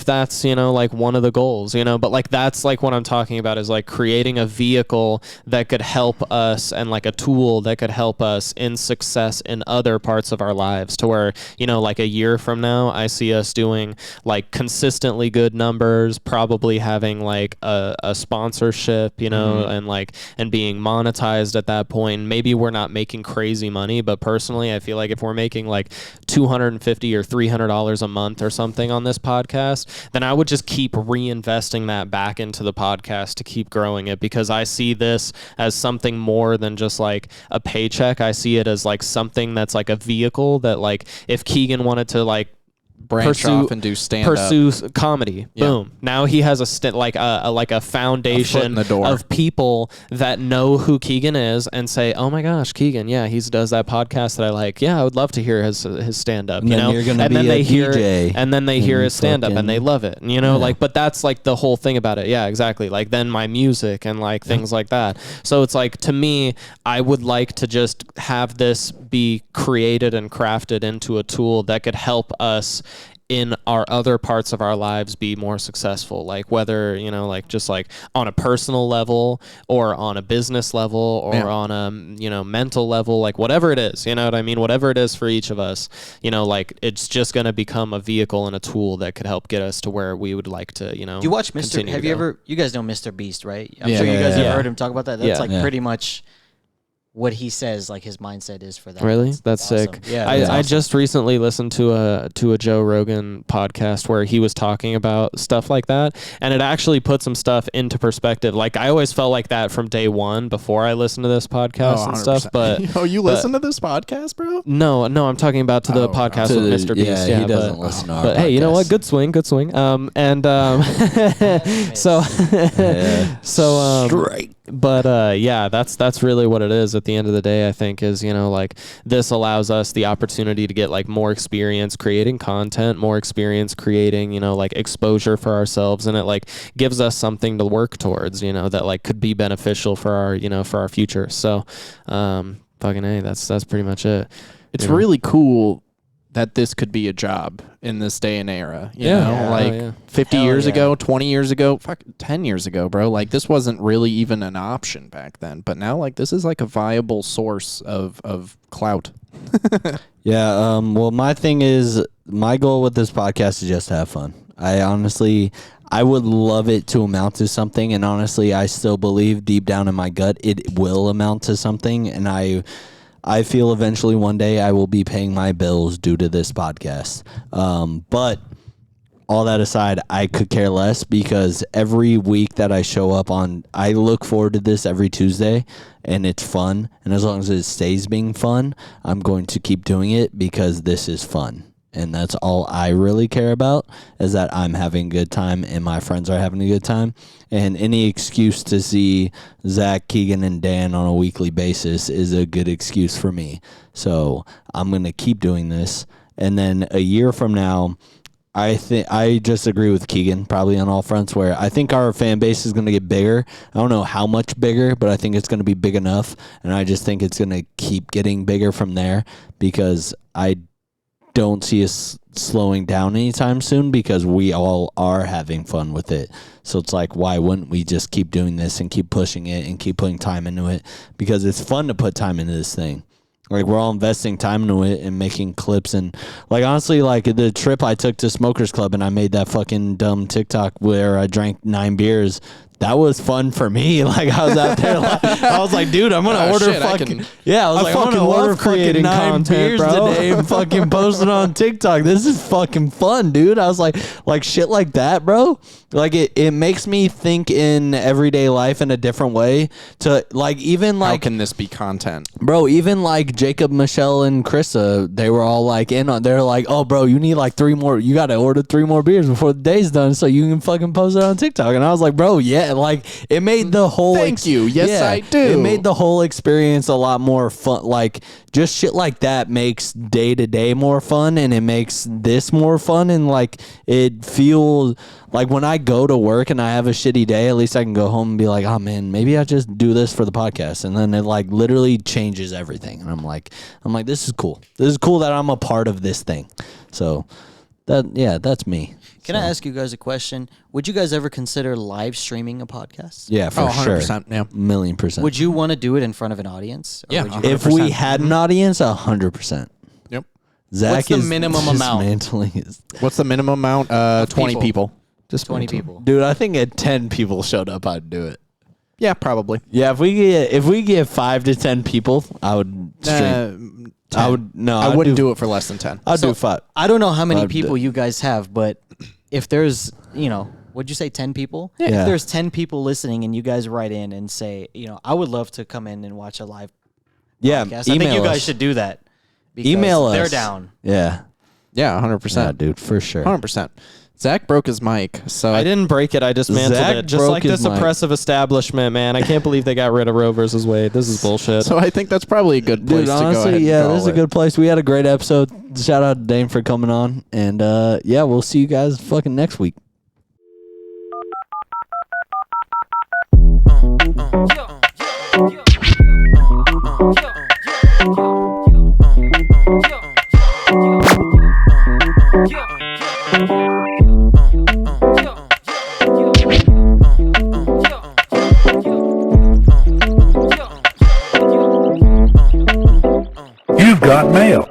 that's like one of the goals, but like that's like what I'm talking about is like creating a vehicle that could help us and like a tool that could help us in success in other parts of our lives to where like a year from now I see us doing like consistently good numbers, probably having like a sponsorship, and being monetized at that point. Maybe we're not making crazy money, but personally I feel like if we're making like $250 or $300 a month or something on this podcast, then I would just keep reinvesting that back into the podcast to keep growing it, because I see this as something more than just like a paycheck. I see it as like something that's like a vehicle that like if Keegan wanted to like branch off and do stand-up. Pursue comedy. Yeah. Boom. Now he has a foundation the door. of people that know who Keegan is and say, "Oh my gosh, Keegan, yeah, he does that podcast that I like. Yeah, I would love to hear his stand-up." And you then know, you're gonna and be then a they hear, DJ and then they hear and his stand-up and they love it. You know, Yeah. but that's like the whole thing about it. Yeah, exactly. Like then my music and like things like that. So it's like to me, I would like to just have this be created and crafted into a tool that could help us in our other parts of our lives be more successful, like whether, you know, like just like on a personal level or on a business level or on a, you know, mental level, like whatever it is, you know what I mean? Whatever it is for each of us, you know, like it's just going to become a vehicle and a tool that could help get us to where we would like to, you know. Do you watch Mr. continue Have to you go. ever, you guys know Mr. Beast, right? I'm Yeah. sure you guys Yeah. have heard him talk about that. That's Yeah. like Yeah. pretty much what he says, like his mindset is for that. Really? That's awesome. sick. Yeah. I that's just recently listened to a Joe Rogan podcast where he was talking about stuff like that, and it actually put some stuff into perspective. Like I always felt like that from day one before I listened to this podcast and stuff. 100%. But you listen to this podcast, bro? no, I'm talking about to the podcast To with the- Mr. Beast. yeah, Yeah, he doesn't but, listen to our but hey, you know what? podcast. Good swing. So Straight. But yeah, that's really what it is at the end of the day, I think, is, you know, like this allows us the opportunity to get like more experience creating content, more experience creating, you know, like exposure for ourselves, and it like gives us something to work towards, you know, that like could be beneficial for our, you know, for our future. So fucking A, that's pretty much it. It's You know? really cool that this could be a job in this day and era. You Yeah. know, Yeah. like Oh, yeah. 50 Hell years yeah. ago, 20 years ago, 10 years ago, bro. Like this wasn't really even an option back then. But now like this is like a viable source of clout. Yeah. Well, my thing is, my goal with this podcast is just to have fun. I would love it to amount to something, and honestly, I still believe deep down in my gut it will amount to something, and I feel eventually one day I will be paying my bills due to this podcast. But all that aside, I could care less, because every week that I show up on, I look forward to this every Tuesday, and it's fun. And as long as it stays being fun, I'm going to keep doing it because this is fun. And that's all I really care about, is that I'm having a good time and my friends are having a good time. And any excuse to see Zach, Keegan, and Dan on a weekly basis is a good excuse for me. So I'm going to keep doing this. And then a year from now, I just agree with Keegan probably on all fronts, where I think our fan base is going to get bigger. I don't know how much bigger, but I think it's going to be big enough. And I just think it's going to keep getting bigger from there, because I don't see us slowing down anytime soon, because we all are having fun with it. So it's like, why wouldn't we just keep doing this and keep pushing it and keep putting time into it? Because it's fun to put time into this thing. Like, we're all investing time into it and making clips. And like, honestly, like the trip I took to Smokers Club and I made that fucking dumb TikTok where I drank 9 beers, that was fun for me. Like, I was out there, like, I was like, dude, I'm gonna order shit, I fucking. can- Yeah, I was I like, I'm fucking gonna order love fucking creating 9 content, beers bro. today and fucking post it on TikTok. This is fucking fun, dude. I was like shit like that, bro. Like, it makes me think in everyday life in a different way. To like, even How like, can this be content? bro, even like Jacob, Michelle, and Krista, they were all like in on. They're like, oh, bro, you need like 3 more. You got to order 3 more beers before the day's done, so you can fucking post it on TikTok. And I was like, bro, yeah, like it made the whole. Thank you. Yes, I do. It made the whole experience a lot more fun. Like, just shit like that makes day to day more fun, and it makes this more fun. And like, it feels like when I go to work and I have a shitty day, at least I can go home and be like, oh man, maybe I just do this for the podcast. And then it like literally changes everything. And I'm like, this is cool. This is cool that I'm a part of this thing. So that's me. Can I ask you guys a question? Would you guys ever consider live streaming a podcast? Yeah, for sure. 100%. Yeah. $1,000,000%. Would you want to do it in front of an audience? Or Yeah, would you- If we had an audience, 100%. Yep. Zach What's the is minimum amount? dismantling his- What's the minimum amount? 20 people. Just 20 people. Dude, I think if 10 people showed up, I'd do it. Yeah, probably. Yeah, if we get 5 to 10 people, I would stream. I would no. I wouldn't do it for less than 10. I'd do 5. I don't know how many I'd- people you guys have, but if there's, would you say 10 people? Yeah. If there's 10 people listening and you guys write in and say, I would love to come in and watch a live Yeah, podcast. I think email you guys us. should do that. Because Email us. They're down. Yeah. Yeah, 100%. Yeah, dude, for sure. 100%. Zach broke his mic, so I didn't break it. I dismantled Zach it. Just broke like this his mic. oppressive establishment, man. I can't believe they got rid of Roe versus Wade. This is bullshit. So I think that's probably a good place Dude, to go ahead honestly, and yeah, call this is a it. good place. We had a great episode. Shout out to Dane for coming on. And yeah, we'll see you guys fucking next week. You've got mail.